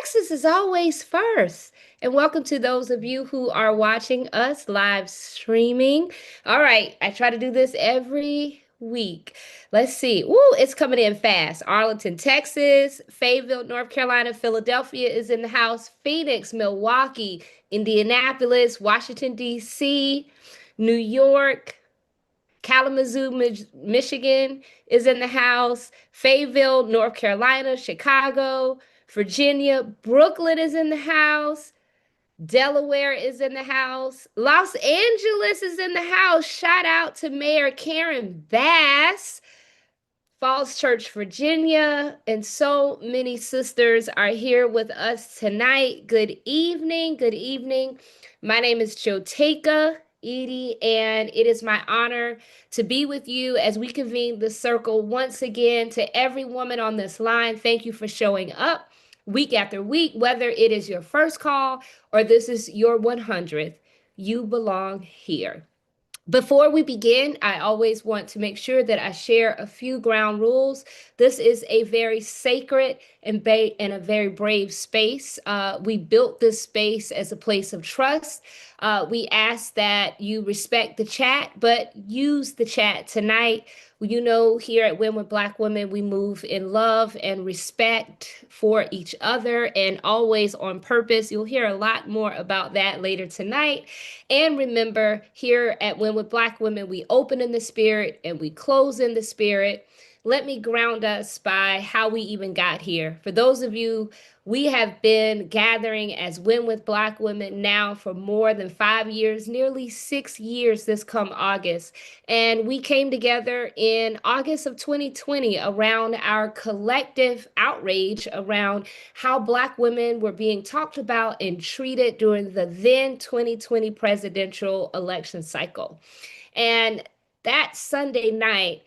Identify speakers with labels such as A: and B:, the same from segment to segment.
A: Texas is always first. And welcome to those of you who are watching us live streaming. All right, I try to do this every week. Let's see. Ooh, it's coming in fast. Arlington, Texas, Fayetteville, North Carolina, Philadelphia is in the house, Phoenix, Milwaukee, Indianapolis, Washington, D.C., New York, Kalamazoo, Michigan is in the house. Fayetteville, North Carolina, Chicago, Virginia, Brooklyn is in the house. Delaware is in the house. Los Angeles is in the house. Shout out to Mayor Karen Bass. Falls Church, Virginia, and so many sisters are here with us tonight. Good evening. Good evening. My name is Joteka Edie, and it is my honor to be with you as we convene the circle once again. To every woman on this line, thank you for showing up week after week, whether it is your first call or this is your 100th. You belong here. Before we begin, I always want to make sure that I share a few ground rules. This is a very sacred and a very brave space. We built this space as a place of trust. We ask that you respect the chat, but use the chat tonight. You know, here at Win with Black Women, we move in love and respect for each other and always on purpose. You'll hear a lot more about that later tonight. And remember, here at Win with Black Women, we open in the spirit and we close in the spirit. Let me ground us by how we even got here. For those of you, we have been gathering as Win with Black Women now for more than 5 years, nearly 6 years this come August. And we came together in August of 2020 around our collective outrage around how Black women were being talked about and treated during the then 2020 presidential election cycle. And that Sunday night,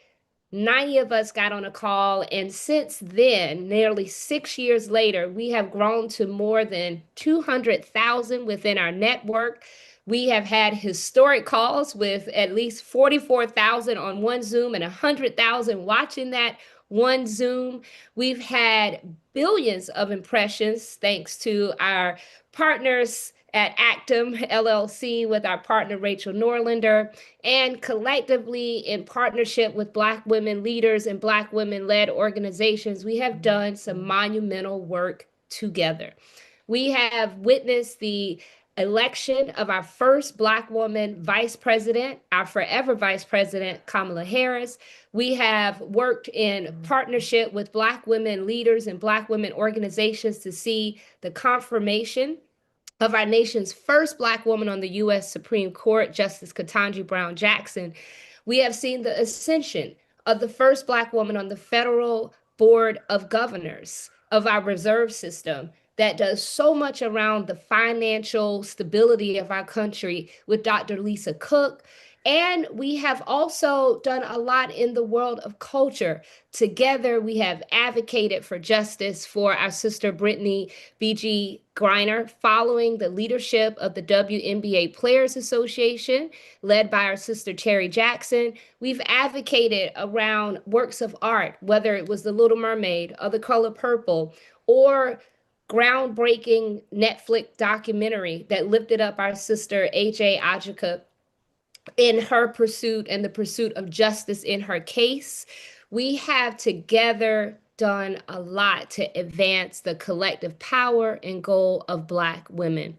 A: 90 of us got on a call, and since then, nearly 6 years later, we have grown to more than 200,000 within our network. We have had historic calls with at least 44,000 on one Zoom and 100,000 watching that one Zoom. We've had billions of impressions thanks to our partners at Actum LLC with our partner Rachel Norlander, and collectively in partnership with Black women leaders and Black women-led organizations, we have done some monumental work together. We have witnessed the election of our first Black woman vice president, our forever vice president, Kamala Harris. We have worked in partnership with Black women leaders and Black women organizations to see the confirmation of our nation's first Black woman on the U.S. Supreme Court, Justice Ketanji Brown Jackson. We have seen the ascension of the first Black woman on the Federal Board of Governors of our reserve system that does so much around the financial stability of our country with Dr. Lisa Cook. And we have also done a lot in the world of culture. Together, we have advocated for justice for our sister Brittany B.G. Griner, following the leadership of the WNBA Players Association, led by our sister Terry Jackson. We've advocated around works of art, whether it was The Little Mermaid or The Color Purple, or groundbreaking Netflix documentary that lifted up our sister A.J. Ajika in her pursuit and the pursuit of justice in her case. We have together done a lot to advance the collective power and goal of Black women.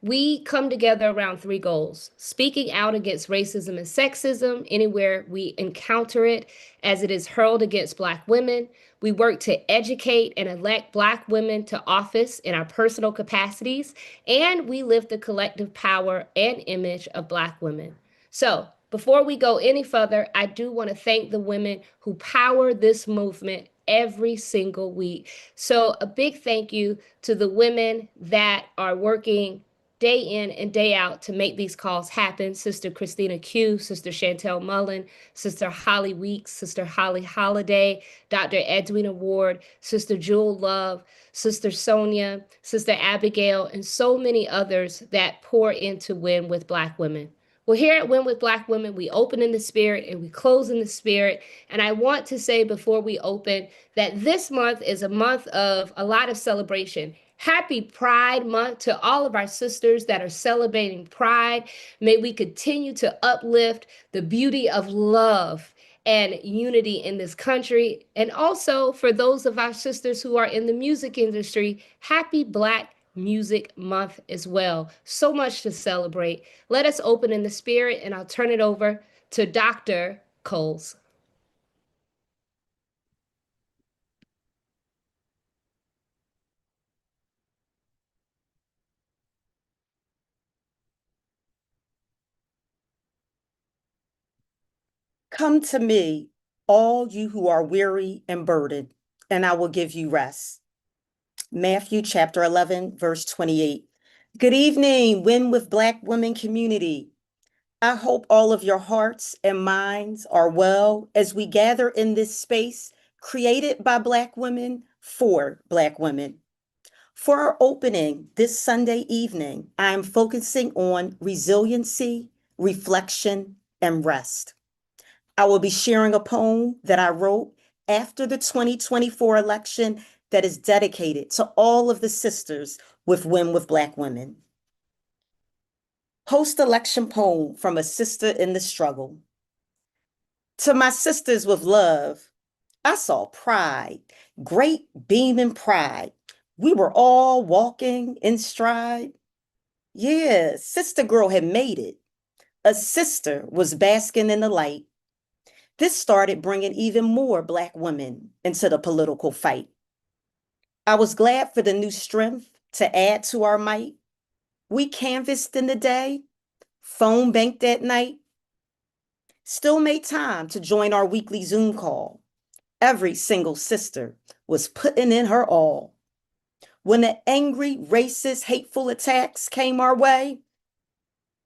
A: We come together around three goals: speaking out against racism and sexism anywhere we encounter it as it is hurled against Black women. We work to educate and elect Black women to office in our personal capacities, and we lift the collective power and image of Black women. So, before we go any further, I do want to thank the women who power this movement every single week. So, a big thank you to the women that are working day in and day out to make these calls happen. Sister Christina Q, Sister Chantel Mullen, Sister Holly Weeks, Sister Holly Holiday, Dr. Edwina Ward, Sister Jewel Love, Sister Sonia, Sister Abigail, and so many others that pour into Win with Black Women. Well, here at Win with Black Women, we open in the spirit and we close in the spirit. And I want to say before we open that this month is a month of a lot of celebration. Happy Pride Month to all of our sisters that are celebrating Pride. May we continue to uplift the beauty of love and unity in this country. And also for those of our sisters who are in the music industry, happy Black Music Month as well. So much to celebrate. Let us open in the spirit, and I'll turn it over to Dr. Coles.
B: Come to me, all you who are weary and burdened, and I will give you rest. Matthew chapter 11, verse 28. Good evening, Win with Black Women community. I hope all of your hearts and minds are well as we gather in this space created by Black women for Black women. For our opening this Sunday evening, I am focusing on resiliency, reflection, and rest. I will be sharing a poem that I wrote after the 2024 election that is dedicated to all of the sisters with Win with Black Women. Post-election poem from a sister in the struggle. To my sisters with love, I saw pride, great beaming pride. We were all walking in stride. Yeah, sister girl had made it. A sister was basking in the light. This started bringing even more Black women into the political fight. I was glad for the new strength to add to our might. We canvassed in the day, phone banked at night, still made time to join our weekly Zoom call. Every single sister was putting in her all. When the angry, racist, hateful attacks came our way,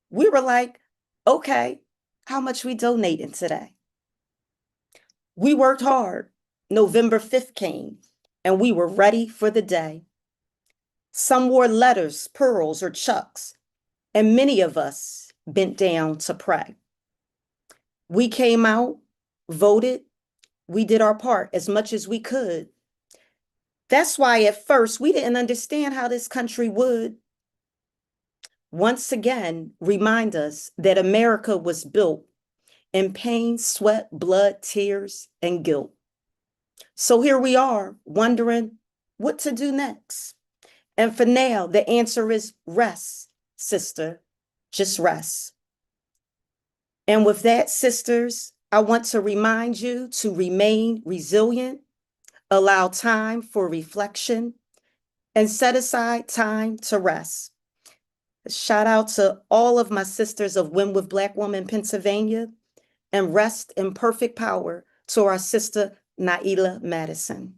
B: we were like, okay, how much we donating today? We worked hard. November 5th came, and we were ready for the day. Some wore letters, pearls, or chucks, and many of us bent down to pray. We came out, voted, we did our part as much as we could. That's why at first we didn't understand how this country would once again remind us that America was built in pain, sweat, blood, tears, and guilt. So here we are wondering what to do next. And for now, the answer is rest, sister, just rest. And with that, sisters, I want to remind you to remain resilient, allow time for reflection, and set aside time to rest. Shout out to all of my sisters of Win with Black Women Pennsylvania, and rest in perfect power to our sister, Naila Madison.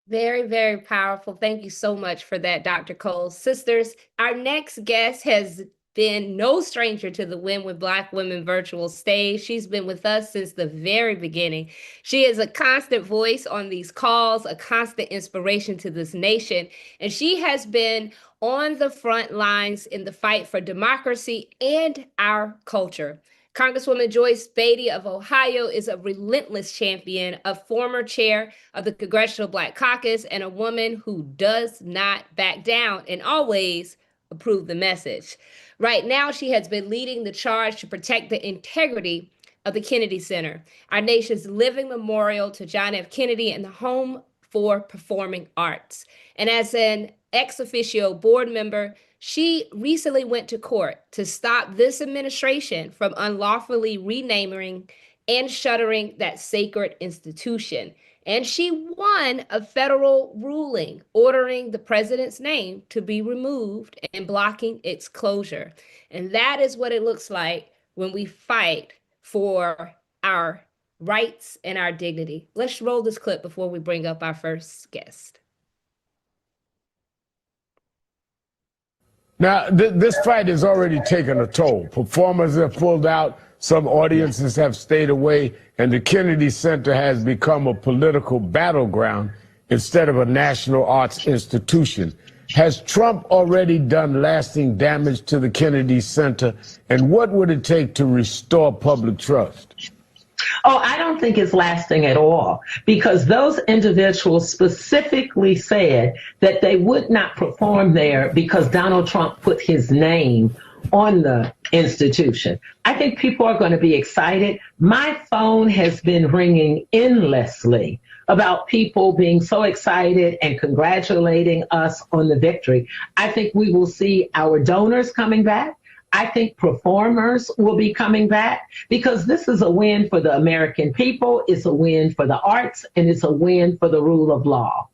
A: Very, very powerful. Thank you so much for that, Dr. Cole. Sisters, our next guest has been no stranger to the Win with Black Women virtual stage. She's been with us since the very beginning. She is a constant voice on these calls, a constant inspiration to this nation, and she has been on the front lines in the fight for democracy and our culture. Congresswoman Joyce Beatty of Ohio is a relentless champion, a former chair of the Congressional Black Caucus, and a woman who does not back down and always approve the message. Right now, she has been leading the charge to protect the integrity of the Kennedy Center, our nation's living memorial to John F. Kennedy and the home for performing arts. And as an ex officio board member, she recently went to court to stop this administration from unlawfully renaming and shuttering that sacred institution. And she won a federal ruling ordering the president's name to be removed and blocking its closure. And that is what it looks like when we fight for our rights and our dignity. Let's roll this clip before we bring up our first guest.
C: Now, this fight has already taken a toll. Performers have pulled out, some audiences have stayed away, and the Kennedy Center has become a political battleground instead of a national arts institution. Has Trump already done lasting damage to the Kennedy Center, and what would it take to restore public trust?
D: Oh, I don't think it's lasting at all because those individuals specifically said that they would not perform there because Donald Trump put his name on the institution. I think people are going to be excited. My phone has been ringing endlessly about people being so excited and congratulating us on the victory. I think we will see our donors coming back. I think performers will be coming back because this is a win for the American people, it's a win for the arts, and it's a win for the rule of law.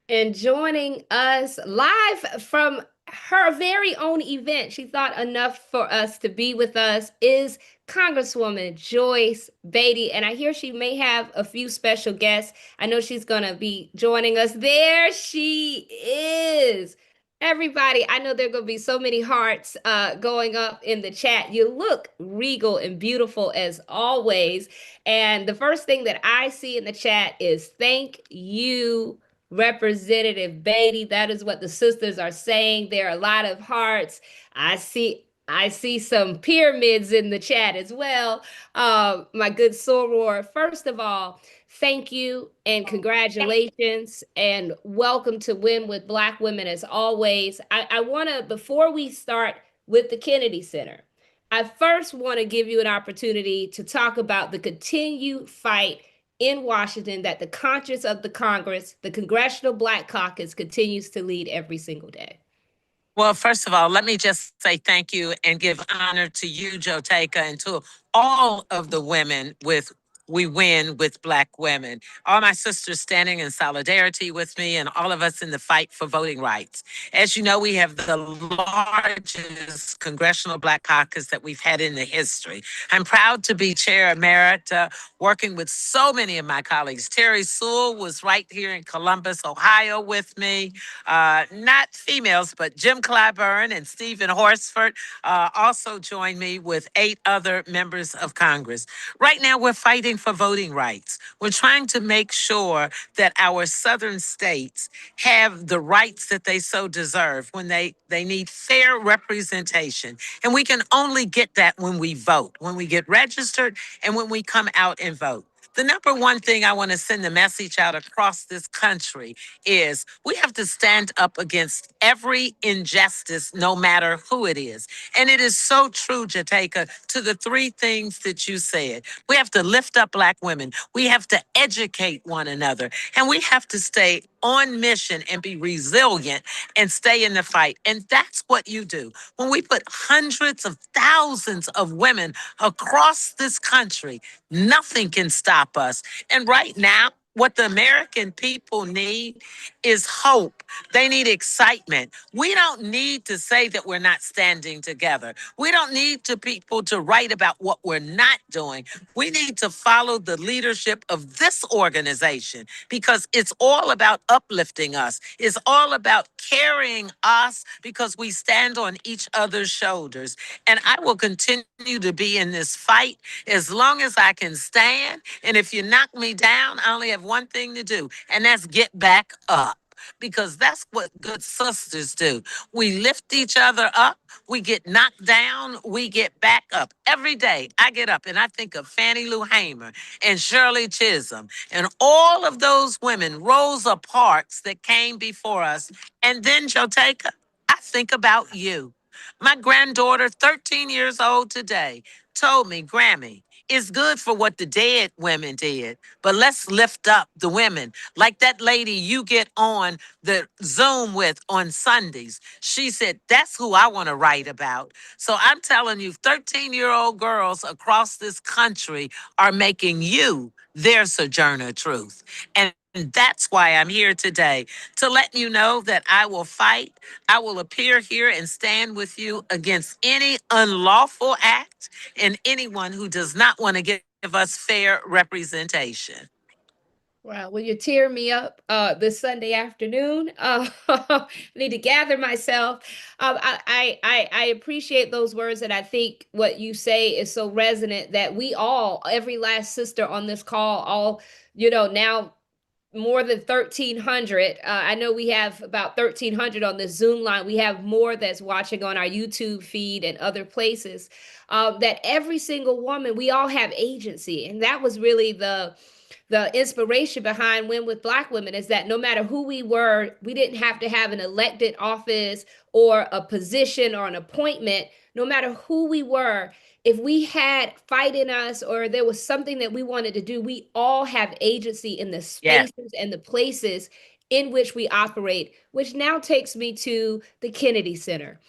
A: And joining us live from her very own event, she thought enough for us to be with us, is Congresswoman Joyce Beatty. And I hear she may have a few special guests. I know she's going to be joining us. There she is. Everybody, I know there are going to be so many hearts going up in the chat. You look regal and beautiful as always. And the first thing that I see in the chat is thank you, Representative Beatty. That is what the sisters are saying. There are a lot of hearts. I see some pyramids in the chat as well. My good soror, first of all, thank you and congratulations and welcome to Win with Black Women as always. I want to, before we start with the Kennedy Center, I first want to give you an opportunity to talk about the continued fight in Washington that the conscience of the Congress, the Congressional Black Caucus, continues to lead every single day.
E: Well, first of all, let me just say thank you and give honor to you, Joteka, and to all of the women with We Win with Black Women. All my sisters standing in solidarity with me and all of us in the fight for voting rights. As you know, we have the largest Congressional Black Caucus that we've had in the history. I'm proud to be Chair Emerita, working with so many of my colleagues. Terry Sewell was right here in Columbus, Ohio with me. Not females, but Jim Clyburn and Stephen Horsford also joined me with 8 other members of Congress. Right now, we're fighting for voting rights. We're trying to make sure that our southern states have the rights that they so deserve when they need fair representation. And we can only get that when we vote, when we get registered, and when we come out and vote. The number one thing I want to send the message out across this country is we have to stand up against every injustice, no matter who it is. And it is so true, Jateka, to the 3 things that you said. We have to lift up Black women. We have to educate one another. And we have to stay on mission and be resilient and stay in the fight. And that's what you do. When we put hundreds of thousands of women across this country, nothing can stop us. And right now, what the American people need is hope. They need excitement. We don't need to say that we're not standing together. We don't need people to write about what we're not doing. We need to follow the leadership of this organization because it's all about uplifting us. It's all about carrying us because we stand on each other's shoulders. And I will continue to be in this fight as long as I can stand. And if you knock me down, I only have one thing to do, and that's get back up. Because that's what good sisters do. We lift each other up. We get knocked down. We get back up. Every day I get up and I think of Fannie Lou Hamer and Shirley Chisholm and all of those women, Rosa Parks that came before us. And then, Joteka, I think about you. My granddaughter, 13 years old today, told me, Grammy, it's good for what the dead women did, but let's lift up the women. Like that lady you get on the Zoom with on Sundays. She said, that's who I want to write about. So I'm telling you, 13-year-old girls across this country are making you their Sojourner Truth. And that's why I'm here today, to let you know that I will fight. I will appear here and stand with you against any unlawful act and anyone who does not want to give us fair representation.
A: Well, will you tear me up this Sunday afternoon? I need to gather myself. I appreciate those words, and I think what you say is so resonant that we all, every last sister on this call, all, now more than 1,300. I know we have about 1,300 on the Zoom line. We have more that's watching on our YouTube feed and other places. That every single woman, we all have agency, and that was really the inspiration behind Win with Black Women, is that no matter who we were, we didn't have to have an elected office or a position or an appointment. No matter who we were, if we had fight in us or there was something that we wanted to do, we all have agency in the
E: Yes.
A: spaces and the places in which we operate, which now takes me to the Kennedy Center.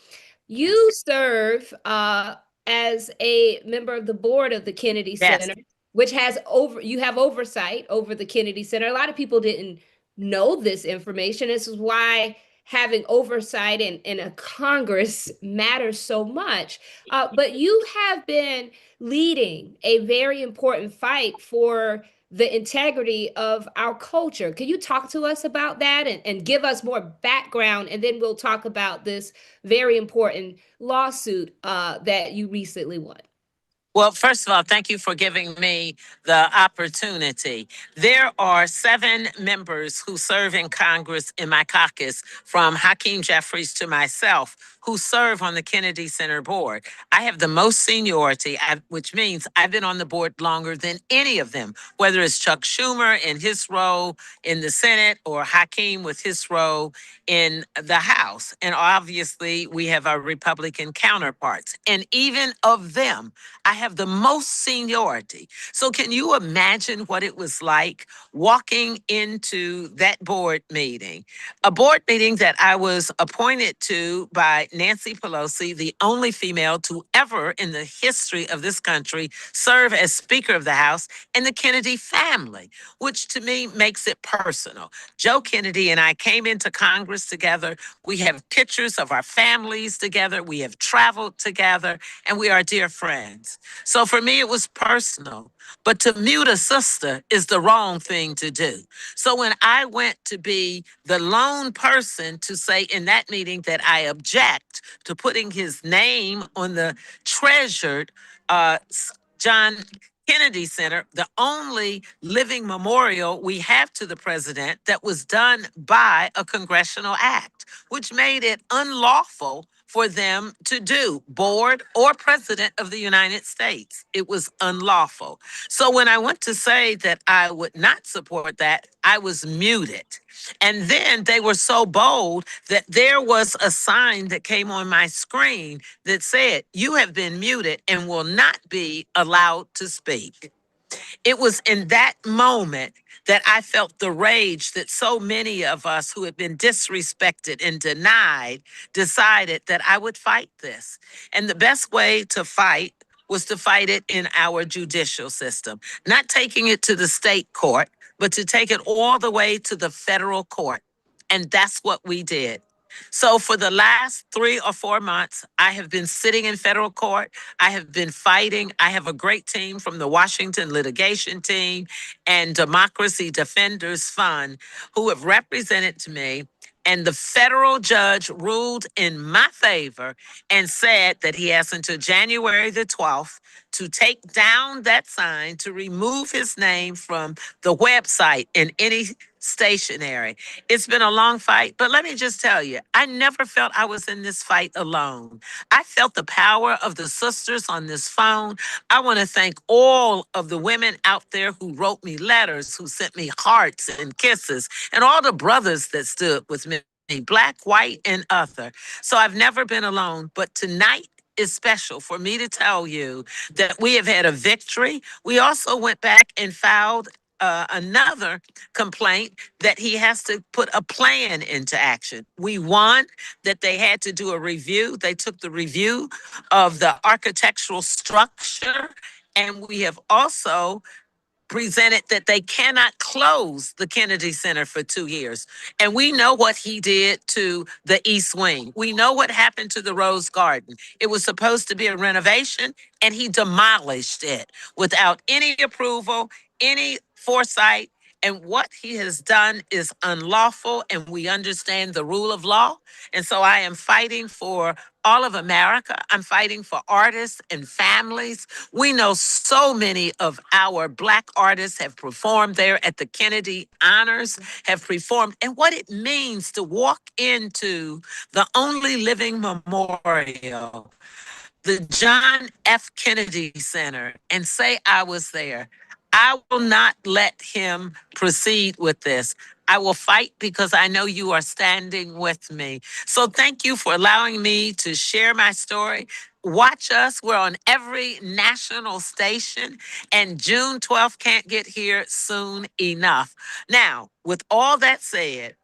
A: You serve as a member of the board of the Kennedy
E: Yes.
A: Center, which has you have oversight over the Kennedy Center. A lot of people didn't know this information. This is why having oversight in a Congress matters so much. But you have been leading a very important fight for the integrity of our culture. Can you talk to us about that and give us more background? And then we'll talk about this very important lawsuit that you recently won.
E: Well, first of all, thank you for giving me the opportunity. There are 7 members who serve in Congress in my caucus, from Hakeem Jeffries to myself, who serve on the Kennedy Center board. I have the most seniority, which means I've been on the board longer than any of them, whether it's Chuck Schumer in his role in the Senate or Hakeem with his role in the House. And obviously, we have our Republican counterparts. And even of them, I have the most seniority. So can you imagine what it was like walking into that board meeting? A board meeting that I was appointed to by Nancy Pelosi, the only female to ever in the history of this country serve as Speaker of the House, and the Kennedy family, which to me makes it personal. Joe Kennedy and I came into Congress together. We have pictures of our families together. We have traveled together, and we are dear friends. So for me, it was personal. But to mute a sister is the wrong thing to do. So when I went to be the lone person to say in that meeting that I object to putting his name on the treasured John Kennedy Center, the only living memorial we have to the president that was done by a congressional act, which made it unlawful for them to do, board or president of the United States. It was unlawful. So when I went to say that I would not support that, I was muted. And then they were so bold that there was a sign that came on my screen that said, "You have been muted and will not be allowed to speak." It was in that moment that I felt the rage that so many of us who had been disrespected and denied decided that I would fight this. And the best way to fight was to fight it in our judicial system, not taking it to the state court, but to take it all the way to the federal court. And that's what we did. So for the last 3 or 4 months, I have been sitting in federal court. I have been fighting. I have a great team from the Washington litigation team and Democracy Defenders Fund who have represented to me. And the federal judge ruled in my favor and said that he has until January the 12th to take down that sign, to remove his name from the website and any stationery. It's been a long fight, but let me just tell you, I never felt I was in this fight alone. I felt the power of the sisters on this phone. I want to thank all of the women out there who wrote me letters, who sent me hearts and kisses, and all the brothers that stood with me, Black, white, and other. So I've never been alone, but tonight is special for me to tell you that we have had a victory. We also went back and filed another complaint that he has to put a plan into action. We won, that they had to do a review. They took the review of the architectural structure, and we have also presented that they cannot close the Kennedy Center for 2 years. And we know what he did to the East Wing. We know what happened to the Rose Garden. It was supposed to be a renovation, and he demolished it without any approval, any foresight, And what he has done is unlawful, and we understand the rule of law. And so I am fighting for all of America. I'm fighting for artists and families. We know so many of our Black artists have performed there at the Kennedy Honors, have performed, and what it means to walk into the only living memorial, the John F. Kennedy Center, and say I was there. I will not let him proceed with this. I will fight because I know you are standing with me. So thank you for allowing me to share my story. Watch us. We're on every national station, and June 12th can't get here soon enough. Now, with all that said,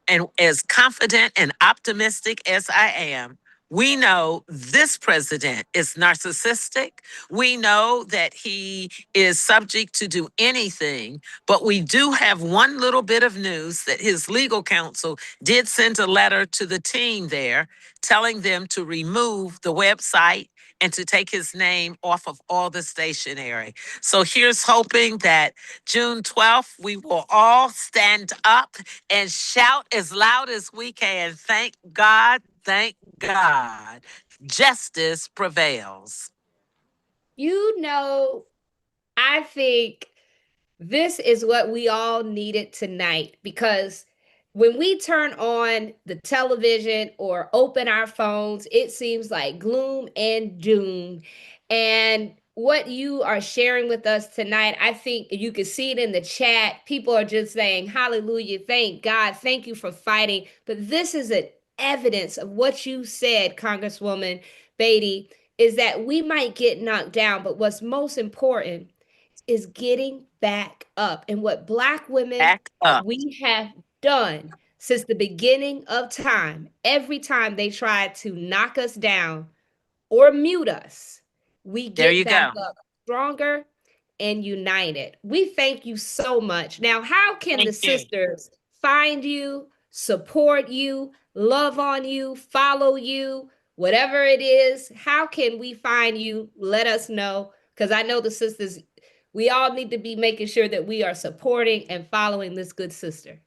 E: and as confident and optimistic as I am, we know this president is narcissistic. We know that he is subject to do anything, but we do have one little bit of news that his legal counsel did send a letter to the team there telling them to remove the website and to take his name off of all the stationery. So here's hoping that June 12th, we will all stand up and shout as loud as we can. Thank God, thank God. Justice prevails.
A: You know, I think this is what we all needed tonight, because when we turn on the television or open our phones, it seems like gloom and doom. And what you are sharing with us tonight, I think you can see it in the chat. People are just saying, hallelujah, thank God, thank you for fighting. But this is an evidence of what you said, Congresswoman Beatty, is that we might get knocked down, but what's most important is getting back up. And what Black women,
E: Back up.
A: we have done since the beginning of time, every time they try to knock us down or mute us, we
E: There
A: get
E: you
A: back
E: go.
A: up stronger and united. We thank you so much. Now, how can the
E: Thank you.
A: sisters find you, support you, love on you, follow you, whatever it is? How can we find you? Let us know, because I know the sisters, we all need to be making sure that we are supporting and following this good sister.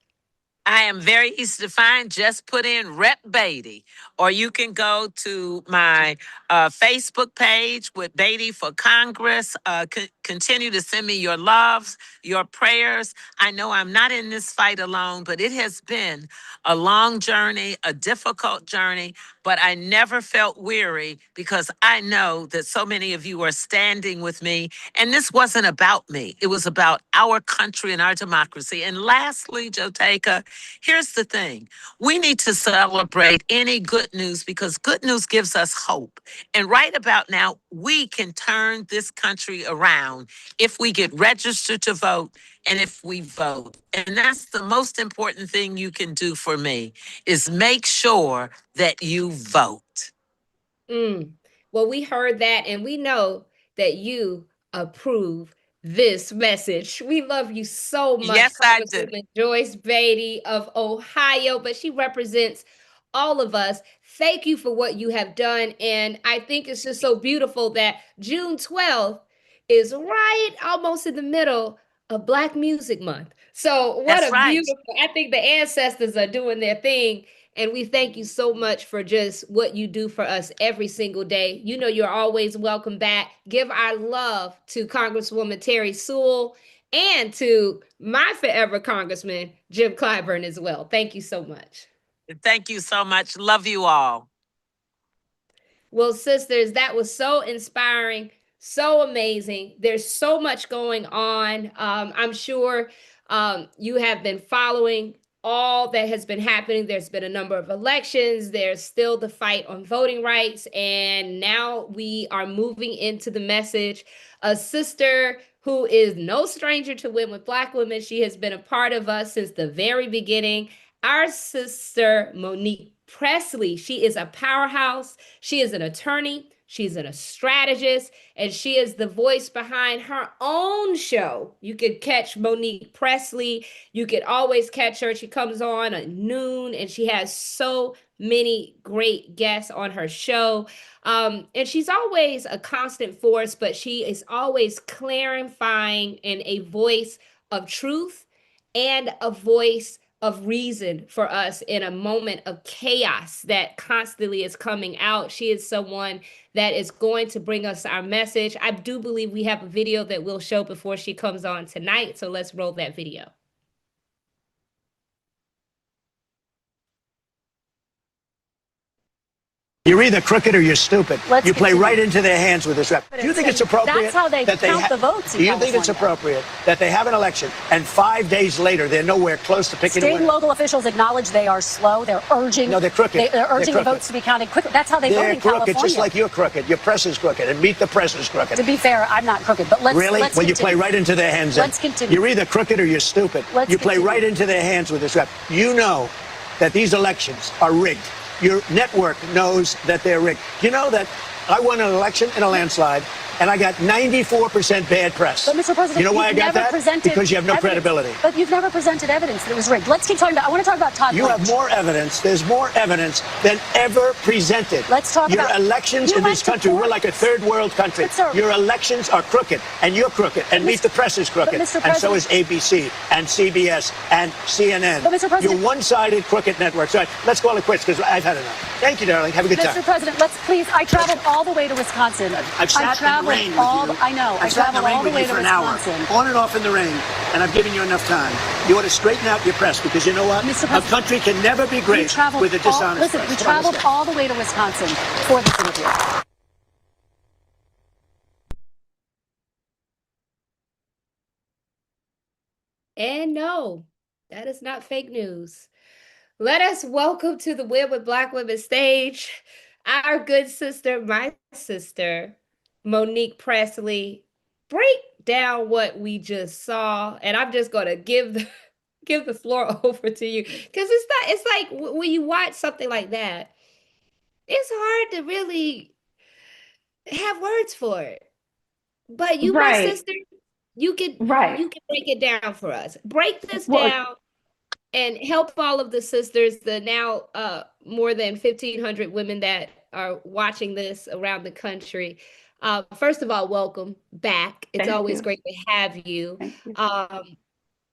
E: I am very easy to find. Just put in Rep Beatty, or you can go to my Facebook page with Beatty for Congress. Continue to send me your loves, your prayers. I know I'm not in this fight alone, but it has been a long journey, a difficult journey, but I never felt weary because I know that so many of you are standing with me. And this wasn't about me. It was about our country and our democracy. And lastly, Joteka, here's the thing. We need to celebrate any good news because good news gives us hope. And right about now, we can turn this country around if we get registered to vote and if we vote. And that's the most important thing you can do for me, is make sure that you vote.
A: Well, we heard that, and we know that you approve this message. We love you so much,
E: Yes, I do.
A: Congresswoman Joyce Beatty of Ohio, but she represents all of us. Thank you for what you have done. And I think it's just so beautiful that June 12th is right almost in the middle of Black Music Month. So, what
E: That's
A: a
E: right.
A: beautiful, I think the ancestors are doing their thing. And we thank you so much for just what you do for us every single day. You know, you're always welcome back. Give our love to Congresswoman Terry Sewell and to my forever Congressman, Jim Clyburn, as well. Thank you so much.
E: Thank you so much. Love you all.
A: Well, sisters, that was so inspiring, so amazing. There's so much going on. I'm sure you have been following all that has been happening. There's been a number of elections. There's still the fight on voting rights. And now we are moving into the message. A sister who is no stranger to Win with Black Women. She has been a part of us since the very beginning. Our sister, Monique Presley. She is a powerhouse. She is an attorney. She's a strategist, and she is the voice behind her own show. You could catch Monique Presley. You could always catch her. She comes on at noon, and she has so many great guests on her show. And she's always a constant force, but she is always clarifying and a voice of truth and a voice of reason for us in a moment of chaos that constantly is coming out. She is someone that is going to bring us our message. I do believe we have a video that we'll show before she comes on tonight. So let's roll that video.
F: You're either crooked or you're stupid. You play right into their hands with this rep. Do you think it's appropriate?
G: That's how they count the votes in
F: Do you think it's
G: California.
F: appropriate that they have an election and 5 days later they're nowhere close to picking a
G: State
F: winner?
G: and local officials acknowledge they are slow. They're urging.
F: No, they're crooked.
G: They're urging
F: They're
G: the votes to be counted quickly. That's how they vote
F: They're
G: in
F: crooked,
G: California.
F: just like you're crooked. Your press is crooked, and Meet the Press is crooked.
G: To be fair, I'm not crooked, but let's
F: Really?
G: Let's
F: Well, you
G: continue.
F: play right into their hands. then.
G: Let's continue.
F: You're either crooked or you're stupid.
G: Let's
F: you play
G: continue.
F: right into their hands with this rep. You know that these elections are rigged. Your network knows that they're rigged. You know that I won an election in a landslide, and I got 94% bad press.
G: But Mr. President,
F: you know why I
G: you've
F: got
G: never
F: that?
G: presented
F: Because you have no
G: evidence.
F: credibility.
G: But you've never presented evidence that it was rigged. Let's keep talking about. I want to talk about Todd
F: You
G: Blanche.
F: have more evidence. There's more evidence than ever presented.
G: Let's talk
F: Your
G: about-
F: elections
G: You
F: in
G: went
F: this
G: to
F: country. We're
G: court.
F: like a third world country.
G: But, sir-
F: Your elections are crooked, and you're crooked, and Meet the Press is crooked,
G: Mr.
F: and so
G: President-
F: is ABC and CBS and CNN.
G: But, Mr. President-
F: You're one-sided crooked networks. All right, let's call it quits because I've had enough. Thank you, darling. Have a good
G: Mr.
F: time.
G: President, let's please. I traveled all the way to Wisconsin.
F: I've sat
G: I
F: in the
G: traveled
F: rain with
G: all.
F: you.
G: I know. I
F: I've sat in the
G: traveled
F: rain
G: all the
F: with
G: way
F: you
G: to
F: for an hour,
G: Wisconsin.
F: on and off in the rain, and I've given you enough time. You ought to straighten out your press because you know what?
G: Mr.
F: A
G: President,
F: country can never be
G: We
F: great
G: traveled
F: with a dishonest
G: Listen,
F: press.
G: we
F: Come on,
G: traveled
F: let's go.
G: all the way to Wisconsin for this interview.
A: And no, that is not fake news. Let us welcome to the Win with Black Women stage our good sister, my sister, Monique Presley. Break down what we just saw, and I'm just going to give the floor over to you because it's like when you watch something like that, it's hard to really have words for it. But you, my
H: Right.
A: sister, you can
H: Right.
A: you can break it down for us. Break this
H: Well,
A: down and help all of the sisters, the now more than 1,500 women that are watching this around the country. First of all, welcome back. It's
H: Thank
A: always
H: you.
A: great to have you.
H: Thank you.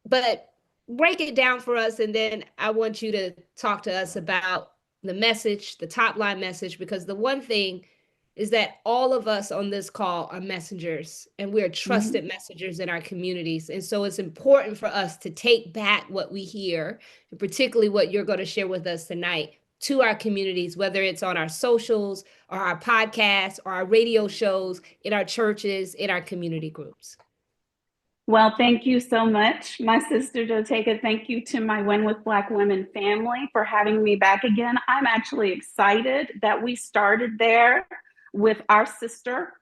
A: But break it down for us, and then I want you to talk to us about the message, the top line message, because the one thing is that all of us on this call are messengers, and we're trusted messengers in our communities. And so it's important for us to take back what we hear, and particularly what you're going to share with us tonight, to our communities, whether it's on our socials or our podcasts or our radio shows, in our churches, in our community groups.
H: Well, thank you so much, my sister Joteka. Thank you to my Win with Black Women family for having me back again. I'm actually excited that we started there with our sister,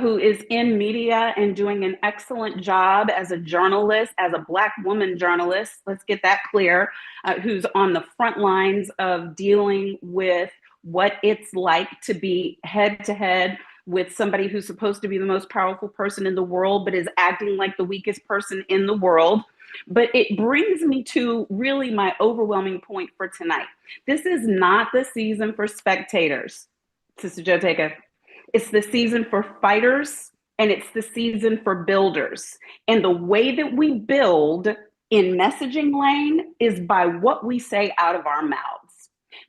H: who is in media and doing an excellent job as a journalist, as a Black woman journalist. Let's get that clear, who's on the front lines of dealing with what it's like to be head to head with somebody who's supposed to be the most powerful person in the world, but is acting like the weakest person in the world. But it brings me to really my overwhelming point for tonight. This is not the season for spectators, Sister Joteka. It's the season for fighters, and it's the season for builders. And the way that we build in messaging lane is by what we say out of our mouths.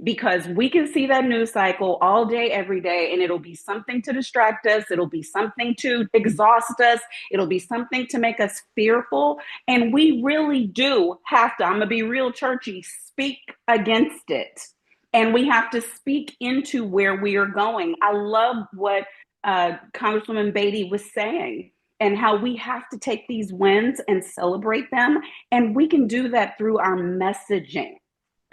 H: Because we can see that news cycle all day, every day, and it'll be something to distract us. It'll be something to exhaust us. It'll be something to make us fearful. And we really do have to, I'm going to be real churchy, speak against it. And we have to speak into where we are going. I love what Congresswoman Beatty was saying, and how we have to take these wins and celebrate them. And we can do that through our messaging.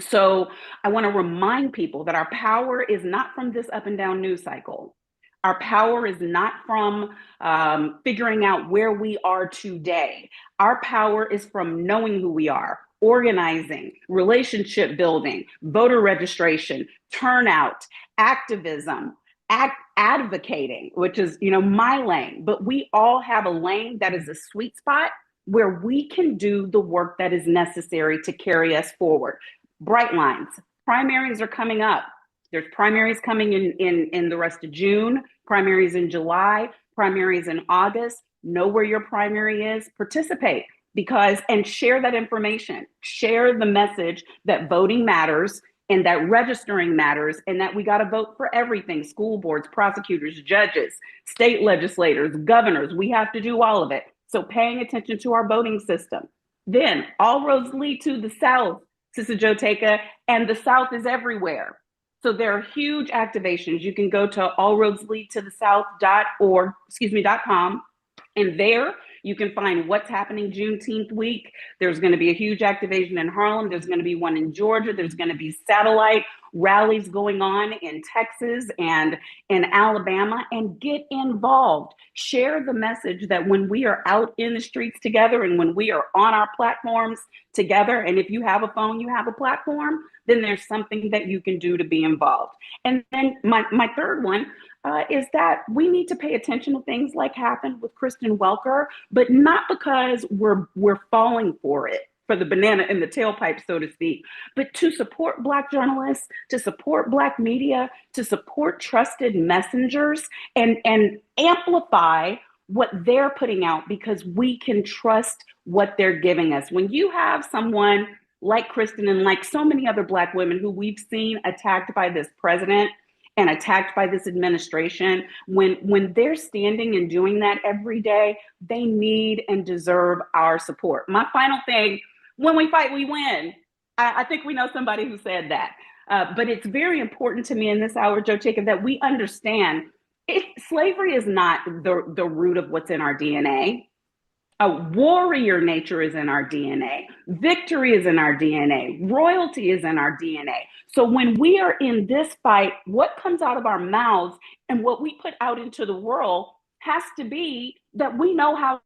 H: So I want to remind people that our power is not from this up and down news cycle. Our power is not from figuring out where we are today. Our power is from knowing who we are, organizing, relationship building, voter registration, turnout, activism, advocating, which is, my lane. But we all have a lane that is a sweet spot where we can do the work that is necessary to carry us forward. Bright lines. Primaries are coming up. There's primaries coming in the rest of June, primaries in July, primaries in August. Know where your primary is, participate. and share that information, share the message that voting matters and that registering matters and that we got to vote for everything: school boards, prosecutors, judges, state legislators, governors. We have to do all of it. So paying attention to our voting system. Then all roads lead to the South, Sister Joteka, and the South is everywhere. So there are huge activations. You can go to allroadsleadtothesouth.com, and there you can find what's happening Juneteenth week. There's going to be a huge activation in Harlem. There's going to be one in Georgia. There's going to be satellite rallies going on in Texas and in Alabama. And get involved. Share the message that when we are out in the streets together and when we are on our platforms together, and if you have a phone, you have a platform, then there's something that you can do to be involved. And then my third one is that we need to pay attention to things like happened with Kristen Welker, but not because we're falling for it, for the banana in the tailpipe, so to speak, but to support Black journalists, to support Black media, to support trusted messengers, and amplify what they're putting out, because we can trust what they're giving us. When you have someone like Kristen and like so many other Black women who we've seen attacked by this president and attacked by this administration, when they're standing and doing that every day, they need and deserve our support. My final thing: when we fight, we win. I think we know somebody who said that. But it's very important to me in this hour, Joteka, that we understand slavery is not the root of what's in our DNA. A warrior nature is in our DNA. Victory is in our DNA. Royalty is in our DNA. So when we are in this fight, what comes out of our mouths and what we put out into the world has to be that we know how.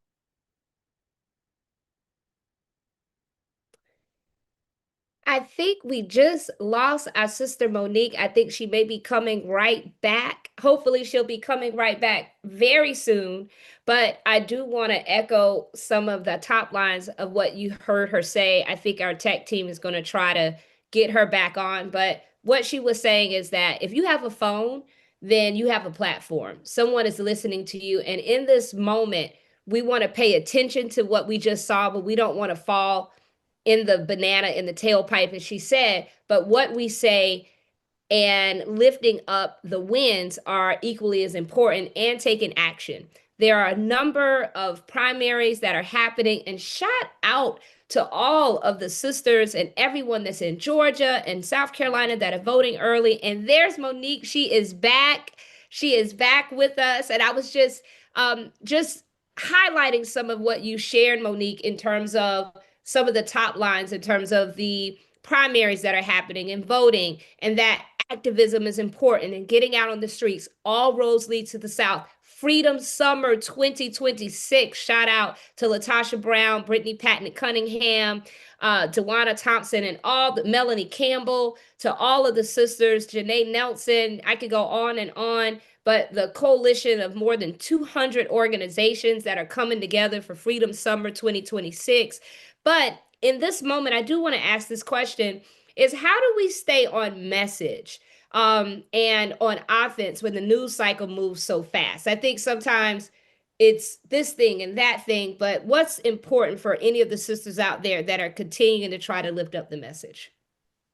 A: I think we just lost our sister Monique. I think she may be coming right back. Hopefully, she'll be coming right back very soon. But I do want to echo some of the top lines of what you heard her say. I think our tech team is going to try to get her back on. But what she was saying is that if you have a phone, then you have a platform. Someone is listening to you. And in this moment, we want to pay attention to what we just saw, but we don't want to fall in the banana in the tailpipe, as she said. But what we say and lifting up the wins are equally as important, and taking action. There are a number of primaries that are happening, and shout out to all of the sisters and everyone that's in Georgia and South Carolina that are voting early. And there's Monique. She is back. She is back with us. And I was just highlighting some of what you shared, Monique, in terms of some of the top lines, in terms of the primaries that are happening and voting, and that activism is important and getting out on the streets. All roads lead to the South. Freedom Summer 2026. Shout out to Latasha Brown, Brittany Patton Cunningham, Dewana Thompson, and all the Melanie Campbell, to all of the sisters, Janae Nelson. I could go on and on, but the coalition of more than 200 organizations that are coming together for Freedom Summer 2026. But in this moment, I do want to ask this question: is how do we stay on message and on offense when the news cycle moves so fast? I think sometimes it's this thing and that thing, but what's important for any of the sisters out there that are continuing to try to lift up the message?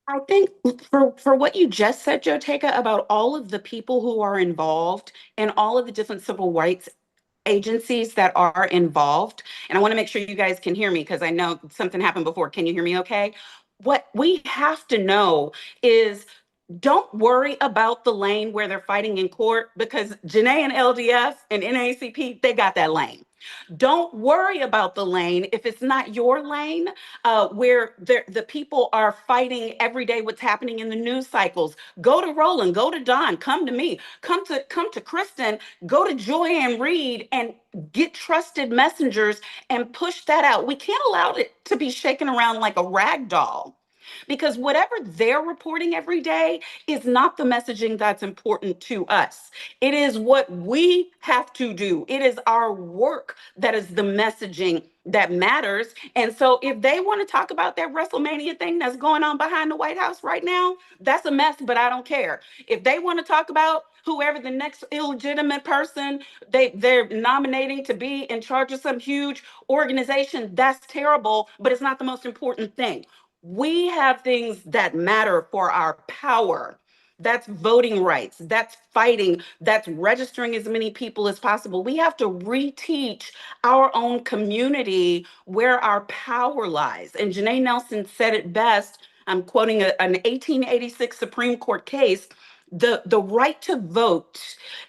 I: I think for what you just said, Joteka, about all of the people who are involved and all of the different civil rights agencies that are involved, and I want to make sure you guys can hear me because I know something happened before. Can you hear me okay? What we have to know is, don't worry about the lane where they're fighting in court, because Janae and LDF and NAACP, they got that lane. Don't worry about the lane if it's not your lane, where the people are fighting every day what's happening in the news cycles. Go to Roland, go to Don, come to me, come to Kristen, go to Joy-Ann Reid, and get trusted messengers and push that out. We can't allow it to be shaken around like a rag doll, because whatever they're reporting every day is not the messaging that's important to us. It is what we have to do. It is our work that is the messaging that matters. And so if they want to talk about that WrestleMania thing that's going on behind the White House right now, that's a mess, but I don't care. If they want to talk about whoever the next illegitimate person they're nominating to be in charge of some huge organization. That's terrible, but it's not the most important thing. We have things that matter for our power. That's voting rights, that's fighting, that's registering as many people as possible. We have to reteach our own community where our power lies. And Janae Nelson said it best. I'm quoting an 1886 Supreme Court case. The right to vote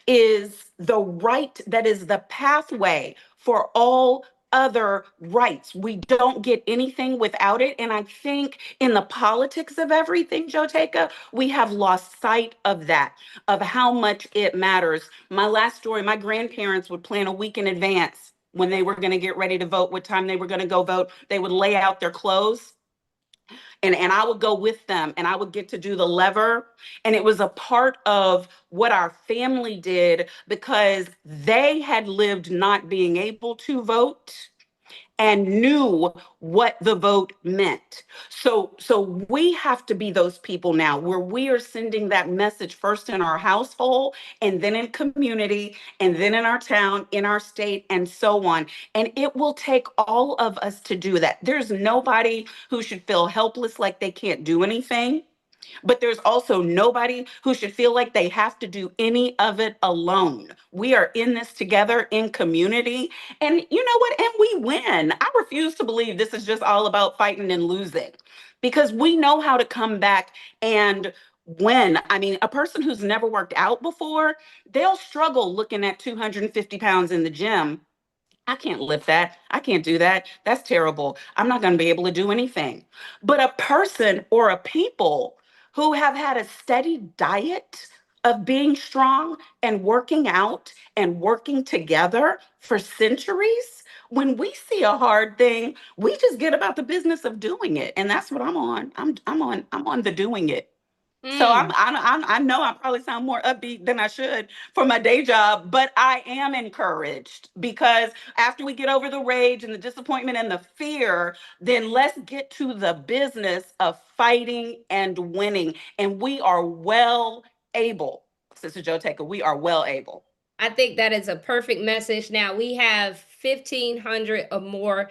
I: is the right that is the pathway for all other rights. We don't get anything without it. And I think in the politics of everything, Joteka, we have lost sight of that, of how much it matters. My last story, my grandparents would plan a week in advance when they were going to get ready to vote, what time they were going to go vote. They would lay out their clothes. And I would go with them and I would get to do the lever. And it was a part of what our family did because they had lived not being able to vote and knew what the vote meant. So we have to be those people now where we are sending that message first in our household and then in community and then in our town, in our state, and so on. And it will take all of us to do that. There's nobody who should feel helpless like they can't do anything. But there's also nobody who should feel like they have to do any of it alone. We are in this together in community. And you know what? And we win. I refuse to believe this is just all about fighting and losing because we know how to come back and win. I mean, a person who's never worked out before, they'll struggle looking at 250 pounds in the gym. I can't lift that. I can't do that. That's terrible. I'm not going to be able to do anything. But a person or a people who have had a steady diet of being strong and working out and working together for centuries, when we see a hard thing, we just get about the business of doing it. And that's what I'm on. I'm on the doing it. So I know I probably sound more upbeat than I should for my day job, but I am encouraged because after we get over the rage and the disappointment and the fear, then let's get to the business of fighting and winning. And we are well able, Sister Joteka, we are well able.
A: I think that is a perfect message. Now we have 1,500 or more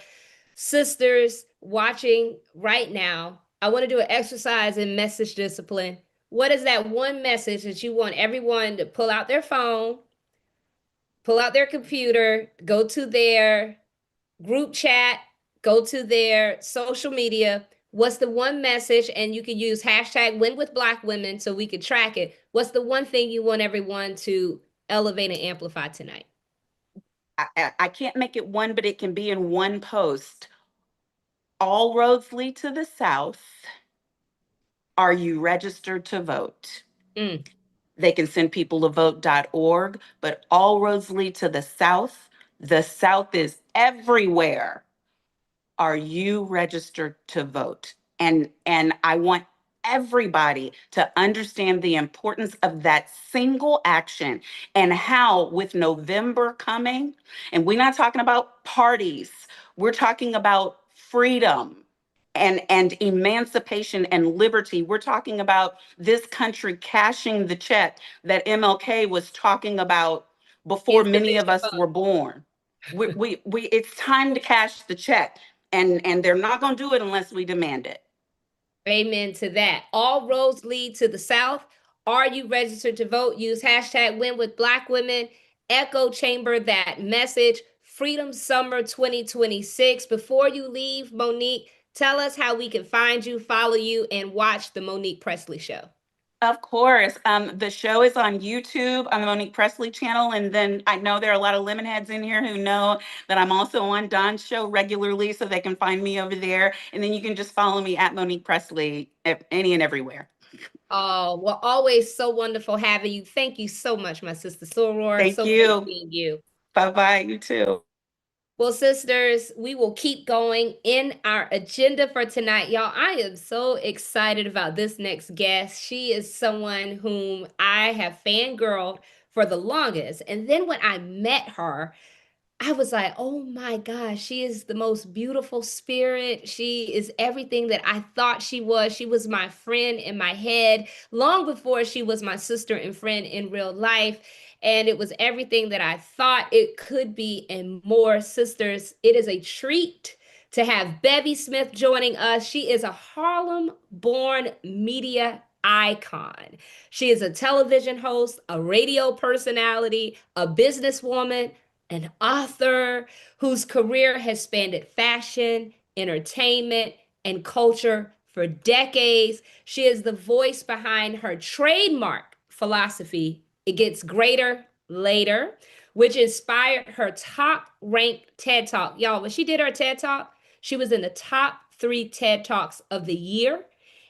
A: sisters watching right now. I want to do an exercise in message discipline. What is that one message that you want everyone to pull out their phone, pull out their computer, go to their group chat, go to their social media? What's the one message? And you can use hashtag Win with Black Women so we can track it. What's the one thing you want everyone to elevate and amplify tonight?
I: I can't make it one, but it can be in one post. All roads lead to the South. Are you registered to vote? They can send people to vote.org, but all roads lead to the South. The South is everywhere. Are you registered to vote? And I want everybody to understand the importance of that single action and how with November coming, and we're not talking about parties, we're talking about freedom and emancipation and liberty. We're talking about this country cashing the check that MLK was talking about before many of us were born. It's time to cash the check, and they're not going to do it unless we demand it.
A: Amen to that. All roads lead to the South. Are you registered to vote? Use hashtag Win with Black Women. Echo chamber that message. Freedom Summer 2026. Before you leave, Monique, tell us how we can find you, follow you, and watch the Monique Presley Show.
I: Of course. The show is on YouTube on the Monique Presley channel. And then I know there are a lot of Lemonheads in here who know that I'm also on Dawn's show regularly, so they can find me over there. And then you can just follow me at Monique Presley any and everywhere.
A: Oh, well, always so wonderful having you. Thank you so much, my sister Soror.
I: Thank
A: so
I: you.
A: great seeing you.
I: Bye-bye, you too.
A: Well, sisters, we will keep going in our agenda for tonight. Y'all, I am so excited about this next guest. She is someone whom I have fangirled for the longest. And then when I met her, I was like, oh my gosh, she is the most beautiful spirit. She is everything that I thought she was. She was my friend in my head long before she was my sister and friend in real life. And it was everything that I thought it could be and more. Sisters, it is a treat to have Bevy Smith joining us. She is a Harlem born media icon. She is a television host, a radio personality, a businesswoman, an author whose career has spanned fashion, entertainment, and culture for decades. She is the voice behind her trademark philosophy, it gets greater later, which inspired her top ranked TED Talk. Y'all, when she did her TED Talk, she was in the top 3 TED Talks of the year.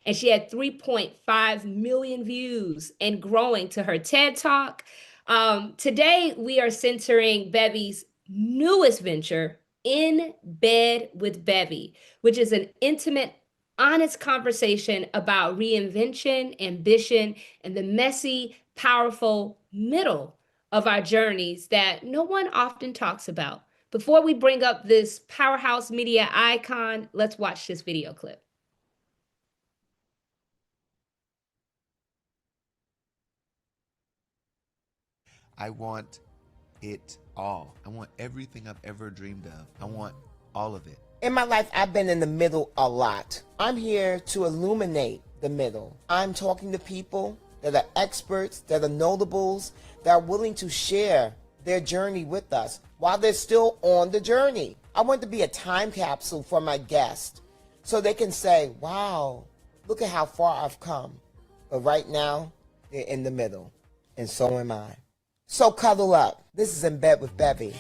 A: And she had 3.5 million views and growing to her TED Talk. Today, we are centering Bevy's newest venture, In Bed with Bevy, which is an intimate, honest conversation about reinvention, ambition, and the messy, powerful middle of our journeys that no one often talks about. Before we bring up this powerhouse media icon, let's watch this video clip.
J: I want it all. I want everything I've ever dreamed of. I want all of it.
K: In my life, I've been in the middle a lot. I'm here to illuminate the middle. I'm talking to people that are experts, that are notables, that are willing to share their journey with us while they're still on the journey. I want to be a time capsule for my guests so they can say, wow, look at how far I've come. But right now, they're in the middle, and so am I. So cuddle up. This is In Bed with Bevy.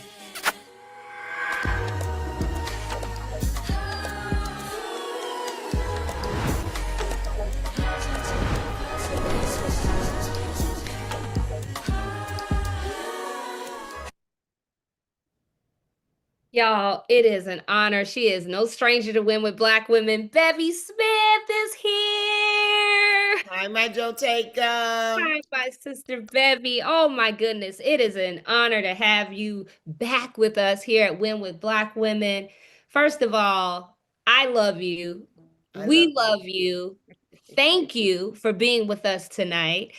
A: Y'all, it is an honor. She is no stranger to Win with Black Women. Bevy Smith is here.
K: Hi, my Jotaika.
A: Hi, my sister Bevy. Oh my goodness. It is an honor to have you back with us here at Win with Black Women. First of all, I love you. We love you. Thank you for being with us tonight.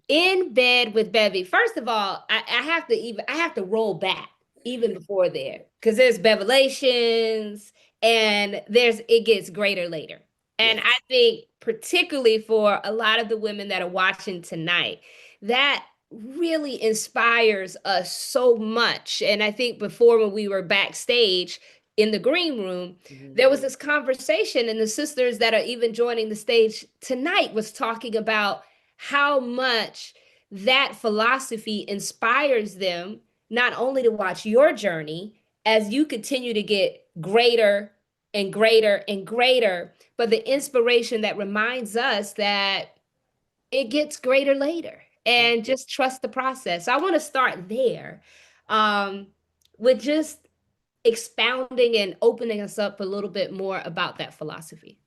A: In Bed with Bevy. First of all, I have to roll back even before there, because there's Bevelations and it gets greater later. And I think particularly for a lot of the women that are watching tonight, that really inspires us so much. And I think before, when we were backstage in the green room, there was this conversation, and the sisters that are even joining the stage tonight was talking about how much that philosophy inspires them not only to watch your journey as you continue to get greater and greater and greater, but the inspiration that reminds us that it gets greater later, and just trust the process. So I want to start there with just expounding and opening us up a little bit more about that philosophy.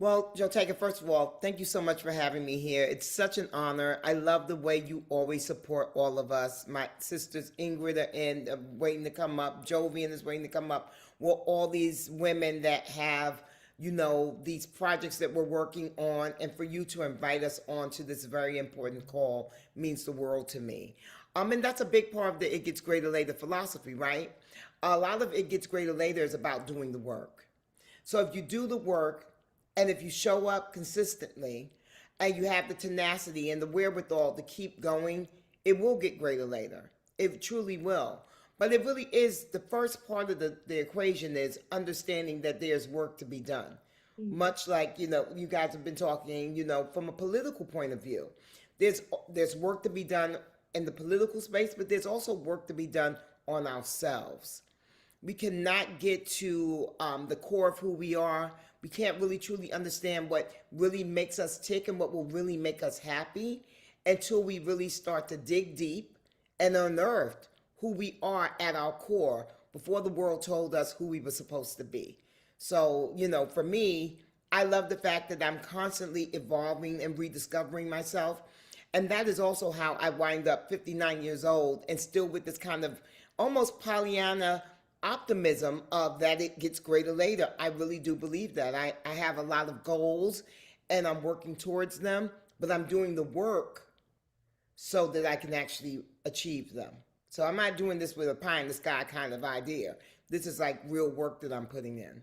K: Well, Jotaika, first of all, thank you so much for having me here. It's such an honor. I love the way you always support all of us. My sisters Ingrid are in, waiting to come up. Jovian is waiting to come up. Well, all these women that have, these projects that we're working on, and for you to invite us on to this very important call means the world to me. And that's a big part of the It Gets Greater Later philosophy, right? A lot of It Gets Greater Later is about doing the work. So if you do the work, and if you show up consistently and you have the tenacity and the wherewithal to keep going, it will get greater later. It truly will. But it really is, the first part of the equation is understanding that there's work to be done. Much like, you guys have been talking, from a political point of view. There's work to be done in the political space, but there's also work to be done on ourselves. We cannot get to the core of who we are. We can't really truly understand what really makes us tick and what will really make us happy until we really start to dig deep and unearth who we are at our core before the world told us who we were supposed to be. So, for me, I love the fact that I'm constantly evolving and rediscovering myself. And that is also how I wind up 59 years old and still with this kind of almost Pollyanna optimism of that it gets greater later. I really do believe that. I have a lot of goals and I'm working towards them, but I'm doing the work so that I can actually achieve them. So I'm not doing this with a pie in the sky kind of idea. This is like real work that I'm putting in.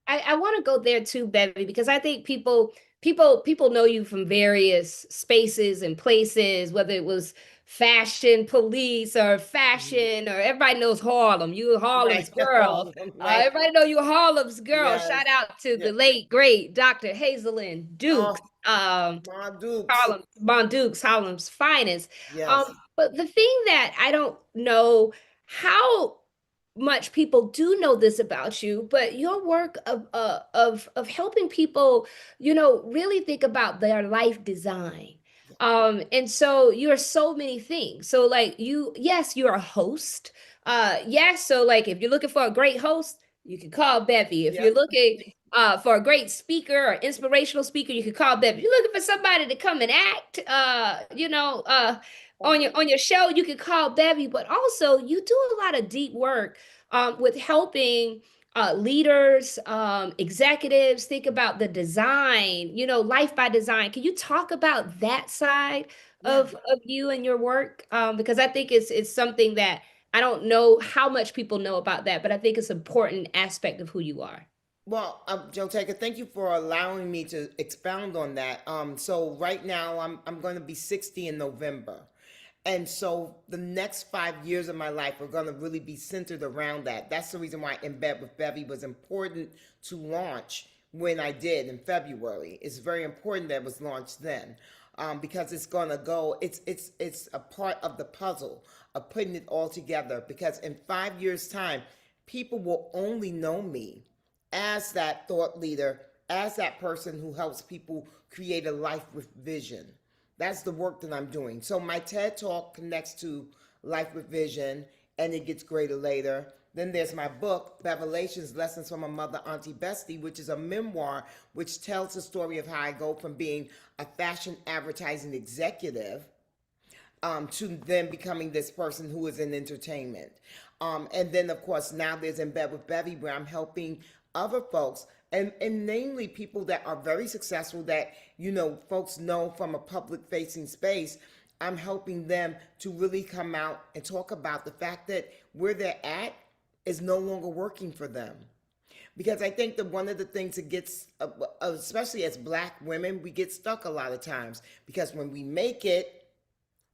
A: I want to go there too, Bevy, because I think people know you from various spaces and places, whether it was fashion police or fashion, or everybody knows Harlem. You Harlem's
K: Right.
A: girl.
K: Right.
A: Everybody know you Harlem's girl.
K: Yes.
A: Shout out to
K: Yeah.
A: the late great Dr. Hazelyn Dukes.
K: My Dukes.
A: Harlem's finest.
K: Yes.
A: But the thing that I don't know how much people do know this about you, but your work of helping people, really think about their life design. And so you're so many things. So like yes, you're a host. Yes, so like if you're looking for a great host, you can call Bevy. If
K: Yep.
A: you're looking for a great speaker or inspirational speaker, you can call Bevy. If you're looking for somebody to come and act, on your show, you can call Bevy. But also you do a lot of deep work with helping leaders, executives think about the design, life by design. Can you talk about that side of you and your work? Because I think it's something that I don't know how much people know about that, but I think it's an important aspect of who you are.
K: Well, Joe Taker, thank you for allowing me to expound on that. So right now I'm going to be 60 in November. And so the next 5 years of my life are going to really be centered around that. That's the reason why In Bed with Bevy was important to launch when I did in February. It's very important that it was launched then, because it's going to go. It's a part of the puzzle of putting it all together. Because in 5 years' time, people will only know me as that thought leader, as that person who helps people create a life with vision. That's the work that I'm doing. So my TED Talk connects to Life with Vision, and it gets greater later. Then there's my book, Revelations, Lessons from a Mother, Auntie Bestie, which is a memoir which tells the story of how I go from being a fashion advertising executive to then becoming this person who is in entertainment. And then, of course, now there's In Bed with Bevy, where I'm helping other folks, and namely people that are very successful that, folks know from a public facing space. I'm helping them to really come out and talk about the fact that where they're at is no longer working for them. Because I think that one of the things that gets, especially as Black women, we get stuck a lot of times. Because when we make it,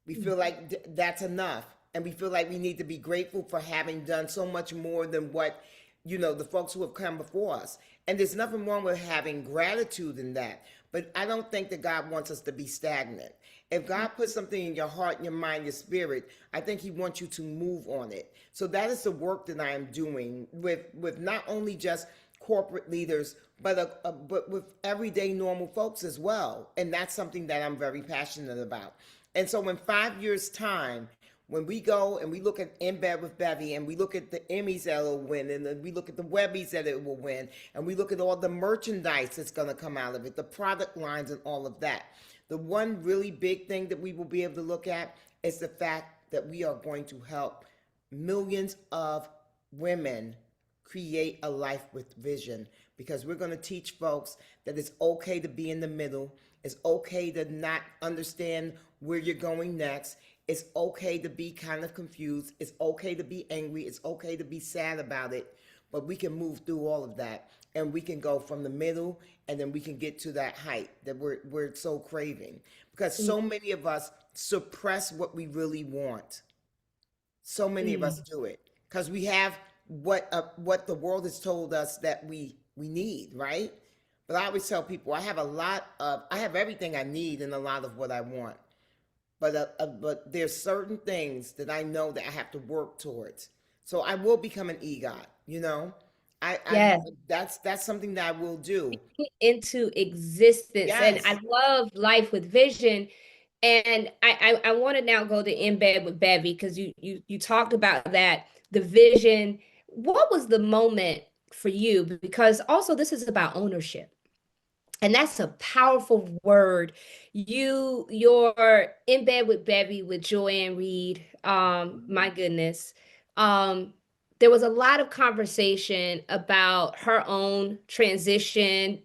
K: we feel like that's enough. And we feel like we need to be grateful for having done so much more than what, the folks who have come before us. And there's nothing wrong with having gratitude in that. But I don't think that God wants us to be stagnant. If God puts something in your heart, your mind, your spirit, I think He wants you to move on it. So that is the work that I am doing with not only just corporate leaders, but with everyday normal folks as well. And that's something that I'm very passionate about. And so in 5 years' time, when we go and we look at In Bed with Bevy, and we look at the Emmys that it'll win, and then we look at the Webbies that it will win, and we look at all the merchandise that's going to come out of it, the product lines and all of that. The one really big thing that we will be able to look at is the fact that we are going to help millions of women create a life with vision, because we're going to teach folks that it's okay to be in the middle. It's okay to not understand where you're going next. It's okay to be kind of confused. It's okay to be angry. It's okay to be sad about it. But we can move through all of that, and we can go from the middle, and then we can get to that height that we're so craving. Because so many of us suppress what we really want. So many of us do it because we have what the world has told us that we need, right? But I always tell people I have everything I need and a lot of what I want. But there's certain things that I know that I have to work towards. So I will become an EGOT,
A: Yes.
K: That's something that I will do.
A: Into existence. And
K: Yes.
A: I love Life with Vision. And I want to now go to In Bed with Bevy, because you talked about that, the vision. What was the moment for you? Because also this is about ownership. And that's a powerful word. You're In Bed with Bevy with Joanne Reed. My goodness. there was a lot of conversation about her own transition.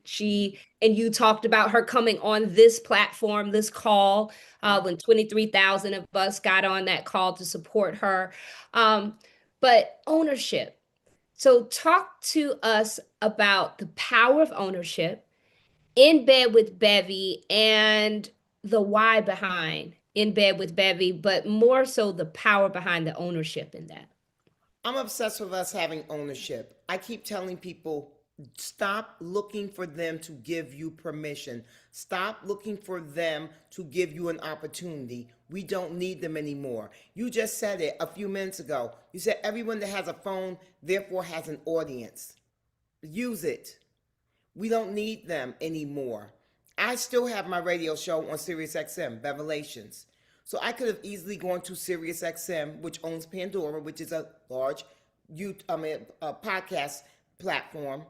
A: And you talked about her coming on this platform, this call, when 23,000 of us got on that call to support her. But ownership. So talk to us about the power of ownership in bed with Bevy and the why behind in bed with Bevy, but more so the power behind the ownership in that.
K: I'm obsessed with us having ownership. I keep telling people, stop looking for them to give you permission. Stop looking for them to give you an opportunity. We don't need them anymore. You just said it a few minutes ago. You said everyone that has a phone, therefore, has an audience. Use it. We don't need them anymore. I still have my radio show on Sirius XM, Revelations. So I could have easily gone to Sirius XM, which owns Pandora, which is a large podcast platform,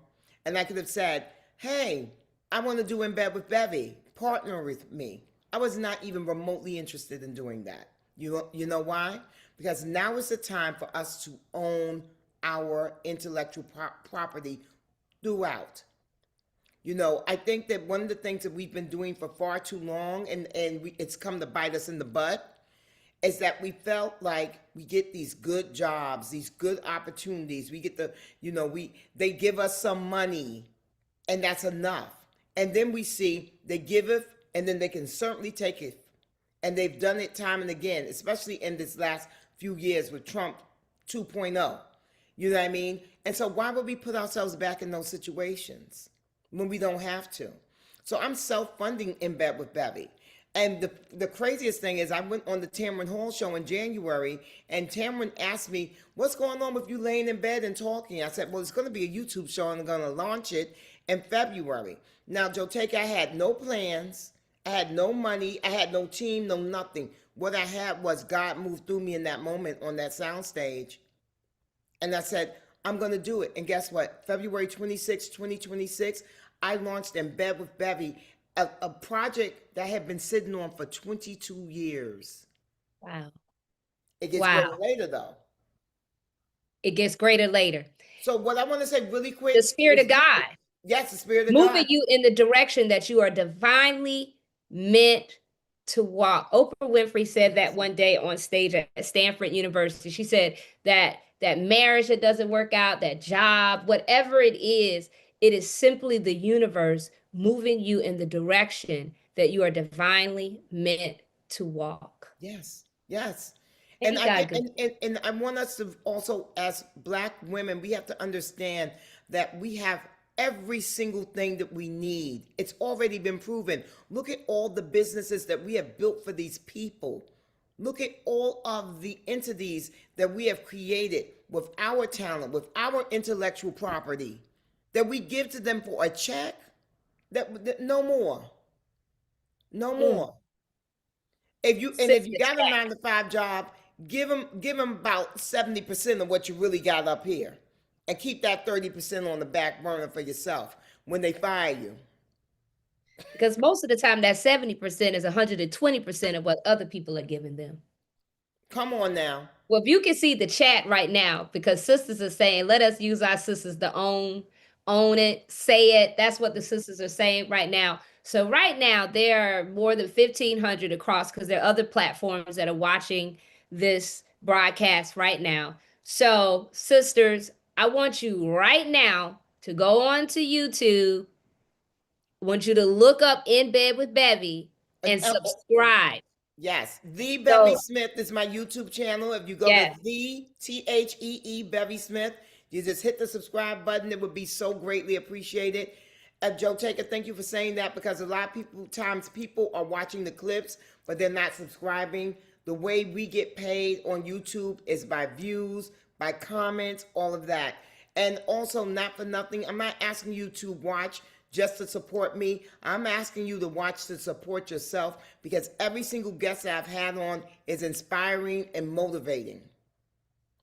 K: and I could have said, hey, I want to do In Bed with Bevy, partner with me. I was not even remotely interested in doing that. You know why? Because now is the time for us to own our intellectual property throughout. You know, I think that one of the things that we've been doing for far too long, and it's come to bite us in the butt, is that we felt like we get these good jobs, these good opportunities. We get they give us some money, and that's enough. And then we see they give it, and then they can certainly take it. And they've done it time and again, especially in this last few years with Trump 2.0. You know what I mean? And so why would we put ourselves back in those situations when we don't have to? So I'm self-funding In Bed with Bevy. And the craziest thing is I went on the Tamron Hall show in January, and Tamron asked me, what's going on with you laying in bed and talking? I said, well, it's going to be a YouTube show, and I'm going to launch it in February. Now, Joteka, I had no plans. I had no money. I had no team, no nothing. What I had was God moved through me in that moment on that soundstage. And I said, I'm going to do it. And guess what? February 26, 2026, I launched In Bed with Bevy, a project that had been sitting on for 22 years.
A: Wow.
K: It gets greater later, though.
A: It gets greater later.
K: So what I want to say really quick.
A: The Spirit of God.
K: Yes, the Spirit of God.
A: Moving you in the direction that you are divinely meant to walk. Oprah Winfrey said that one day on stage at Stanford University. She said that marriage that doesn't work out, that job, whatever it is simply the universe moving you in the direction that you are divinely meant to walk.
K: Yes, yes. And I want us to also, as Black women, we have to understand that we have every single thing that we need. It's already been proven. Look at all the businesses that we have built for these people. Look at all of the entities that we have created with our talent, with our intellectual property, that we give to them for a check. That no more. No more. If you got a 9-to-5 job, give them about 70% of what you really got up here, and keep that 30% on the back burner for yourself when they fire you.
A: Because most of the time that 70% is 120% of what other people are giving them.
K: Come on now.
A: Well, if you can see the chat right now, because sisters are saying, let us use our sisters to own it, say it. That's what the sisters are saying right now. So right now, there are more than 1,500 across, because there are other platforms that are watching this broadcast right now. So sisters, I want you right now to go on to YouTube. I want you to look up In Bed with Bevy and subscribe.
K: Yes, The Bevy Smith is my YouTube channel. If you go to the THEE Bevy Smith, you just hit the subscribe button. It would be so greatly appreciated. Joteka, thank you for saying that, because a lot of times people are watching the clips, but they're not subscribing. The way we get paid on YouTube is by views, by comments, all of that. And also, not for nothing, I'm not asking you to watch just to support me. I'm asking you to watch to support yourself, because every single guest I've had on is inspiring and motivating.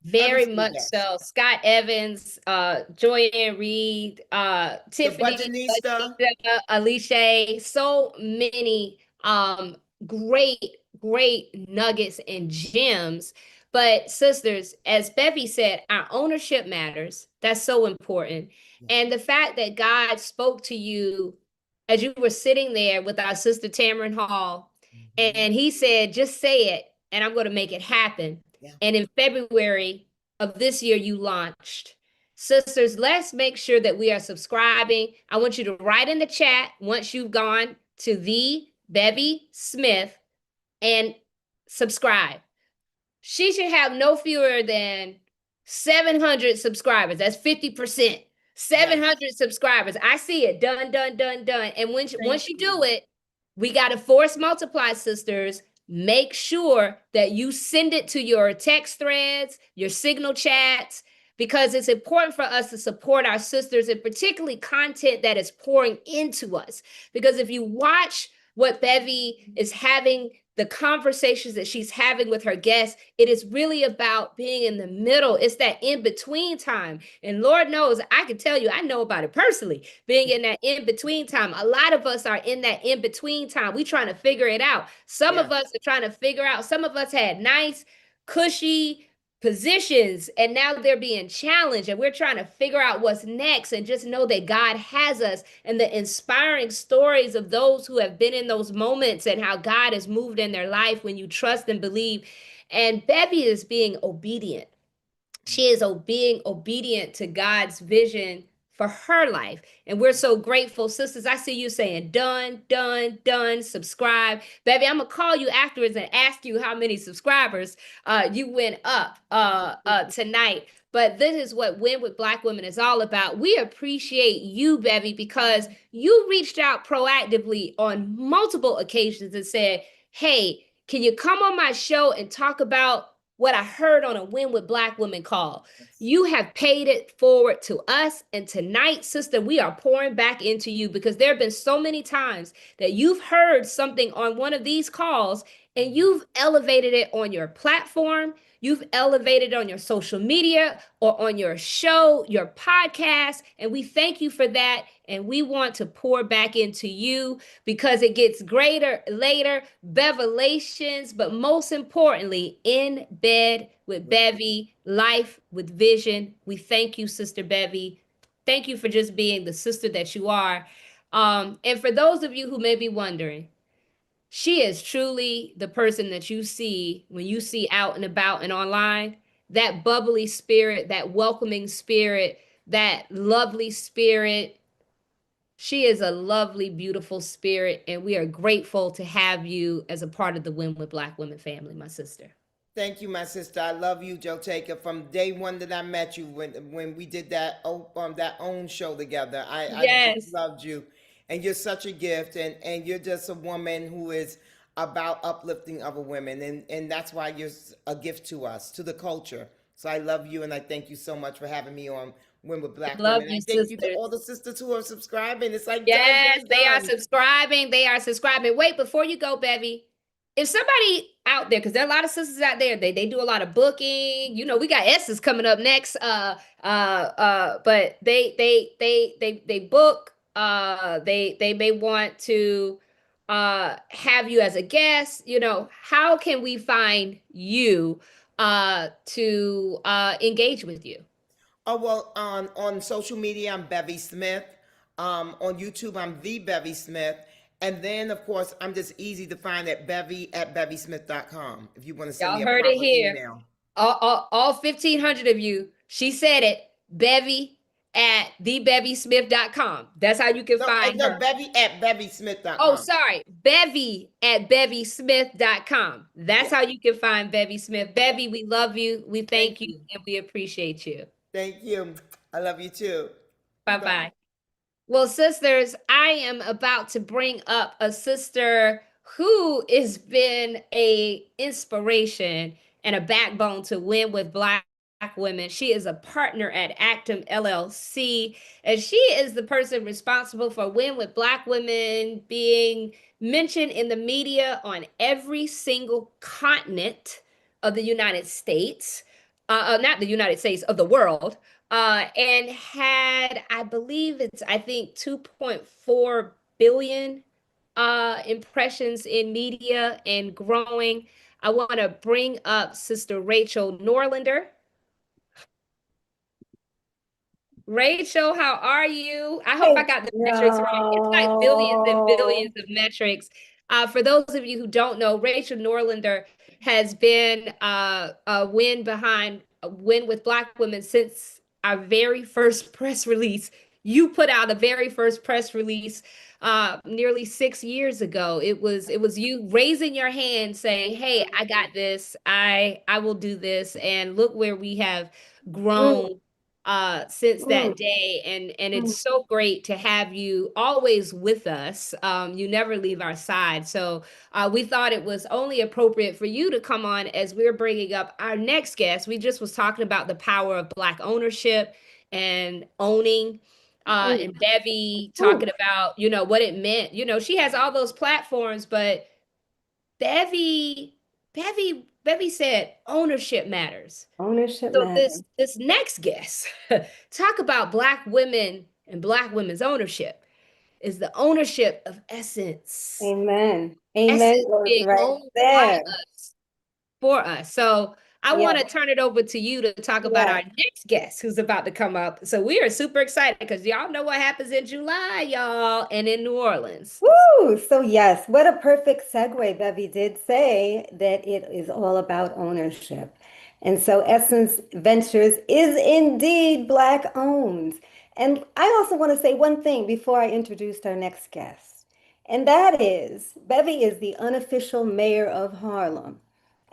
A: Very much so. Scott Evans, Joyanne Reed, Tiffany, Alicia, so many great nuggets and gems. But sisters, as Bevy said, our ownership matters. That's so important. And the fact that God spoke to you as you were sitting there with our sister Tamron Hall, and he said, just say it, and I'm going to make it happen.
K: Yeah.
A: And in February of this year, you launched. Sisters, let's make sure that we are subscribing. I want you to write in the chat once you've gone to the Bevy Smith and subscribe. She should have no fewer than 700 subscribers. That's 50%. 700 subscribers. I see it. Done, done, done, done. And once you do it, we got to force multiply, sisters. Make sure that you send it to your text threads, your signal chats, because it's important for us to support our sisters, and particularly content that is pouring into us. Because if you watch what Bevy is having, the conversations that she's having with her guests, it is really about being in the middle. It's that in-between time. And Lord knows, I can tell you, I know about it personally, being in that in-between time. A lot of us are in that in-between time. We trying to figure it out. Some of us are trying to figure out, some of us had nice, cushy positions, and now they're being challenged, and we're trying to figure out what's next, and just know that God has us, and the inspiring stories of those who have been in those moments and how God has moved in their life when you trust and believe. And Bevy is being obedient. She is being obedient to God's vision for her life. And we're so grateful. Sisters, I see you saying done, done, done, subscribe. Bevy, I'm going to call you afterwards and ask you how many subscribers you went up tonight. But this is what Win with Black Women is all about. We appreciate you, Bevy, because you reached out proactively on multiple occasions and said, hey, can you come on my show and talk about what I heard on a Win with Black Women call? You have paid it forward to us. And tonight, sister, we are pouring back into you, because there have been so many times that you've heard something on one of these calls and you've elevated it on your platform. You've elevated on your social media or on your show, your podcast. And we thank you for that. And we want to pour back into you, because it gets greater later, revelations, but most importantly, in bed with Bevy, life with vision. We thank you, Sister Bevy. Thank you for just being the sister that you are. And for those of you who may be wondering, she is truly the person that you see when you see out and about and online. That bubbly spirit, that welcoming spirit, that lovely spirit. She is a lovely, beautiful spirit, and we are grateful to have you as a part of the Win with Black Women family, my sister.
K: Thank you, my sister. I love you, Joe Taker. From day one that I met you, when we did that own show together, I just loved you, and you're such a gift, and you're just a woman who is about uplifting other women, and that's why you're a gift to us, to the culture. So I love you, and I thank you so much for having me on Win with Black
A: Love
K: Women.
A: you,
K: I thank you to
A: sisters.
K: all the sisters who are subscribing. It's like
A: Yes,
K: done,
A: they are
K: done.
A: subscribing. They are subscribing. Wait, before you go, Bevy, if somebody out there, because there are a lot of sisters out there, they do a lot of booking. You know, we got S's coming up next. But they book. They may want to have you as a guest. You know, how can we find you to engage with you?
K: Oh, well, on social media, I'm Bevy Smith. On YouTube, I'm the Bevy Smith. And then, of course, I'm just easy to find at bevy@bevysmith.com if you want to send
A: Y'all
K: me a
A: heard it
K: proper
A: here.
K: email.
A: All 1,500 of you, she said it, Bevy@thebevysmith.com. That's how you can find
K: No,
A: her.
K: Bevy@bevysmith.com.
A: Oh, sorry. Bevy@bevysmith.com. That's how you can find Bevy Smith. Bevy, we love you. We thank you, and we appreciate you.
K: Thank you. I love you too.
A: Bye-bye. Well, sisters, I am about to bring up a sister who has been a inspiration and a backbone to Win with Black Women. She is a partner at Actum LLC, and she is the person responsible for Win with Black Women being mentioned in the media on every single continent of the United States, not the United States, of the world. And had, I believe I think 2.4 billion impressions in media and growing. I want to bring up Sister Rachel Norlander. Rachel, how are you? I hope I got the metrics right. It's like billions and billions of metrics. For those of you who don't know, Rachel Norlander has been a win behind a win with Black women since our very first press release. You put out a very first press release nearly 6 years ago. It was you raising your hand saying, "Hey, I got this. I will do this." And look where we have grown since that day, and it's so great to have you always with us. You never leave our side, so we thought it was only appropriate for you to come on as we're bringing up our next guest. We just was talking about the power of Black ownership and owning, and Bevy talking about what it meant. She has all those platforms, but Bevy said ownership matters.
L: Ownership
A: So
L: matters.
A: this next guest talk about Black women and Black women's ownership is the ownership of Essence.
L: Amen. Amen.
A: Essence
L: Goes
A: being
L: right
A: owned by
L: there.
A: us, for us. So I want to
L: Yes.
A: turn it over to you to talk about
L: Yes.
A: our next guest who's about to come up. So we are super excited because y'all know what happens in July, y'all, and in New Orleans.
L: Woo! So yes, what a perfect segue. Bevy did say that it is all about ownership. And so Essence Ventures is indeed Black owned. And I also want to say one thing before I introduce our next guest. And that is, Bevy is the unofficial mayor of Harlem.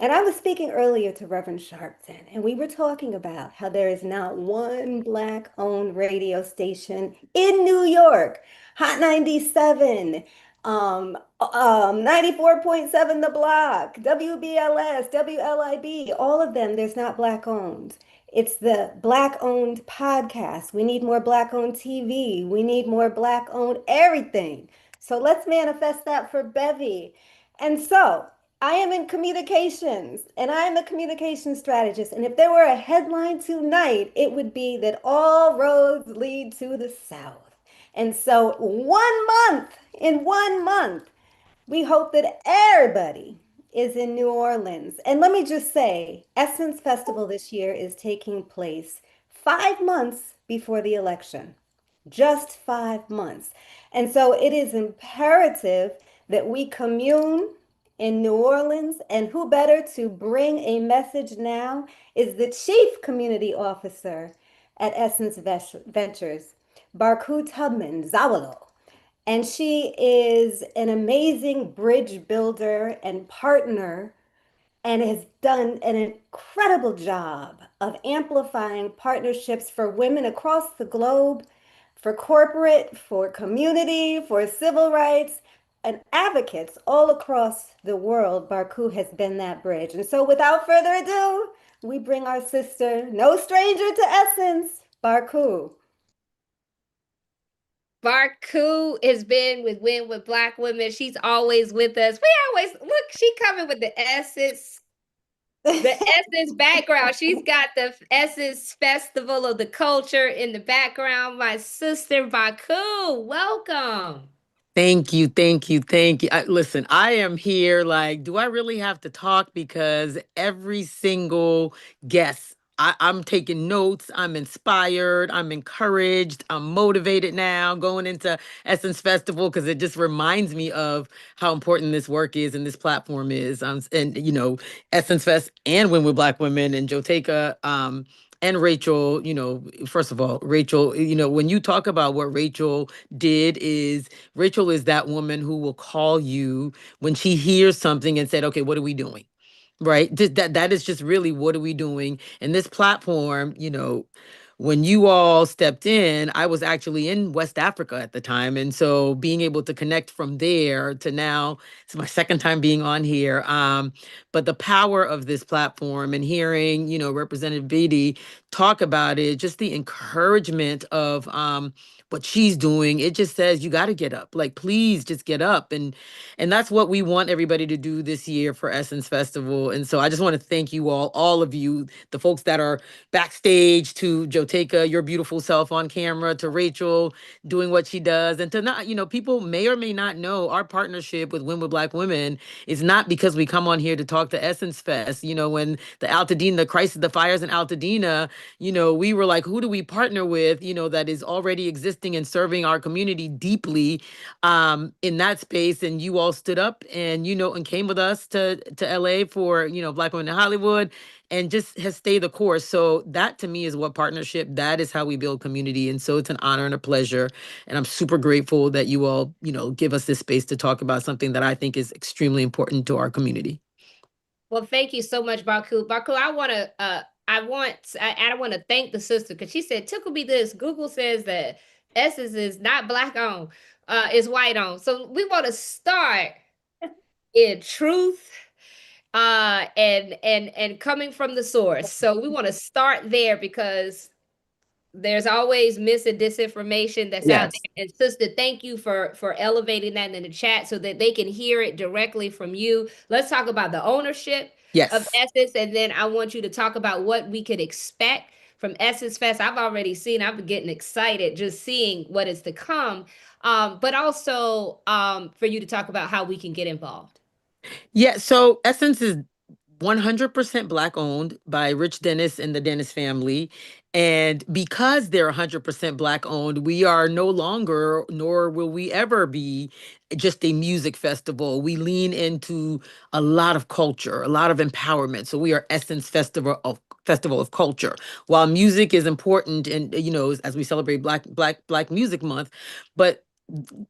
L: And I was speaking earlier to Reverend Sharpton, and we were talking about how there is not one Black owned radio station in New York. Hot 97, 94.7 The Block, WBLS, WLIB, all of them, there's not Black owned. It's the Black owned podcast. We need more Black owned TV. We need more Black owned everything. So let's manifest that for Bevy. And so I am in communications and I am a communication strategist. And if there were a headline tonight, it would be that all roads lead to the South. And so in 1 month, we hope that everybody is in New Orleans. And let me just say, Essence Festival this year is taking place 5 months before the election. Just 5 months. And so it is imperative that we commune in New Orleans, and who better to bring a message now is the Chief Community Officer at Essence Ventures, Barku Tubman Zawalo. And she is an amazing bridge builder and partner and has done an incredible job of amplifying partnerships for women across the globe, for corporate, for community, for civil rights, and advocates all across the world. Barku has been that bridge. And so without further ado, we bring our sister, no stranger to Essence, Barku.
A: Barku has been with Win with Black Women. She's always with us. We always look, she coming with the Essence background. She's got the Essence Festival of the Culture in the background. My sister Barku, welcome.
E: Thank you, thank you, thank you. Listen, I am here like, do I really have to talk? Because every single guest, I'm taking notes, I'm inspired, I'm encouraged, I'm motivated now going into Essence Festival because it just reminds me of how important this work is and this platform is. And Essence Fest and Win with Black Women and Joteka, and Rachel, first of all, Rachel, when you talk about what Rachel did Rachel is that woman who will call you when she hears something and said, okay, what are we doing? Right? That is just really, what are we doing? And this platform, when you all stepped in, I was actually in West Africa at the time. And so being able to connect from there to now, it's my second time being on here. But the power of this platform and hearing, Representative Beatty talk about it, just the encouragement of what she's doing, it just says you got to get up. Like, please just get up. And that's what we want everybody to do this year for Essence Festival. And so I just want to thank you all of you, the folks that are backstage, to Joteka
M: Joteka, your beautiful self on camera, to Rachel doing what she does, and to not, people may or may not know our partnership with Win with Black Women is not because we come on here to talk to Essence Fest. When the Altadena, the crisis, the fires in Altadena, we were like, who do we partner with, that is already existing and serving our community deeply in that space? And you all stood up and, and came with us to LA for, Black Women in Hollywood, and just has stayed the course. So that to me is what partnership, that is how we build community. And so it's an honor and a pleasure. And I'm super grateful that you all, give us this space to talk about something that I think is extremely important to our community.
A: Well, thank you so much, Baku. Baku, I want to thank the sister, because she said, tickle me this. Google says that Essence is not Black owned, is white owned. So we want to start in truth and coming from the source. So we want to start there, because there's always mis and disinformation that's out there. And sister, thank you for elevating that in the chat so that they can hear it directly from you. Let's talk about the ownership of Essence, and then I want you to talk about what we could expect from Essence Fest. I've already seen, I'm getting excited just seeing what is to come, but also for you to talk about how we can get involved.
M: Yeah, so Essence is 100% Black owned by Rich Dennis and the Dennis family. And because they're 100% Black owned, we are no longer, nor will we ever be, just a music festival. We lean into a lot of culture, a lot of empowerment. So we are Essence Festival of Culture. While music is important, and as we celebrate Black Music Month, but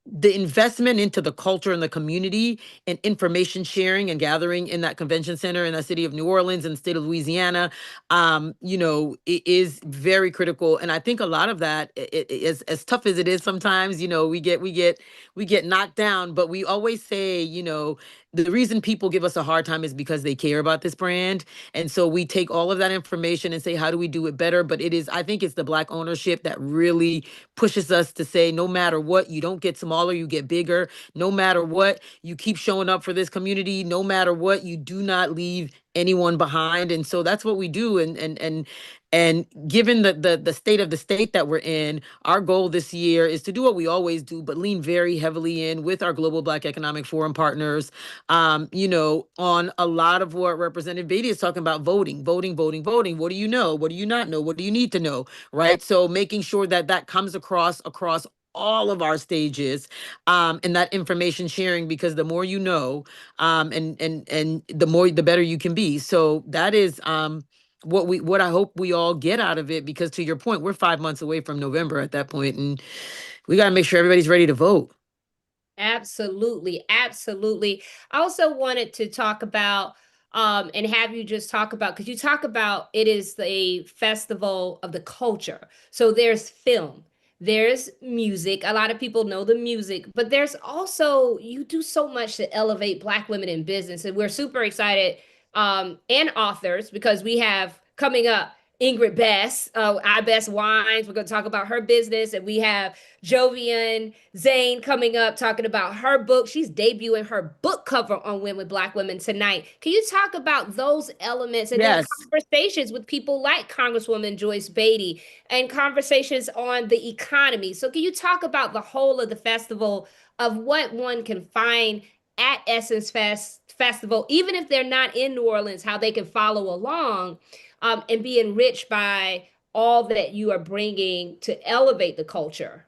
M: the investment into the culture and the community and information sharing and gathering in that convention center in the city of New Orleans and the state of Louisiana, it is very critical. And I think a lot of that is, as tough as it is sometimes, we get knocked down, but we always say, the reason people give us a hard time is because they care about this brand. And so we take all of that information and say, how do we do it better? But I think it's the Black ownership that really pushes us to say, no matter what, you don't get smaller, you get bigger. No matter what, you keep showing up for this community. No matter what, you do not leave anyone behind. And so that's what we do. And given the state of the state that we're in, our goal this year is to do what we always do, but lean very heavily in with our Global Black Economic Forum partners, on a lot of what Representative Beatty is talking about: voting. What do you know? What do you not know? What do you need to know? Right? So making sure that comes across all of our stages, and that information sharing, because the more you know, and the better you can be. So that is what I hope we all get out of it, because to your point, we're 5 months away from November at that point, and we got to make sure everybody's ready to vote.
A: Absolutely. I also wanted to talk about and have you just talk about, because you talk about it is a festival of the culture. So there's film, there's music. A lot of people know the music, but there's also, you do so much to elevate Black women in business. And we're super excited, and authors, because we have coming up Ingrid Bess, I Best Wines. We're going to talk about her business. And we have Jovian Zane coming up talking about her book. She's debuting her book cover on Win with Black Women tonight. Can you talk about those elements and then conversations with people like Congresswoman Joyce Beatty and conversations on the economy? So can you talk about the whole of the festival, of what one can find at Essence Festival, even if they're not in New Orleans, how they can follow along and be enriched by all that you are bringing to elevate the culture?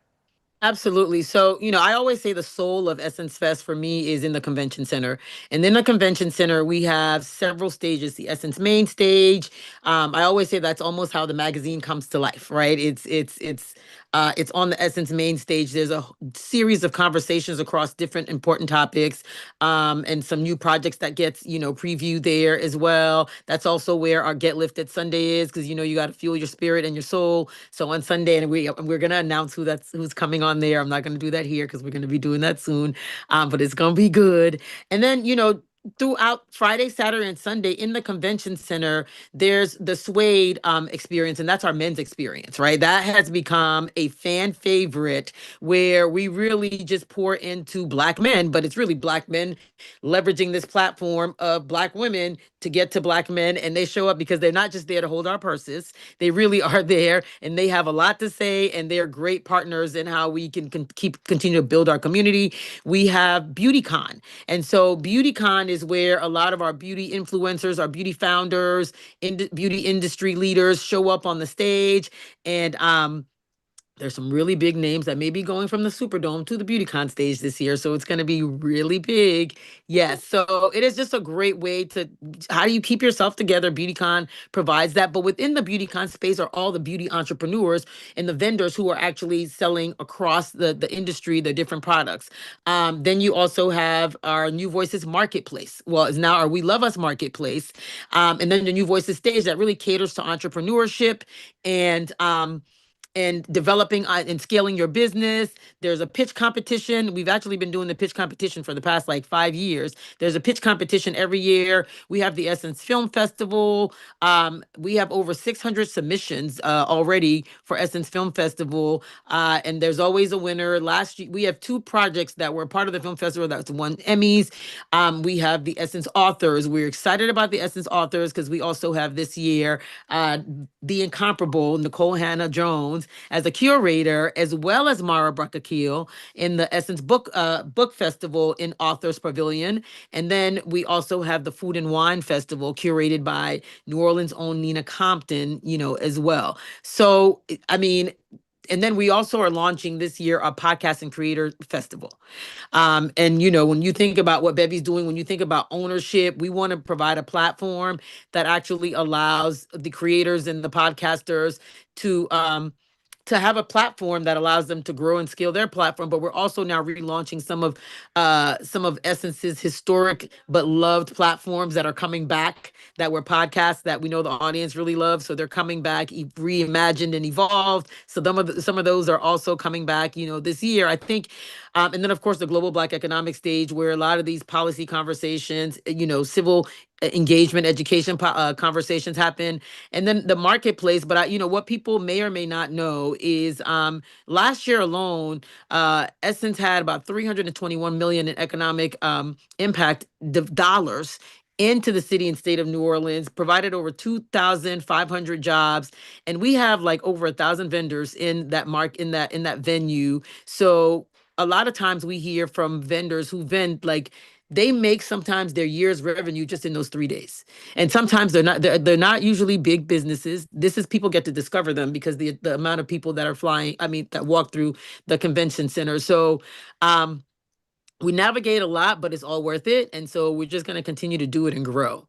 M: Absolutely. So, I always say the soul of Essence Fest for me is in the convention center. And in the convention center, we have several stages. The Essence main stage. I always say that's almost how the magazine comes to life, right? It's on the Essence main stage. There's a series of conversations across different important topics, and some new projects that gets, previewed there as well. That's also where our Get Lifted Sunday is, because, you got to fuel your spirit and your soul. So on Sunday, and we're going to announce who's coming on there. I'm not going to do that here because we're going to be doing that soon, but it's going to be good. And then, throughout Friday, Saturday, and Sunday in the convention center, there's the Suede experience, and that's our men's experience, right? That has become a fan favorite where we really just pour into Black men, but it's really Black men leveraging this platform of Black women to get to Black men. And they show up because they're not just there to hold our purses. They really are there, and they have a lot to say, and they're great partners in how we can continue to build our community. We have BeautyCon. And so BeautyCon is where a lot of our beauty influencers, our beauty founders, beauty industry leaders show up on the stage. And there's some really big names that may be going from the Superdome to the BeautyCon stage this year. So it's going to be really big. Yes. So it is just a great way to, how do you keep yourself together? BeautyCon provides that. But within the BeautyCon space are all the beauty entrepreneurs and the vendors who are actually selling across the industry, the different products. Then you also have our New Voices Marketplace. Well, it's now our We Love Us Marketplace. And then the New Voices stage that really caters to entrepreneurship and developing and scaling your business. There's a pitch competition. We've actually been doing the pitch competition for the past like 5 years. There's a pitch competition every year. We have the Essence Film Festival. We have over 600 submissions already for Essence Film Festival. And there's always a winner. Last year, we have 2 projects that were part of the film festival that's won Emmys. We have the Essence Authors. We're excited about the Essence Authors because we also have this year the incomparable Nicole Hannah Jones as a curator, as well as Mara Bracakil in the Essence Book Festival in Authors Pavilion. And then we also have the Food and Wine Festival curated by New Orleans' own Nina Compton, as well. So, I mean, and then we also are launching this year a podcast and creator festival. And, when you think about what Bevy's doing, when you think about ownership, we want to provide a platform that actually allows the creators and the podcasters to have a platform that allows them to grow and scale their platform. But we're also now relaunching some of Essence's historic but loved platforms that are coming back, that were podcasts that we know the audience really loves. So they're coming back, reimagined and evolved. So some of those are also coming back, this year, I think. And then, of course, the Global Black Economic Stage, where a lot of these policy conversations, civil engagement, education conversations happen. And then the marketplace. But what people may or may not know is last year alone, Essence had about $321 million in economic impact dollars into the city and state of New Orleans, provided over 2,500 jobs, and we have like over 1,000 vendors in that in that venue. So a lot of times we hear from vendors who vend, like, they make sometimes their year's revenue just in those 3 days. And sometimes they're not usually big businesses. This is, people get to discover them because the amount of people that are that walk through the convention center. So we navigate a lot, but it's all worth it. And so we're just going to continue to do it and grow.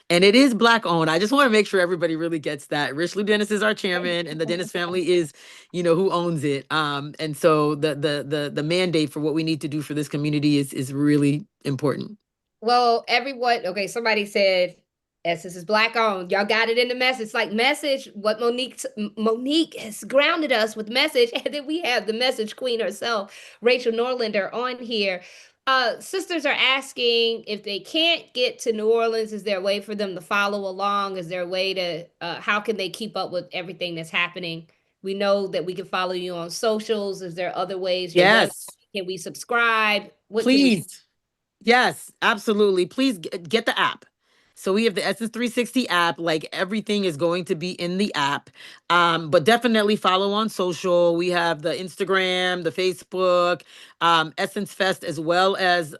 M: And it is Black owned. I just want to make sure everybody really gets that. Richelieu Dennis is our chairman, and the Dennis family is, who owns it. And so the mandate for what we need to do for this community is really important.
A: Well, everyone, okay, somebody said Essence is Black owned. Y'all got it in the message. Like, message, what Monique has grounded us with message. And then we have the message queen herself, Rachel Norlander, on here. Sisters are asking, if they can't get to New Orleans, is there a way for them to follow along? Is there a way to, how can they keep up with everything that's happening? We know that we can follow you on socials. Is there other ways?
M: Yes.
A: Can we subscribe?
M: Please. Yes, absolutely. Please get the app. So we have the Essence 360 app. Like, everything is going to be in the app. But definitely follow on social. We have the Instagram, the Facebook, Essence Fest, as well as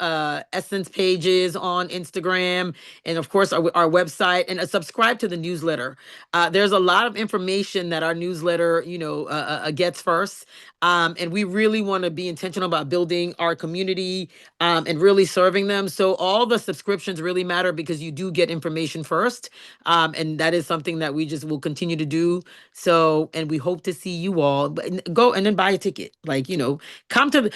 M: Essence pages on Instagram, and of course our website, and subscribe to the newsletter. There's a lot of information that our newsletter, gets first. And we really want to be intentional about building our community and really serving them. So all the subscriptions really matter because you do get information first. And that is something that we just will continue to do. So, and we hope to see you all. Go and then buy a ticket. Like, come to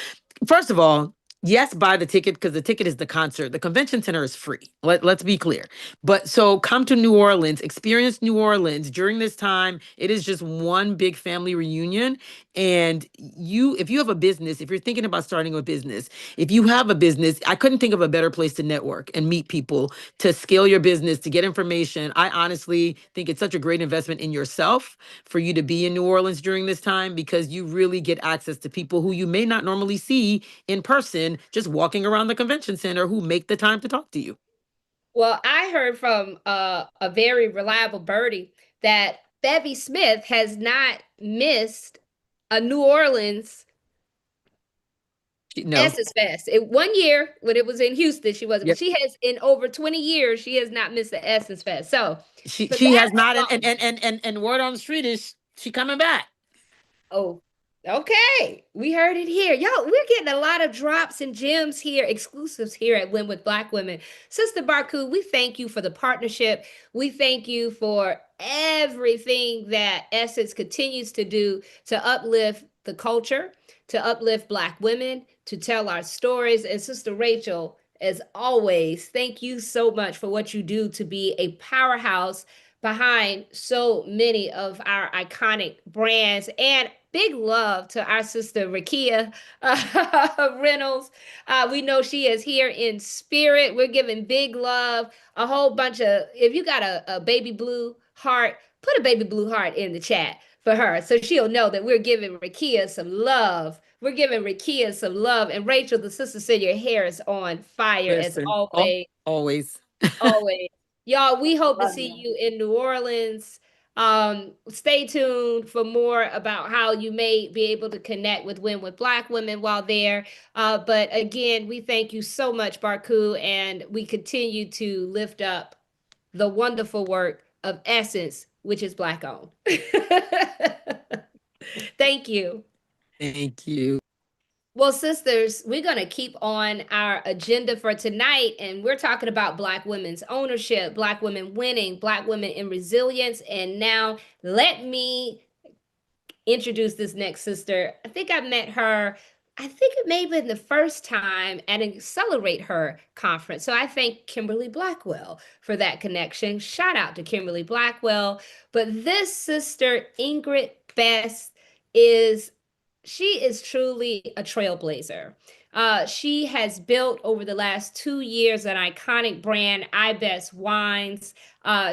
M: first of all, Yes, buy the ticket because the ticket is the concert. The convention center is free. Let's be clear. But so come to New Orleans, experience New Orleans during this time. It is just one big family reunion. And if you have a business, if you're thinking about starting a business, if you have a business, I couldn't think of a better place to network and meet people, to scale your business, to get information. I honestly think it's such a great investment in yourself for you to be in New Orleans during this time, because you really get access to people who you may not normally see in person, just walking around the convention center, who make the time to talk to you.
A: Well, I heard from a very reliable birdie that Bevy Smith has not missed a New Orleans
M: No.
A: Essence Fest. 1 year when it was in Houston, she wasn't.
M: Yep.
A: But she has, in over 20 years, she has not missed the Essence Fest. So
M: She
A: for
M: has
A: that
M: not,
A: alone-
M: and word on the street is she coming back.
A: Oh, okay. We heard it here. Y'all, we're getting a lot of drops and gems here, exclusives here at Win with Black Women. Sister Barku, we thank you for the partnership. We thank you for everything that Essence continues to do to uplift the culture, to uplift Black women, to tell our stories. And Sister Rachel, as always, thank you so much for what you do to be a powerhouse behind so many of our iconic brands. And big love to our sister Rakia Reynolds. We know she is here in spirit. We're giving big love, a whole bunch of, if you got a baby blue heart, put a baby blue heart in the chat for her so she'll know that we're giving Rakia some love. We're giving Rakia some love. And Rachel, the sister, said your hair is on fire
M: Listen,
A: as always.
M: Always.
A: Always. Y'all, we hope to see you in New Orleans. Stay tuned for more about how you may be able to connect with Win with Black Women while there. But again, we thank you so much, Barku, and we continue to lift up the wonderful work of Essence, which is Black owned. Thank you.
M: Thank you.
A: Well, sisters, we're going to keep on our agenda for tonight, and we're talking about Black women's ownership, Black women winning, Black women in resilience. And now let me introduce this next sister. I think I met her, I think it may have been the first time at an Accelerate Her conference. So I thank Kimberly Blackwell for that connection. Shout out to Kimberly Blackwell. But this sister, Ingrid Best, she is truly a trailblazer. She has built over the last 2 years an iconic brand, iBest Wines.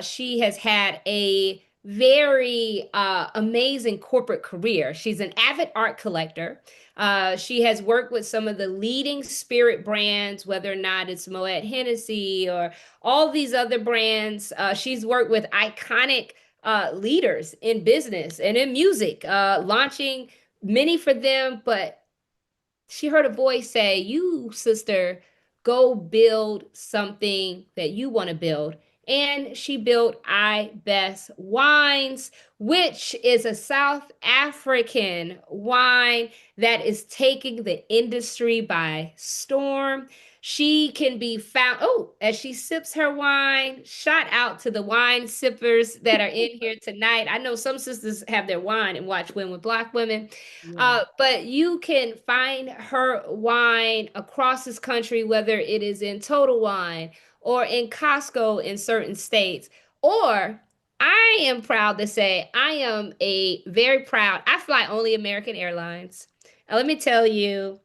A: She has had a very amazing corporate career. She's an avid art collector. She has worked with some of the leading spirit brands, whether or not it's Moet Hennessy or all these other brands. She's worked with iconic leaders in business and in music, launching many for them, but she heard a voice say, you, sister, go build something that you want to build. And she built iBest Wines, which is a South African wine that is taking the industry by storm. She can be found, as she sips her wine, shout out to the wine sippers that are in here tonight. I know some sisters have their wine and watch Win with Black Women, but you can find her wine across this country, whether it is in Total Wine or in Costco in certain states, or I am proud to say I fly only American Airlines. And let me tell you,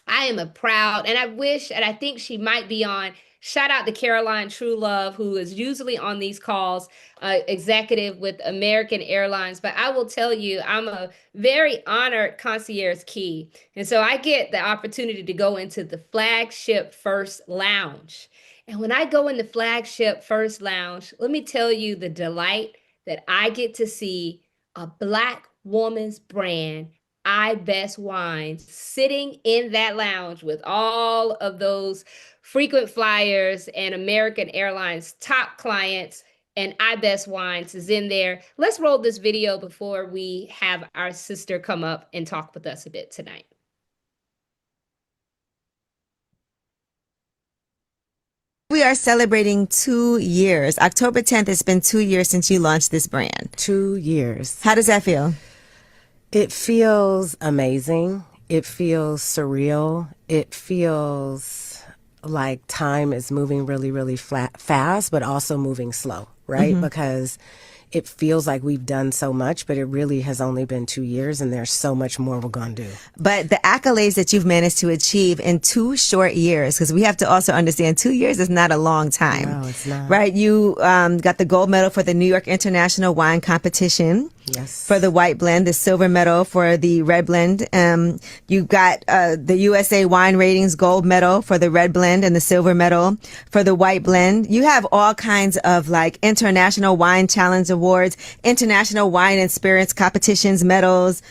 A: I am a proud, and I think she might be on. Shout out to Caroline Truelove, who is usually on these calls, executive with American Airlines. But I will tell you, I'm a very honored concierge key. And so I get the opportunity to go into the Flagship First Lounge. And when I go in the Flagship First Lounge, let me tell you the delight that I get to see a Black woman's brand, iBest Wines, sitting in that lounge with all of those frequent flyers and American Airlines top clients, and iBest Wines is in there. Let's roll this video before we have our sister come up and talk with us a bit tonight.
N: We are celebrating 2 years. October 10th, it's been 2 years since you launched this brand.
O: 2 years.
N: How does that feel?
O: It feels amazing. It feels surreal. It feels like time is moving really, really fast, but also moving slow, right?
N: Mhm.
O: Because it feels like we've done so much, but it really has only been 2 years, and there's so much more we're going to do.
N: But the accolades that you've managed to achieve in 2 short years, because we have to also understand 2 years is not a long time.
O: No, it's not.
N: Right? You got the gold medal for the New York International Wine Competition.
O: Yes.
N: For the white blend, the silver medal for the red blend. You got the USA Wine Ratings gold medal for the red blend and the silver medal for the white blend. You have all kinds of like International Wine Challenge Awards, International Wine and Spirits Competitions medals,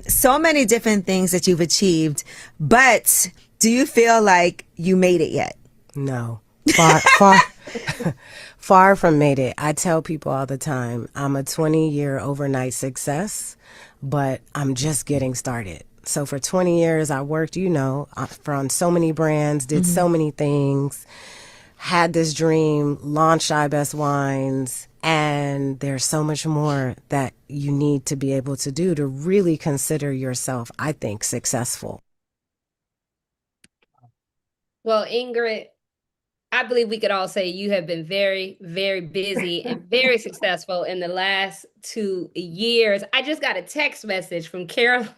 N: so many different things that you've achieved. But do you feel like you made it yet?
O: No. Far, far from made it. I tell people all the time, I'm a 20-year overnight success, but I'm just getting started. So for 20 years, I worked, on so many brands, did so many things, had this dream, launched iBest Wines, and there's so much more that you need to be able to do to really consider yourself, I think, successful.
A: Well, Ingrid, I believe we could all say you have been very, very busy and very successful in the last 2 years. I just got a text message from Caroline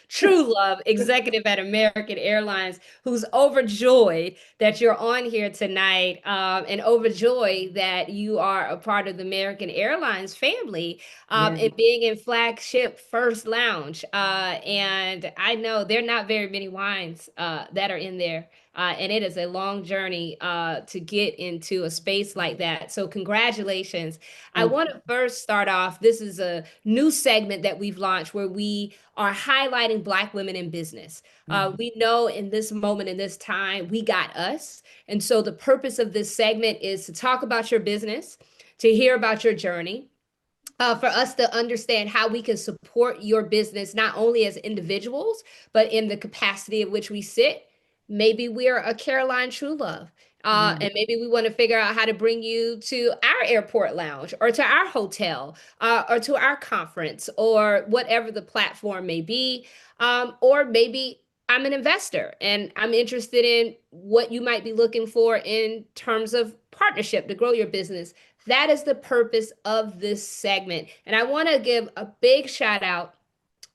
A: True Love, executive at American Airlines, who's overjoyed that you're on here tonight, and overjoyed that you are a part of the American Airlines family, and being in flagship First Lounge. And I know there are not very many wines that are in there. And it is a long journey to get into a space like that. So congratulations. I want to first start off, this is a new segment that we've launched where we are highlighting Black women in business. We know in this moment, in this time, we got us. And so the purpose of this segment is to talk about your business, to hear about your journey, for us to understand how we can support your business, not only as individuals, but in the capacity of which we sit. Maybe we're a Caroline True Love. And maybe we want to figure out how to bring you to our airport lounge or to our hotel or to our conference or whatever the platform may be. Or maybe I'm an investor and I'm interested in what you might be looking for in terms of partnership to grow your business. That is the purpose of this segment. And I want to give a big shout out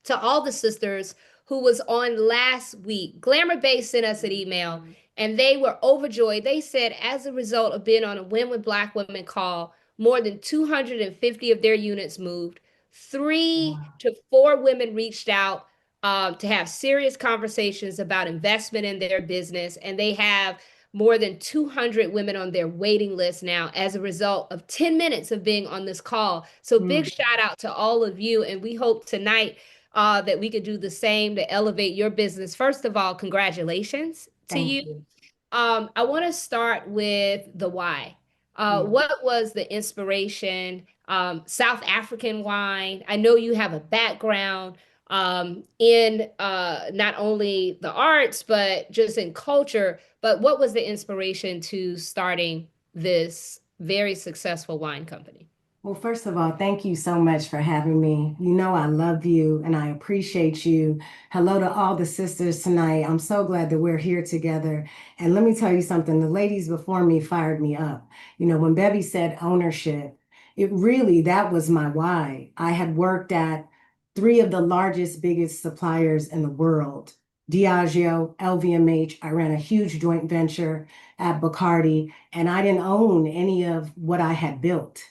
A: to all the sisters who was on last week. Glamour Bay sent us an email and they were overjoyed. They said, as a result of being on a Win with Black Women call, more than 250 of their units moved. 3 to 4 women reached out to have serious conversations about investment in their business. And they have more than 200 women on their waiting list now as a result of 10 minutes of being on this call. So big shout out to all of you. And we hope tonight that we could do the same to elevate your business. First of all, congratulations to you. I want to start with the why. What was the inspiration? South African wine. I know you have a background in not only the arts, but just in culture. But what was the inspiration to starting this very successful wine company?
O: Well, first of all, thank you so much for having me. You know, I love you and I appreciate you. Hello to all the sisters tonight. I'm so glad that we're here together. And let me tell you something, the ladies before me fired me up. You know, when Bevy said ownership, that was my why. I had worked at 3 of the largest, biggest suppliers in the world. Diageo, LVMH. I ran a huge joint venture at Bacardi, and I didn't own any of what I had built.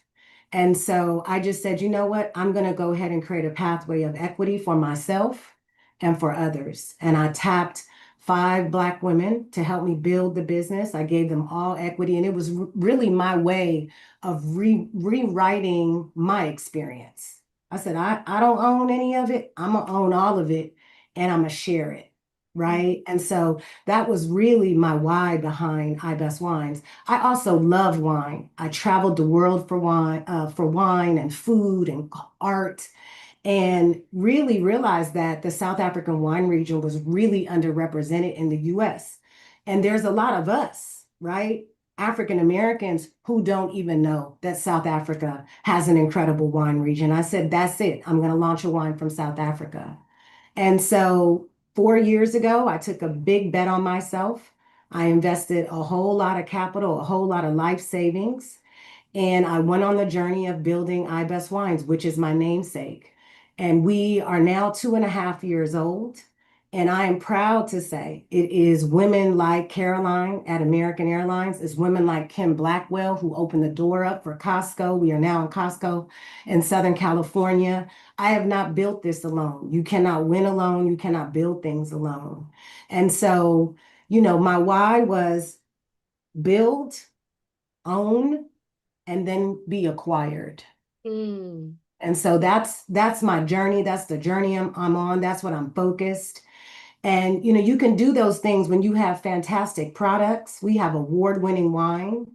O: And so I just said, you know what? I'm going to go ahead and create a pathway of equity for myself and for others. And I tapped 5 Black women to help me build the business. I gave them all equity. And it was really my way of rewriting my experience. I said, I don't own any of it. I'm going to own all of it and I'm going to share it. Right. And so that was really my why behind iBest Wines. I also love wine. I traveled the world for wine and food and art, and really realized that the South African wine region was really underrepresented in the US. And there's a lot of us, right? African Americans who don't even know that South Africa has an incredible wine region. I said, that's it. I'm going to launch a wine from South Africa. And so 4 years ago, I took a big bet on myself. I invested a whole lot of capital, a whole lot of life savings. And I went on the journey of building iBest Wines, which is my namesake. And we are now 2.5 years old. And I am proud to say it is women like Caroline at American Airlines, it's women like Kim Blackwell who opened the door up for Costco. We are now in Costco in Southern California. I have not built this alone. You cannot win alone. You cannot build things alone. And so, my why was build, own, and then be acquired.
A: Mm.
O: And so that's my journey. That's the journey I'm on. That's what I'm focused. And you can do those things when you have fantastic products. We have award-winning wine.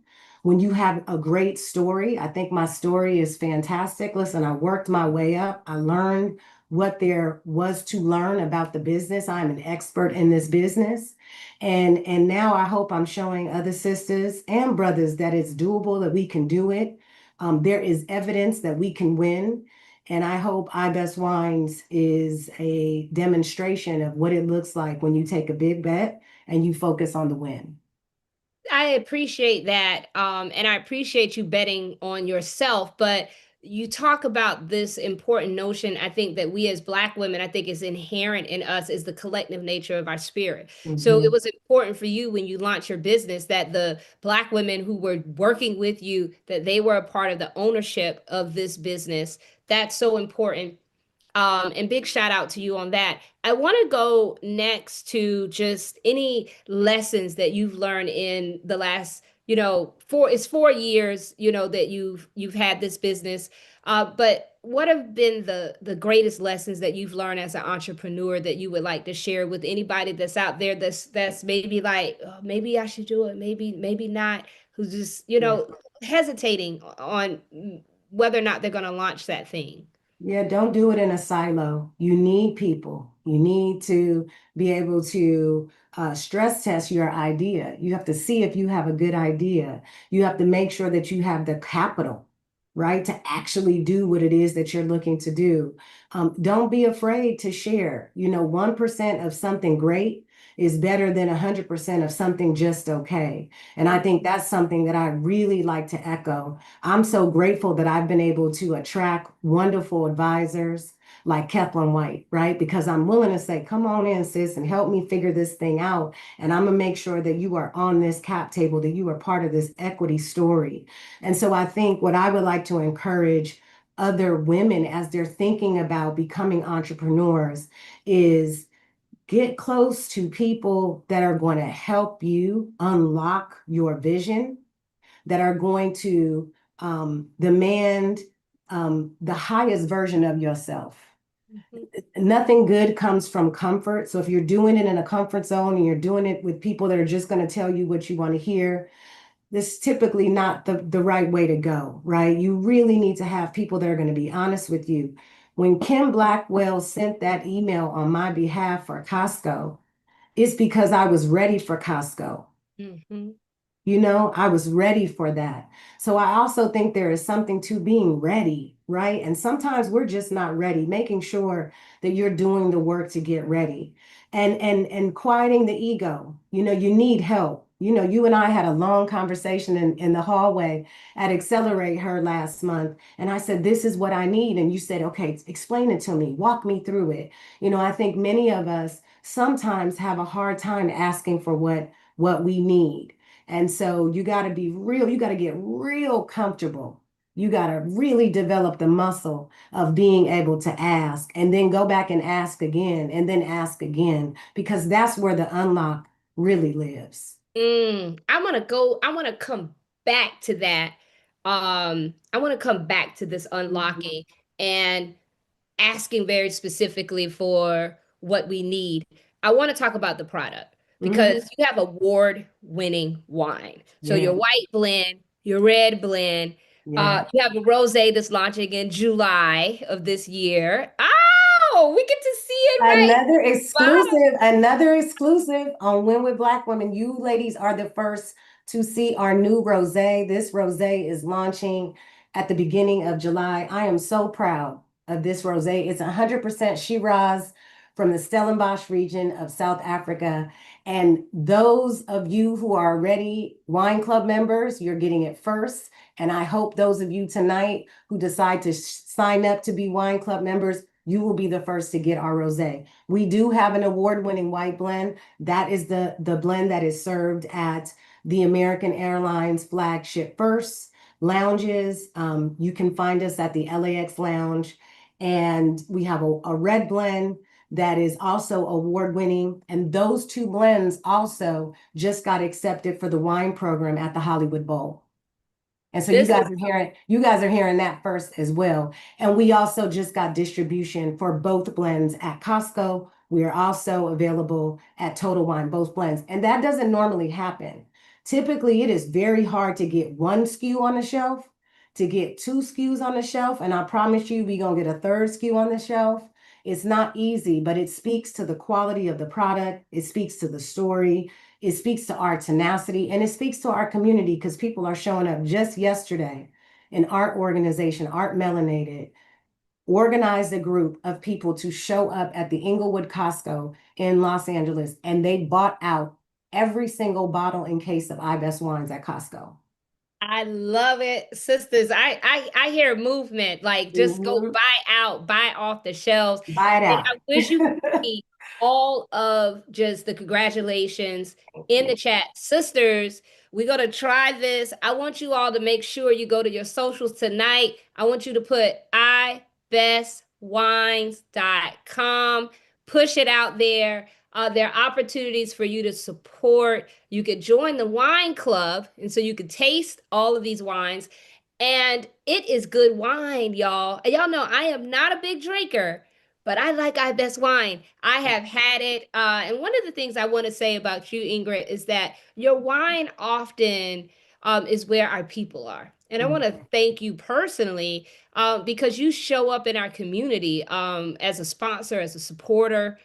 O: When you have a great story, I think my story is fantastic. Listen, I worked my way up. I learned what there was to learn about the business. I'm an expert in this business. And now I hope I'm showing other sisters and brothers that it's doable, that we can do it. There is evidence that we can win. And I hope iBest Wines is a demonstration of what it looks like when you take a big bet and you focus on the win.
A: I appreciate that. And I appreciate you betting on yourself, but you talk about this important notion. I think that we as Black women, I think is inherent in us is the collective nature of our spirit. So it was important for you when you launched your business that the Black women who were working with you, that they were a part of the ownership of this business. That's so important. And big shout out to you on that. I want to go next to just any lessons that you've learned in the last, 4 years, that you've had this business. But what have been the greatest lessons that you've learned as an entrepreneur that you would like to share with anybody that's out there that's maybe like, oh, maybe I should do it, maybe not, who's just, hesitating on whether or not they're going to launch that thing?
O: Yeah, don't do it in a silo. You need people. You need to be able to stress test your idea. You have to see if you have a good idea. You have to make sure that you have the capital, right, to actually do what it is that you're looking to do. Don't be afraid to share. 1% of something great is better than 100% of something just okay. And I think that's something that I really like to echo. I'm so grateful that I've been able to attract wonderful advisors like Kethlin White, right? Because I'm willing to say, come on in, sis, and help me figure this thing out. And I'm gonna make sure that you are on this cap table, that you are part of this equity story. And so I think what I would like to encourage other women as they're thinking about becoming entrepreneurs is get close to people that are going to help you unlock your vision, that are going to demand the highest version of yourself. Nothing good comes from comfort. So if you're doing it in a comfort zone and you're doing it with people that are just going to tell you what you want to hear, this is typically not the right way to go, right? You really need to have people that are going to be honest with you. When Kim Blackwell sent that email on my behalf for Costco, it's because I was ready for Costco. I was ready for that. So I also think there is something to being ready, right? And sometimes we're just not ready, making sure that you're doing the work to get ready and quieting the ego. You need help. You and I had a long conversation in the hallway at Accelerate Her last month. And I said, this is what I need. And you said, okay, explain it to me. Walk me through it. I think many of us sometimes have a hard time asking for what we need. And so you got to be real. You got to get real comfortable. You got to really develop the muscle of being able to ask and then go back and ask again and then ask again, because that's where the unlock really lives.
A: I want to come back to that. I want to come back to this unlocking and asking very specifically for what we need. I want to talk about the product because you have award-winning wine. So your white blend, your red blend, you have a rosé that's launching in July of this year. Oh, we get to see it right.
O: Another exclusive on Win with Black Women. You ladies are the first to see our new rosé. This rosé is launching at the beginning of July. I am so proud of this rosé. It's 100% Shiraz from the Stellenbosch region of South Africa. And those of you who are already wine club members, you're getting it first. And I hope those of you tonight who decide to sign up to be wine club members, you will be the first to get our rosé. We do have an award-winning white blend. That is the blend that is served at the American Airlines flagship first lounges. You can find us at the LAX Lounge. And we have a red blend that is also award-winning. And those two blends also just got accepted for the wine program at the Hollywood Bowl. And so you guys are hearing that first as well. And we also just got distribution for both blends at Costco. We are also available at Total Wine, both blends. And that doesn't normally happen. Typically, it is very hard to get one SKU on the shelf, to get two SKUs on the shelf. And I promise you, we're going to get a third SKU on the shelf. It's not easy, but it speaks to the quality of the product. It speaks to the story. It speaks to our tenacity, and it speaks to our community, because people are showing up. Just yesterday, an art organization, Art Melanated, organized a group of people to show up at the Inglewood Costco in Los Angeles, and they bought out every single bottle and case of iBest wines at Costco.
A: I love it, sisters. I hear a movement, like just go buy off the shelves.
O: Buy it
A: And
O: out.
A: I wish you could see all of just the congratulations in the chat. Sisters, we're going to try this. I want you all to make sure you go to your socials tonight. I want you to put ibestwines.com, push it out there. There are opportunities for you to support. You could join the wine club, and so you could taste all of these wines. And it is good wine, y'all. And y'all know I am not a big drinker, but I like iBest wine. I have had it. And one of the things I want to say about you, Ingrid, is that your wine often is where our people are. And I want to thank you personally because you show up in our community as a sponsor, as a supporter,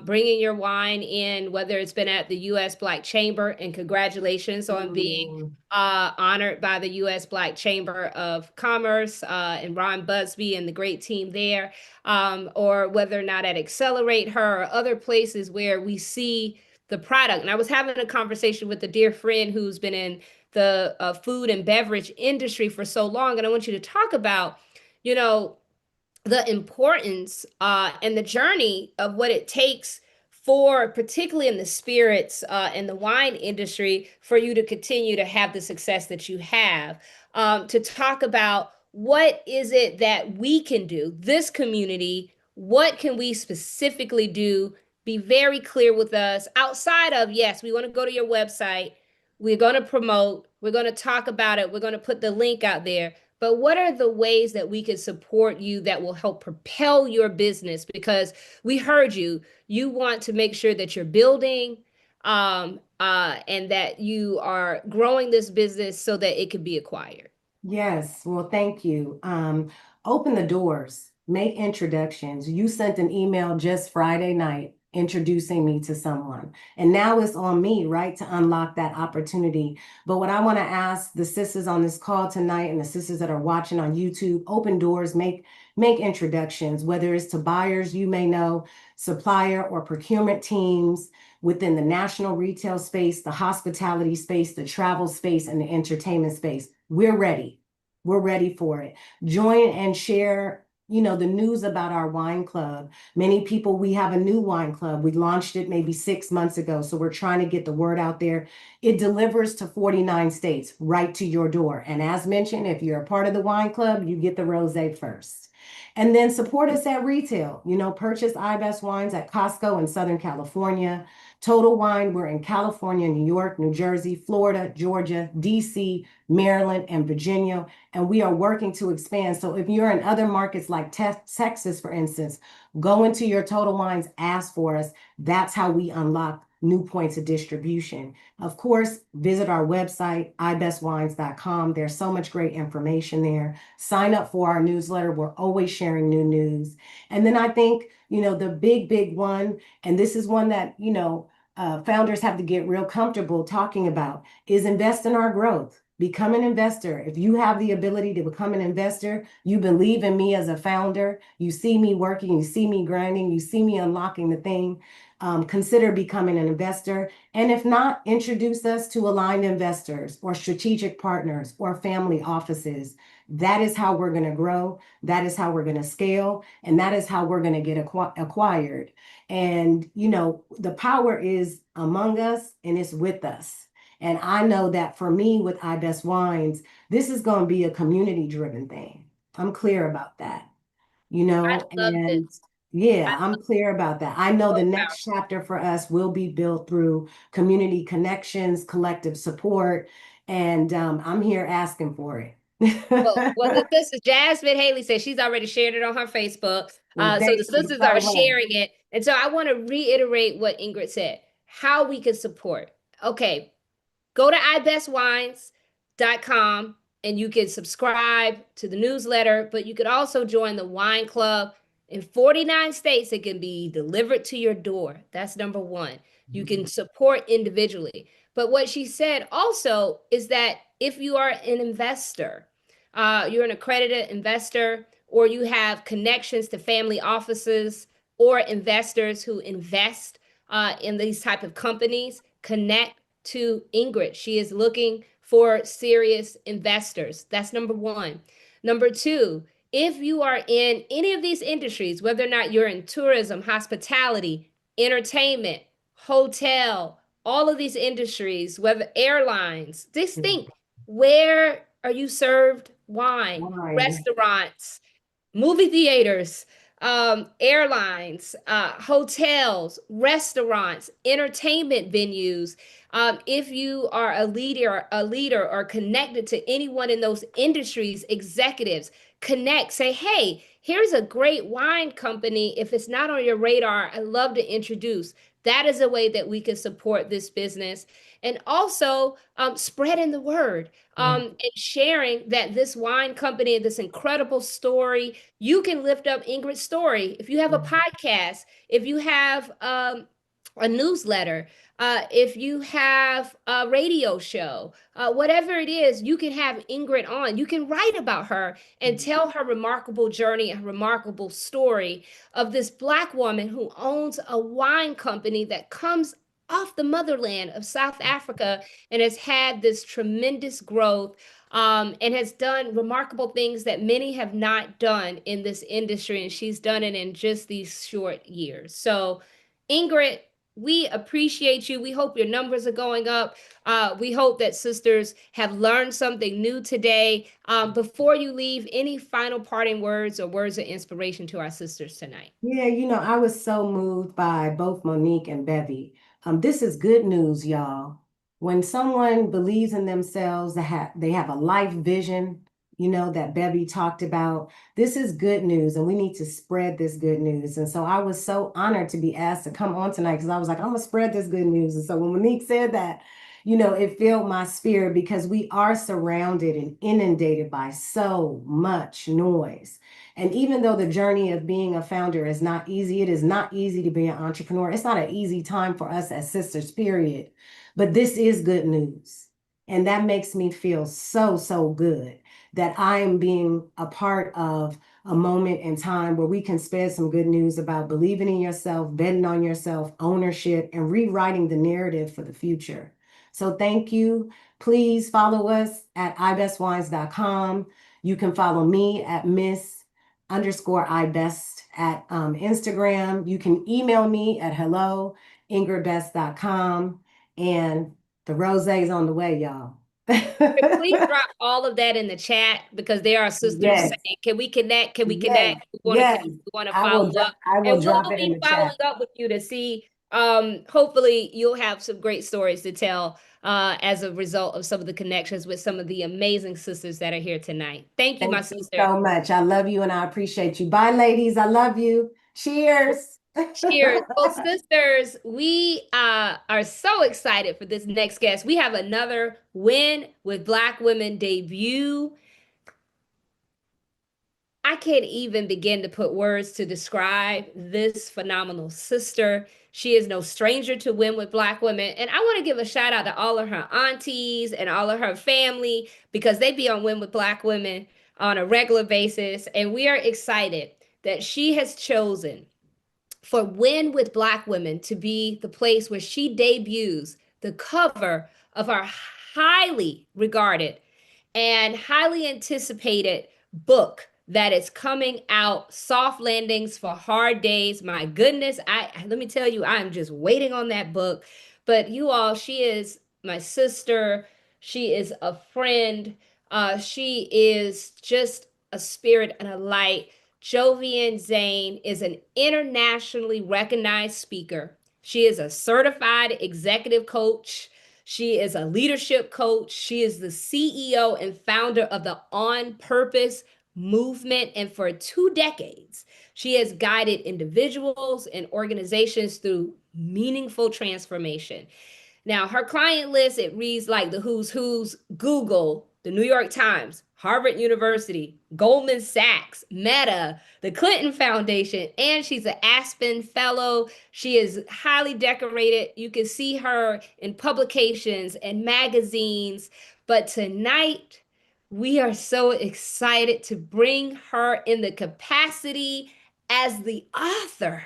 A: bringing your wine in, whether it's been at the U.S. Black Chamber, and congratulations on being honored by the U.S. Black Chamber of Commerce and Ron Busby and the great team there, or whether or not at Accelerate Her or other places where we see the product. And I was having a conversation with a dear friend who's been in the food and beverage industry for so long, and I want you to talk about, you know, the importance and the journey of what it takes for, particularly in the spirits and the wine industry, for you to continue to have the success that you have, to talk about what is it that we can do, this community, what can we specifically do? Be very clear with us outside of, yes, we want to go to your website, we're going to promote, we're going to talk about it, we're going to put the link out there. But what are the ways that we can support you that will help propel your business? Because we heard you. You want to make sure that you're building and that you are growing this business so that it can be acquired.
O: Yes, well, thank you. Open the doors, make introductions. You sent an email just Friday night introducing me to someone. And now it's on me, right, to unlock that opportunity. But what I want to ask the sisters on this call tonight and the sisters that are watching on YouTube, open doors, make introductions, whether it's to buyers you may know, supplier or procurement teams within the national retail space, the hospitality space, the travel space, and the entertainment space. We're ready. We're ready for it. Join and share, you know, the news about our wine club. Many people, we have a new wine club. We launched it maybe 6 months ago. So we're trying to get the word out there. It delivers to 49 states right to your door. And as mentioned, if you're a part of the wine club, you get the rosé first. And then support us at retail. You know, purchase iBest wines at Costco in Southern California. Total Wine, we're in California, New York, New Jersey, Florida, Georgia, DC, Maryland, and Virginia. And we are working to expand. So if you're in other markets like Texas, for instance, go into your Total Wines, ask for us. That's how we unlock new points of distribution. Of course, visit our website, ibestwines.com. There's so much great information there. Sign up for our newsletter. We're always sharing new news. And then I think, you know, the big one, and this is one that, you know, founders have to get real comfortable talking about, is invest in our growth. Become an investor. If you have the ability to become an investor, you believe in me as a founder, you see me working, you see me grinding, you see me unlocking the thing, consider becoming an investor. And if not, introduce us to aligned investors or strategic partners or family offices. That is how we're going to grow. That is how we're going to scale. And that is how we're going to get acquired. And, you know, the power is among us and it's with us. And I know that for me with iBest Wines, this is going to be a community-driven thing. I'm clear about that, you know,
A: love this.
O: and yeah, I'm clear about that. I know the next chapter for us will be built through community connections, collective support, and I'm here asking for it.
A: Well, the sister Jasmine Haley says she's already shared it on her Facebook.
O: Well,
A: So
O: thank
A: the
O: you
A: sisters
O: so
A: are
O: much.
A: sharing it. And so I want to reiterate what Ingrid said, how we can support. Okay, go to ibestwines.com and you can subscribe to the newsletter, but you could also join the wine club. In 49 states, it can be delivered to your door. That's number one. You can support individually. But what she said also is that if you are an investor, you're an accredited investor, or you have connections to family offices or investors who invest in these type of companies, connect to Ingrid. She is looking for serious investors. That's number one. Number two, if you are in any of these industries, whether or not you're in tourism, hospitality, entertainment, hotel, all of these industries, whether airlines, just think, where are you served wine? Restaurants, movie theaters, airlines, hotels, restaurants, entertainment venues. If you are a leader or connected to anyone in those industries, executives, connect, say, hey, here's a great wine company. If it's not on your radar, I'd love to introduce. That is a way that we can support this business. And also spreading the word and sharing that this wine company, this incredible story, you can lift up Ingrid's story. If you have a podcast, if you have a newsletter, if you have a radio show, whatever it is, you can have Ingrid on. You can write about her and tell her remarkable journey and remarkable story of this Black woman who owns a wine company that comes off the motherland of South Africa and has had this tremendous growth and has done remarkable things that many have not done in this industry. And she's done it in just these short years. So, Ingrid, we appreciate you. We hope your numbers are going up. We hope that sisters have learned something new today. Before you leave, any final parting words or words of inspiration to our sisters tonight?
O: Yeah, you know, I was so moved by both Monique and Bevy. This is good news, y'all. When someone believes in themselves, they have a life vision, you know, that Bevy talked about. This is good news, and we need to spread this good news. And so I was so honored to be asked to come on tonight because I was like, I'm gonna spread this good news. And so when Monique said that, you know, it filled my spirit because we are surrounded and inundated by so much noise. And even though the journey of being a founder is not easy, it is not easy to be an entrepreneur. It's not an easy time for us as sisters, period. But this is good news. And that makes me feel so, so good that I am being a part of a moment in time where we can spread some good news about believing in yourself, betting on yourself, ownership, and rewriting the narrative for the future. So thank you. Please follow us at ibestwines.com. You can follow me at Miss_ibest at Instagram. You can email me at hello@ingridbest.com. And the rosé is on the way, y'all.
A: Please drop all of that in the chat because there are sisters saying, can we connect? Can we connect? We want to follow up.
O: I will drop it in
A: be
O: the
A: following
O: chat.
A: up with you to see. Hopefully you'll have some great stories to tell as a result of some of the connections with some of the amazing sisters that are here tonight. Thank you, my sister.
O: So much. I love you and I appreciate you. Bye, ladies. I love you. Cheers.
A: Cheers. Well, sisters, we are so excited for this next guest. We have another Win with Black Women debut. I can't even begin to put words to describe this phenomenal sister. She is no stranger to Win with Black Women. And I want to give a shout out to all of her aunties and all of her family because they be on Win with Black Women on a regular basis. And we are excited that she has chosen for Win with Black Women to be the place where she debuts the cover of our highly regarded and highly anticipated book that is coming out, Soft Landings for Hard Days. My goodness, let me tell you, I'm just waiting on that book. But you all, she is my sister. She is a friend. She is just a spirit and a light. Jovian Zane is an internationally recognized speaker. She is a certified executive coach. She is a leadership coach. She is the CEO and founder of the On Purpose movement. And for 2 decades, she has guided individuals and organizations through meaningful transformation. Now, her client list, it reads like the who's who's: Google, the New York Times, Harvard University, Goldman Sachs, Meta, the Clinton Foundation, and she's an Aspen Fellow. She is highly decorated. You can see her in publications and magazines. But tonight, we are so excited to bring her in the capacity as the author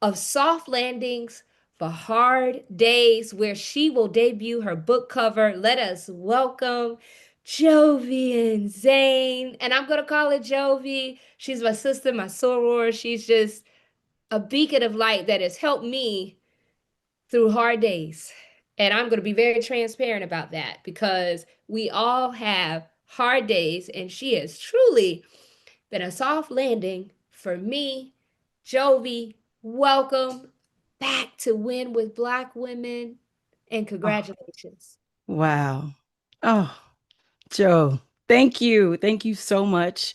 A: of Soft Landings for Hard Days, where she will debut her book cover. Let us welcome Jovian Zane. And I'm going to call her Jovi. She's my sister, my soror. She's just a beacon of light that has helped me through hard days. And I'm going to be very transparent about that because we all have hard days, and she has truly been a soft landing for me. Jovi, welcome back to Win with Black Women, and congratulations.
P: Wow. Oh, Joe, thank you. Thank you so much.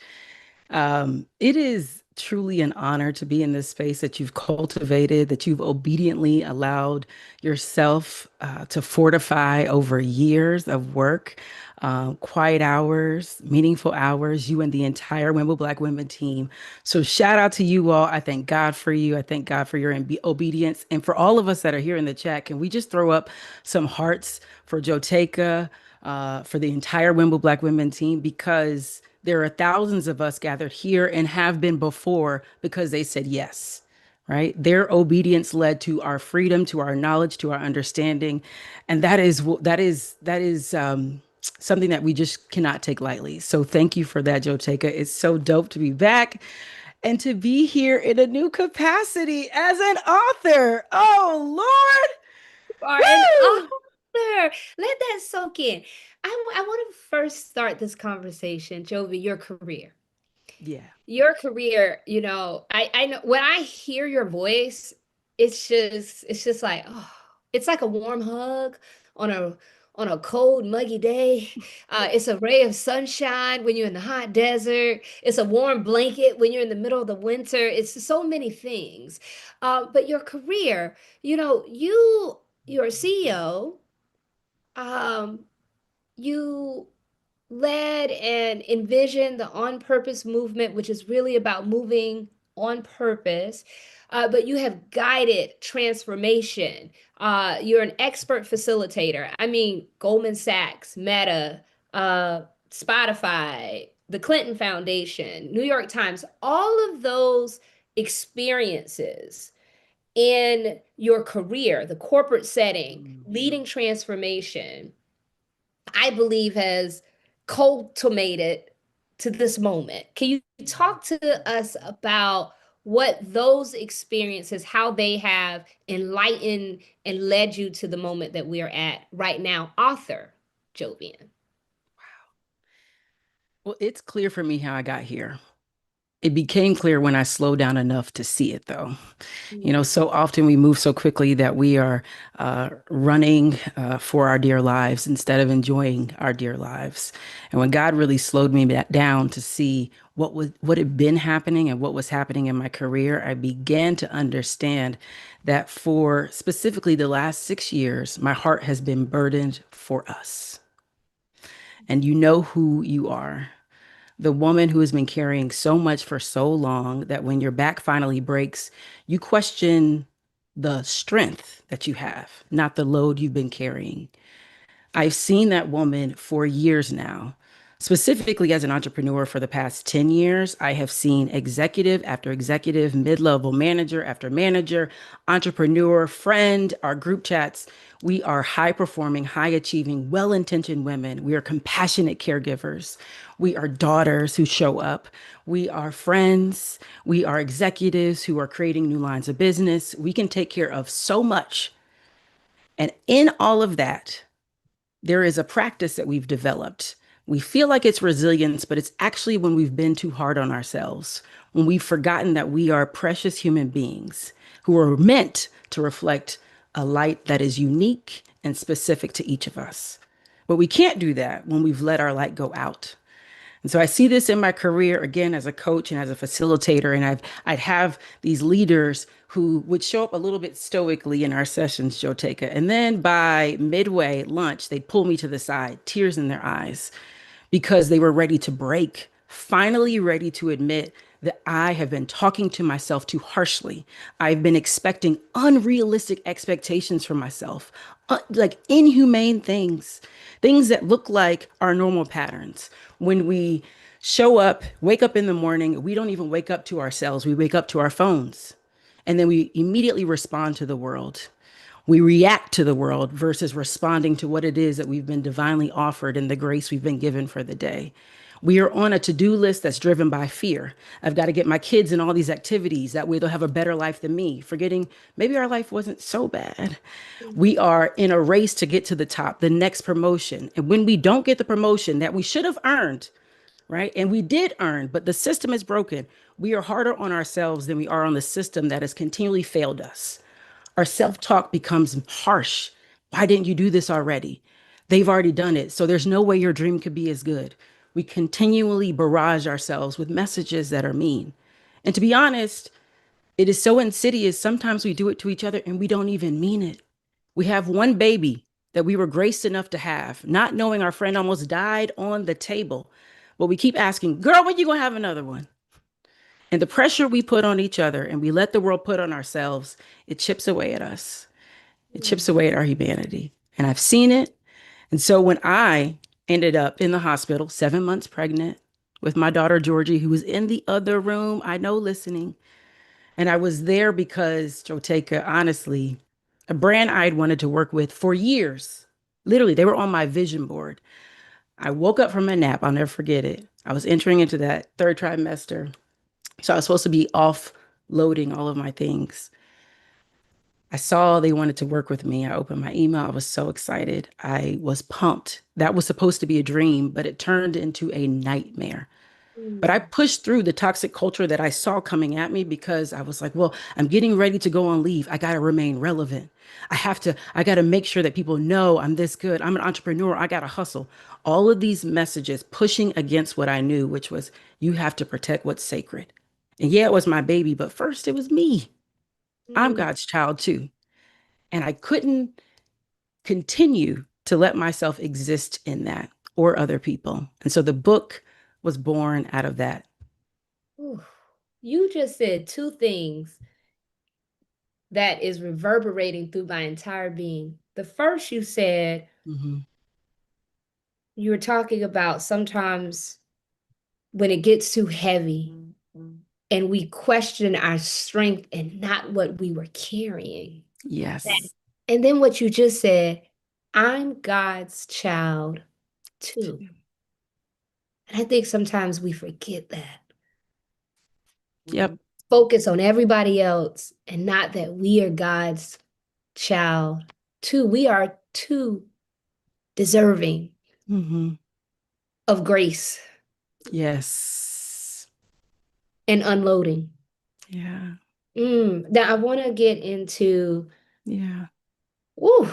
P: It is truly an honor to be in this space that you've cultivated, that you've obediently allowed yourself to fortify over years of work, quiet hours, meaningful hours, you and the entire Win with Black Women team. So shout out to you all. I thank God for you. I thank God for your obedience. And for all of us that are here in the chat, can we just throw up some hearts for Jotaika, for the entire Win with Black Women team, because there are thousands of us gathered here and have been before because they said yes, right? Their obedience led to our freedom, to our knowledge, to our understanding. And that is something that we just cannot take lightly. So thank you for that, Jotaika. It's so dope to be back and to be here in a new capacity as an author. Oh, Lord.
A: You are an author. Let that soak in. I want to first start this conversation, Jovi, your career.
P: Yeah.
A: Your career, you know, I know when I hear your voice, it's just like, oh, it's like a warm hug on a cold, muggy day. It's a ray of sunshine when you're in the hot desert. It's a warm blanket when you're in the middle of the winter. It's so many things. But your career, you know, you're a CEO. You led and envisioned the On Purpose movement, which is really about moving on purpose. But you have guided transformation. You're an expert facilitator. I mean, Goldman Sachs, Meta, Spotify, the Clinton Foundation, New York Times, all of those experiences in your career, the corporate setting, leading transformation, I believe has culminated to this moment. Can you talk to us about what those experiences, how they have enlightened and led you to the moment that we are at right now, author Jovian?
P: Well, it's clear for me how I got here. It became clear when I slowed down enough to see it, though. You know, so often we move so quickly that we are running for our dear lives instead of enjoying our dear lives. And when God really slowed me down to see what had been happening and what was happening in my career, I began to understand that for specifically the last 6 years, my heart has been burdened for us. And you know who you are. the woman who has been carrying so much for so long that when your back finally breaks, you question the strength that you have, not the load you've been carrying. I've seen that woman for years now. Specifically, as an entrepreneur for the past 10 years, I have seen executive after executive, mid level manager after manager, entrepreneur, friend, our group chats. We are high performing, high achieving, well intentioned women. We are compassionate caregivers. We are daughters who show up. We are friends. We are executives who are creating new lines of business. We can take care of so much. And in all of that, there is a practice that we've developed. We feel like it's resilience, but it's actually when we've been too hard on ourselves, when we've forgotten that we are precious human beings who are meant to reflect a light that is unique and specific to each of us. But we can't do that when we've let our light go out. And so I see this in my career, again, as a coach and as a facilitator, and I'd have these leaders who would show up a little bit stoically in our sessions, Joteka. And then by midway lunch, they'd pull me to the side, tears in their eyes, because they were ready to break, finally ready to admit that I have been talking to myself too harshly. I've been expecting unrealistic expectations for myself, like inhumane things, things that look like our normal patterns. When we show up, wake up in the morning, we don't even wake up to ourselves. We wake up to our phones. And then we immediately respond to the world. We react to the world versus responding to what it is that we've been divinely offered and the grace we've been given for the day. We are on a to-do list that's driven by fear. I've got to get my kids in all these activities. That way they'll have a better life than me, forgetting maybe our life wasn't so bad. We are in a race to get to the top, the next promotion. And when we don't get the promotion that we should have earned, right? And we did earn, but the system is broken. We are harder on ourselves than we are on the system that has continually failed us. Our self-talk becomes harsh. Why didn't you do this already? They've already done it. So there's no way your dream could be as good. We continually barrage ourselves with messages that are mean. And to be honest, it is so insidious. Sometimes we do it to each other and we don't even mean it. We have one baby that we were graced enough to have, not knowing our friend almost died on the table. But we keep asking, girl, when you gonna have another one? And the pressure we put on each other and we let the world put on ourselves, it chips away at us. It chips away at our humanity. And I've seen it. And so when I ended up in the hospital, 7 months pregnant with my daughter, Georgie, who was in the other room, I know, listening. And I was there because, Joteka, honestly, a brand I'd wanted to work with for years. Literally, they were on my vision board. I woke up from a nap. I'll never forget it. I was entering into that third trimester. So I was supposed to be offloading all of my things. I saw they wanted to work with me. I opened my email. I was so excited. I was pumped. That was supposed to be a dream, but it turned into a nightmare. But I pushed through the toxic culture that I saw coming at me because I was like, well, I'm getting ready to go on leave. I got to remain relevant. I got to make sure that people know I'm this good. I'm an entrepreneur. I got to hustle. All of these messages pushing against what I knew, which was you have to protect what's sacred. And yeah, it was my baby, but first it was me. I'm God's child too. And I couldn't continue to let myself exist in that or other people. And so the book was born out of that.
A: Ooh, you just said two things that is reverberating through my entire being. The first, you said, you were talking about sometimes when it gets too heavy and we question our strength and not what we were carrying.
P: Yes.
A: And then what you just said, I'm God's child too. And I think sometimes we forget that.
P: Yep.
A: Focus on everybody else and not that we are God's child too. We are too deserving of grace.
P: Yes.
A: And unloading.
P: Yeah.
A: Now I want to get into,
P: yeah.
A: Ooh,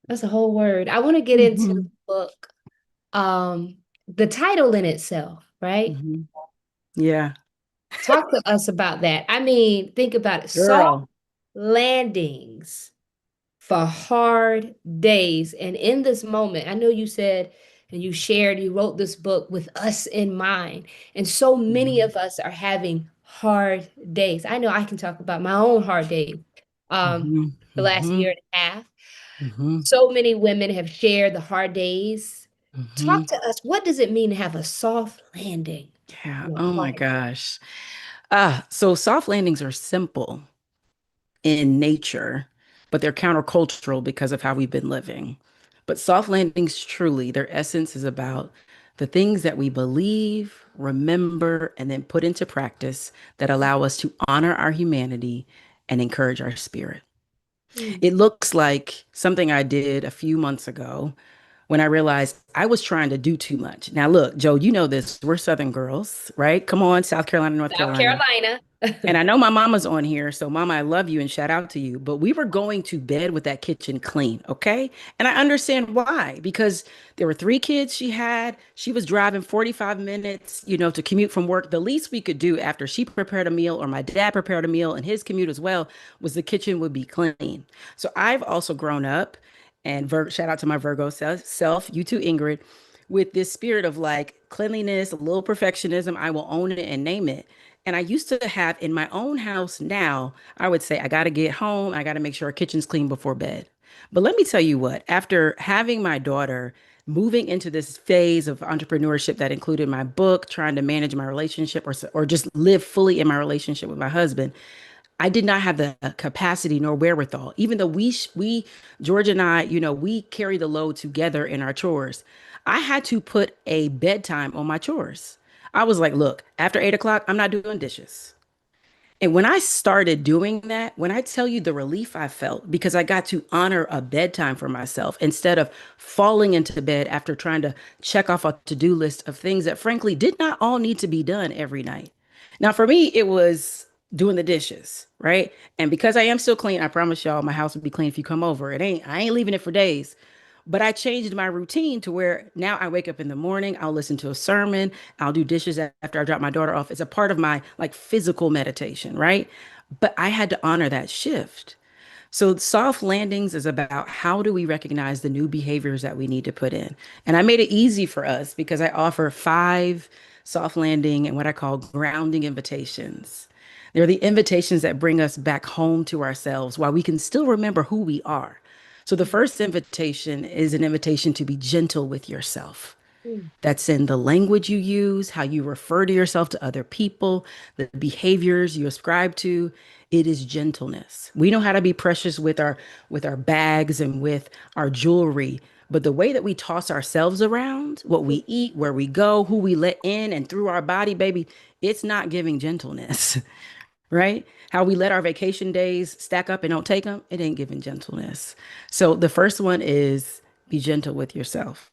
A: that's a whole word. I want to get into the book, the title in itself, right?
P: Yeah.
A: Talk to us about that. I mean, think about it.
P: Girl.
A: Soft landings for hard days. And in this moment, I know you said and you wrote this book with us in mind. And so many of us are having hard days. I know I can talk about my own hard days the last year and a half. So many women have shared the hard days. Talk to us. What does it mean to have a soft landing?
P: Yeah.
A: in
P: Oh my
A: life?
P: gosh. So soft landings are simple in nature, but they're countercultural because of how we've been living. But soft landings, truly, their essence is about the things that we believe, remember, and then put into practice that allow us to honor our humanity and encourage our spirit. It looks like something I did a few months ago when I realized I was trying to do too much. Now, look, Joe, you know this. We're Southern girls, right? Come on, South Carolina, North
A: South
P: Carolina.
A: Carolina.
P: And I know my mama's on here, so mama, I love you and shout out to you. But we were going to bed with that kitchen clean, okay? And I understand why, because there were 3 kids she had. She was driving 45 minutes, to commute from work. The least we could do after she prepared a meal or my dad prepared a meal and his commute as well was the kitchen would be clean. So I've also grown up, and shout out to my Virgo self, you too, Ingrid, with this spirit of like cleanliness, a little perfectionism. I will own it and name it. And I used to have in my own house now, I would say, I got to get home. I got to make sure our kitchen's clean before bed. But let me tell you what, after having my daughter, moving into this phase of entrepreneurship that included my book, trying to manage my relationship or just live fully in my relationship with my husband, I did not have the capacity nor wherewithal, even though George and I, we carry the load together in our chores. I had to put a bedtime on my chores. I was like, look, after 8 o'clock, I'm not doing dishes. And when I started doing that, when I tell you the relief I felt, because I got to honor a bedtime for myself instead of falling into bed after trying to check off a to-do list of things that frankly did not all need to be done every night. Now, for me, it was doing the dishes, right? And because I am still clean, I promise y'all my house will be clean if you come over. I ain't leaving it for days. But I changed my routine to where now I wake up in the morning, I'll listen to a sermon, I'll do dishes after I drop my daughter off. It's a part of my like physical meditation, right? But I had to honor that shift. So soft landings is about how do we recognize the new behaviors that we need to put in. And I made it easy for us because I offer 5 soft landing and what I call grounding invitations. They're the invitations that bring us back home to ourselves while we can still remember who we are. So the first invitation is an invitation to be gentle with yourself. That's in the language you use, how you refer to yourself to other people, the behaviors you ascribe to. It is gentleness. We know how to be precious with our bags and with our jewelry, but the way that we toss ourselves around, what we eat, where we go, who we let in and through our body, baby, it's not giving gentleness. Right? How we let our vacation days stack up and don't take them, it ain't giving gentleness. So the first one is be gentle with yourself.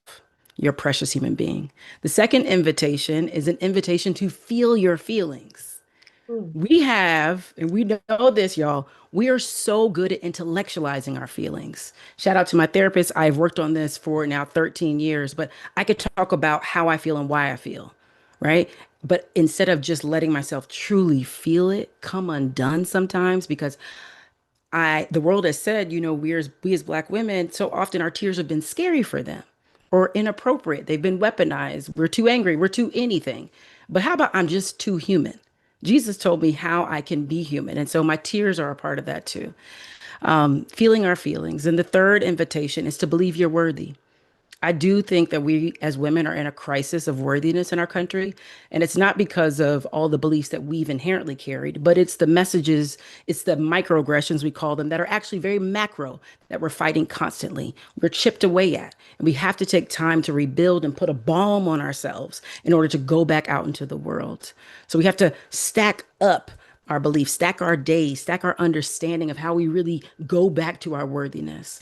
P: You're a precious human being. The second invitation is an invitation to feel your feelings. We have, and we know this, y'all, we are so good at intellectualizing our feelings. Shout out to my therapist. I've worked on this for now 13 years, but I could talk about how I feel and why I feel, right? But instead of just letting myself truly feel it come undone sometimes, because the world has said, we as Black women, so often our tears have been scary for them or inappropriate. They've been weaponized. We're too angry. We're too anything. But how about I'm just too human? Jesus told me how I can be human. And so my tears are a part of that too. Feeling our feelings. And the third invitation is to believe you're worthy. I do think that we as women are in a crisis of worthiness in our country. And it's not because of all the beliefs that we've inherently carried, but it's the messages, it's the microaggressions, we call them, that are actually very macro that we're fighting constantly. We're chipped away at. And we have to take time to rebuild and put a balm on ourselves in order to go back out into the world. So we have to stack up our beliefs, stack our days, stack our understanding of how we really go back to our worthiness.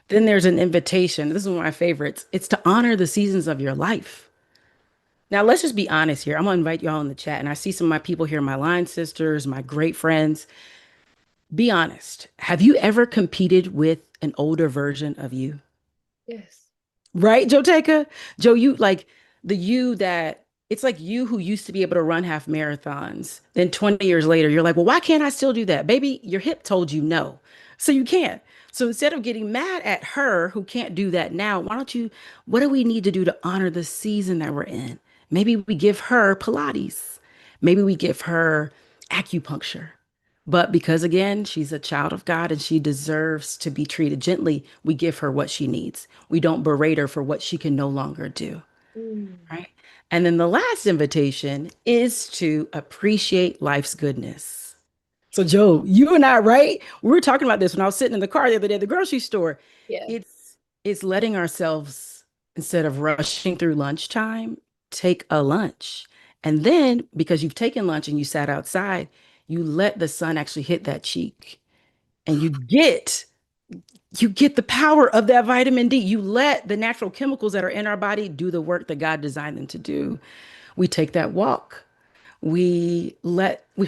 P: Then there's an invitation. This is one of my favorites. It's to honor the seasons of your life. Now, let's just be honest here. I'm going to invite y'all in the chat. And I see some of my people here, my line sisters, my great friends. Be honest. Have you ever competed with an older version of you?
A: Yes.
P: Right, Joe Taker? Joe, you like the you that it's like you who used to be able to run half marathons. Then 20 years later, you're like, well, why can't I still do that? Baby, your hip told you no. So you can't. So instead of getting mad at her who can't do that now, what do we need to do to honor the season that we're in? Maybe we give her Pilates. Maybe we give her acupuncture. But because again, she's a child of God and she deserves to be treated gently, we give her what she needs. We don't berate her for what she can no longer do.
A: Mm.
P: Right. And then the last invitation is to appreciate life's goodness. So, Joe, you and I, right? We were talking about this when I was sitting in the car the other day at the grocery store.
A: Yeah.
P: It's letting ourselves, instead of rushing through lunchtime, take a lunch. And then because you've taken lunch and you sat outside, you let the sun actually hit that cheek and you get the power of that vitamin D. You let the natural chemicals that are in our body do the work that God designed them to do. We take that walk. We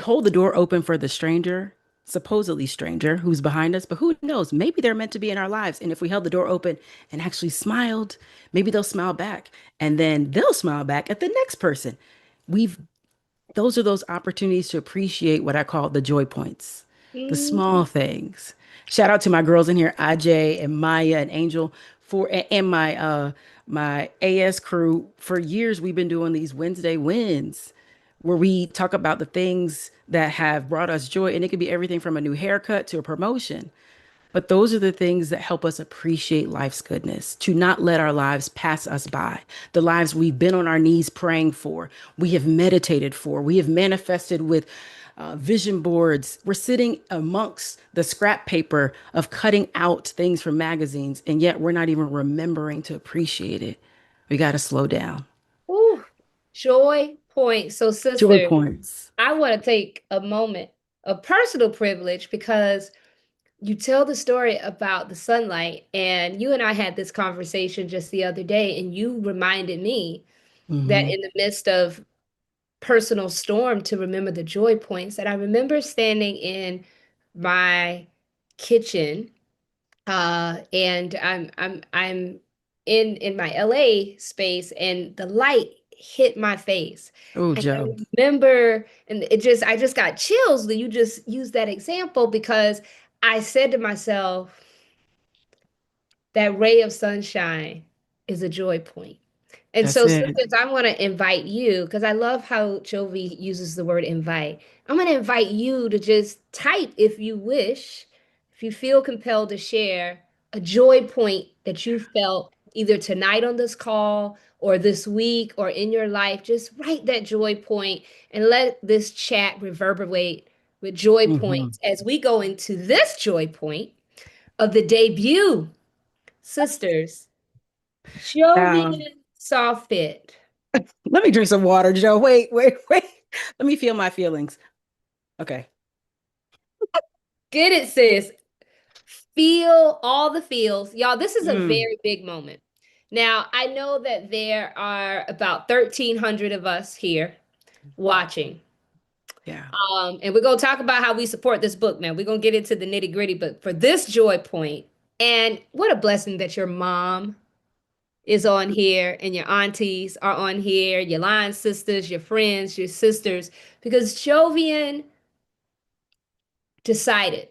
P: hold the door open for the stranger, supposedly stranger, who's behind us, but who knows? Maybe they're meant to be in our lives. And if we held the door open and actually smiled, maybe they'll smile back and then they'll smile back at the next person. Those are those opportunities to appreciate what I call the joy points, the small things. Shout out to my girls in here, Ajay and Maya and Angel and my AS crew. For years, we've been doing these Wednesday wins where we talk about the things that have brought us joy. And it could be everything from a new haircut to a promotion. But those are the things that help us appreciate life's goodness, to not let our lives pass us by. The lives we've been on our knees praying for, we have meditated for, we have manifested with vision boards. We're sitting amongst the scrap paper of cutting out things from magazines, and yet we're not even remembering to appreciate it. We got to slow down.
A: Ooh, joy points. So, sister,
P: Joy points.
A: I want to take a moment of personal privilege because you tell the story about the sunlight, and you and I had this conversation just the other day, and you reminded me that in the midst of personal storm to remember the joy points. And I remember standing in my kitchen, and I'm in my LA space, and the light hit my face.
P: Oh,
A: And I
P: Joe.
A: remember, and I just got chills that you just used that example because I said to myself, that ray of sunshine is a joy point. And
P: That's
A: so,
P: it.
A: sisters, I want to invite you because I love how Jovi uses the word invite. I'm going to invite you to just type if you wish, if you feel compelled to share a joy point that you felt either tonight on this call or this week or in your life. Just write that joy point and let this chat reverberate with joy points as we go into this joy point of the debut. Sisters, Jovi saw fit.
P: Let me drink some water, Joe. Wait. Let me feel my feelings. Okay.
A: Get it, sis. Feel all the feels. Y'all, this is a very big moment. Now, I know that there are about 1,300 of us here watching.
P: Yeah.
A: And we're going to talk about how we support this book now. We're going to get into the nitty gritty, but for this joy point, and what a blessing that your mom is on here and your aunties are on here, your line sisters, your friends, your sisters, because Jovian decided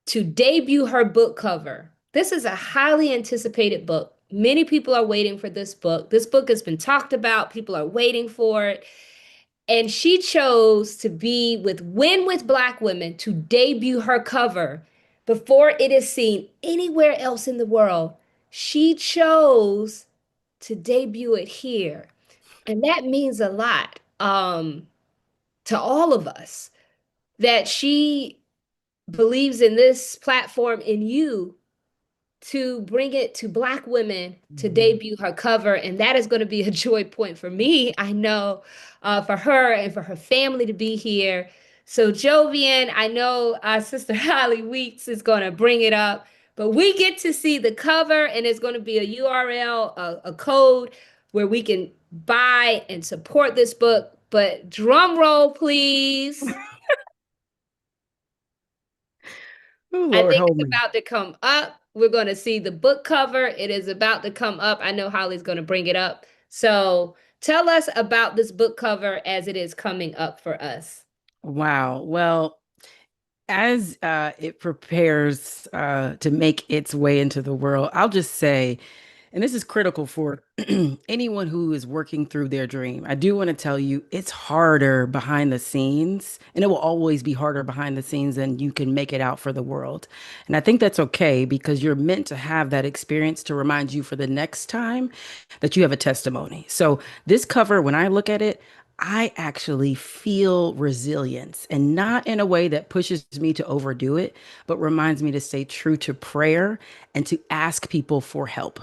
A: to debut her book cover. This is a highly anticipated book. Many people are waiting for this book. This book has been talked about. People are waiting for it. And she chose to be with Win with Black Women to debut her cover before it is seen anywhere else in the world. She chose to debut it here. And that means a lot to all of us that she believes in this platform in you to bring it to Black women to debut her cover. And that is going to be a joy point for me, I know, for her and for her family to be here. So Jovian, I know Sister Holly Weeks is going to bring it up, but we get to see the cover and it's going to be a URL, a code where we can buy and support this book. But drum roll, please.
P: Oh,
A: I
P: Lord,
A: think
P: hold
A: it's
P: me.
A: about to come up. We're going to see the book cover. It is about to come up. I know Holly's going to bring it up. So tell us about this book cover as it is coming up for us.
P: Wow. Well, as it prepares to make its way into the world, I'll just say, and this is critical for anyone who is working through their dream. I do want to tell you it's harder behind the scenes, and it will always be harder behind the scenes than you can make it out for the world. And I think that's okay because you're meant to have that experience to remind you for the next time that you have a testimony. So, this cover, when I look at it, I actually feel resilience, and not in a way that pushes me to overdo it, but reminds me to stay true to prayer and to ask people for help.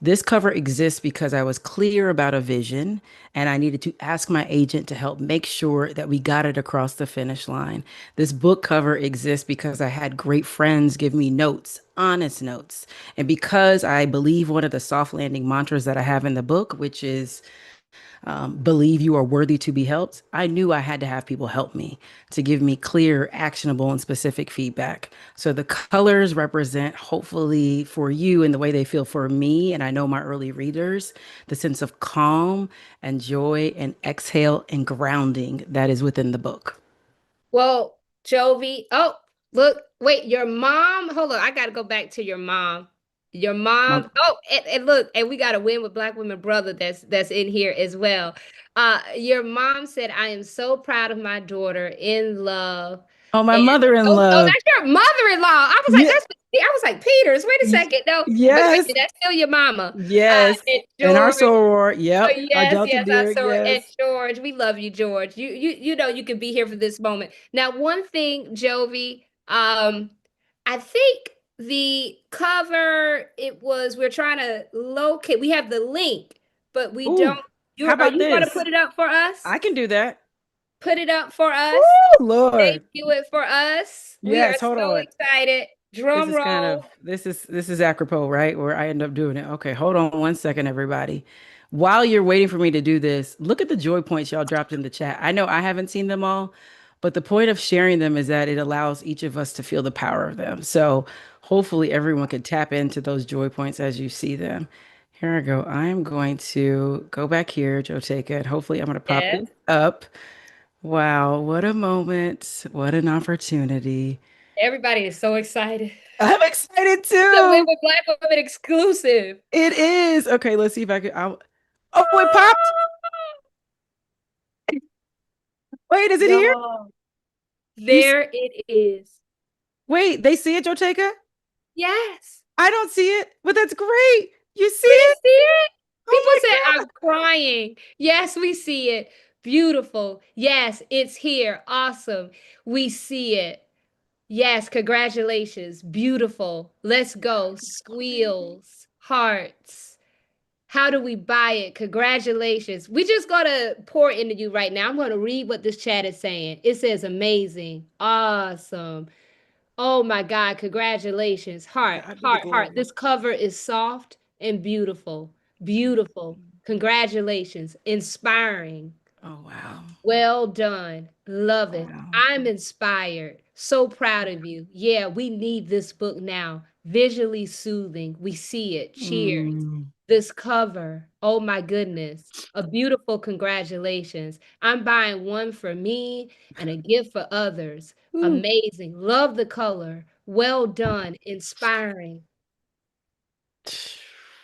P: This cover exists because I was clear about a vision and I needed to ask my agent to help make sure that we got it across the finish line. This book cover exists because I had great friends give me notes, honest notes. And because I believe one of the soft landing mantras that I have in the book, which is believe you are worthy to be helped, I knew I had to have people help me to give me clear, actionable, and specific feedback. So the colors represent, hopefully for you in the way they feel for me, and I know my early readers, the sense of calm and joy and exhale and grounding that is within the book.
A: Well, Jovi, oh, look, wait, your mom, hold on, I got to go back to your mom. Your mom, oh, and look, and we got a Win with Black Women brother that's in here as well. Your mom said, I am so proud of my daughter, in love.
P: Oh, my
A: And
P: mother-in-law.
A: that's your mother-in-law. I was like,
P: Yeah.
A: I was like, Peters, wait a second. No,
P: Yes.
A: wait, that's still your mama.
P: Yes.
A: And
P: And our
A: George,
P: soror. Yep. Our
A: yes,
P: Delta
A: yes,
P: Beard.
A: and
P: Yes.
A: George, we love you, George. You know you can be here for this moment. Now, one thing, Jovi, I think the cover, we're trying to locate. We have the link, but we
P: Ooh,
A: don't.
P: how
A: Are
P: about
A: you going to
P: this?
A: put it up for us?
P: I can do that.
A: Put it up for us.
P: Oh, Lord.
A: Do it for us. We
P: Yes,
A: are
P: hold
A: so
P: on.
A: excited. Drum roll.
P: This is apropos, right? Where I end up doing it. Okay, hold on one second, everybody. While you're waiting for me to do this, look at the joy points y'all dropped in the chat. I know I haven't seen them all, but the point of sharing them is that it allows each of us to feel the power of them. So hopefully everyone can tap into those joy points as you see them. Here I go. I'm going to go back here, Joteka, and hopefully I'm going to pop
A: Yes.
P: this up. Wow, what a moment. What an opportunity.
A: Everybody is so excited.
P: I'm excited
A: It's a Win
P: too.
A: with Black Women exclusive.
P: It is. Okay, let's see if I can. Oh, it popped. Wait, is it here?
A: Y'all, there it is.
P: Wait, they see it, Joteka?
A: Yes.
P: I don't see it, but that's great. You see
A: We
P: it?
A: see it.
P: Oh
A: People
P: my
A: said,
P: God.
A: I'm crying. Yes, we see it. Beautiful. Yes, it's here. Awesome. We see it. Yes, congratulations. Beautiful. Let's go. Squeals, hearts. How do we buy it? Congratulations. We just got to pour into you right now. I'm going to read what this chat is saying. It says amazing, awesome. Oh my God, congratulations. Heart,
P: God be the
A: heart, heart.
P: glory.
A: This cover is soft and beautiful. Beautiful. Congratulations. Inspiring.
P: Oh, wow.
A: Well done. Love it.
P: Wow.
A: I'm inspired. So proud of you. Yeah, we need this book now. Visually soothing. We see it. Cheers.
P: Mm.
A: This cover. Oh my goodness. A beautiful congratulations. I'm buying one for me and a gift for others.
P: Ooh.
A: Amazing. Love the color. Well done. Inspiring.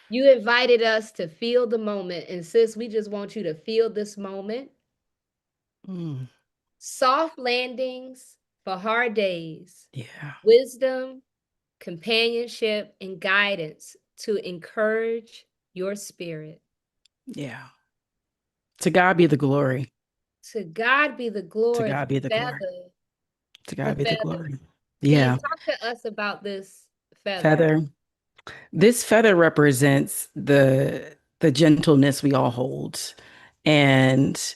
A: You invited us to feel the moment. And sis, we just want you to feel this moment.
P: Mm.
A: Soft landings for hard days.
P: Yeah.
A: Wisdom, companionship, and guidance to encourage your spirit.
P: Yeah. To God be the glory.
A: To God be the glory.
P: To God be the glory.
A: Feather.
P: To God be the
A: feather.
P: glory. Yeah.
A: Talk to us about this feather.
P: Feather. This feather represents the gentleness we all hold. And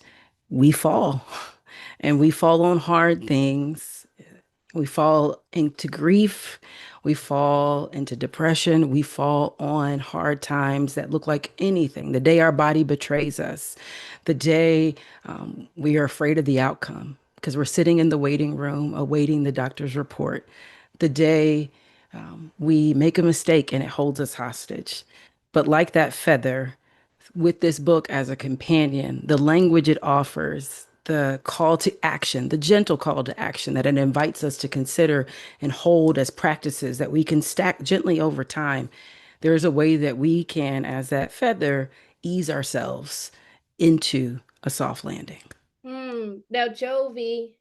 P: we fall. And we fall on hard things. We fall into grief. We fall into depression. We fall on hard times that look like anything. The day our body betrays us, the day we are afraid of the outcome because we're sitting in the waiting room awaiting the doctor's report, the day we make a mistake and it holds us hostage. But like that feather, with this book as a companion, the language it offers, the call to action, the gentle call to action that it invites us to consider and hold as practices that we can stack gently over time, there is a way that we can, as that feather, ease ourselves into a soft landing.
A: Now, Jovi,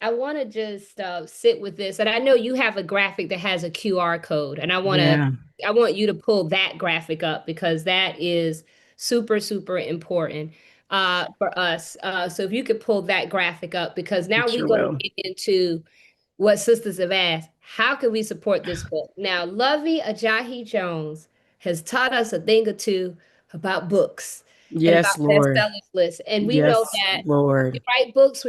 A: I want to just sit with this, and I know you have a graphic that has a QR code, and I want you to pull that graphic up because that is super, super important for us. So if you could pull that graphic up, because now we're going to get into what sisters have asked. How can we support this book? Now, Lovey Ajayi Jones has taught us a thing or two about books.
P: Yes,
A: and about
P: Lord.
A: bestsellers list. And we
P: Yes,
A: know that
P: Lord.
A: we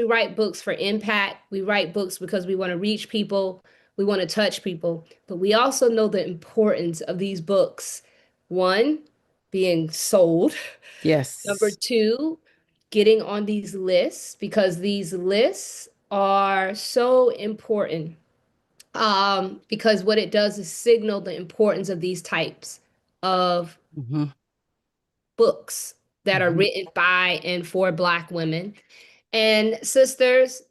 A: write books for impact. We write books because we want to reach people. We want to touch people. But we also know the importance of these books. One, being sold.
P: Yes.
A: Number two, getting on these lists, because these lists are so important. Because what it does is signal the importance of these types of books that are written by and for Black women. And sisters,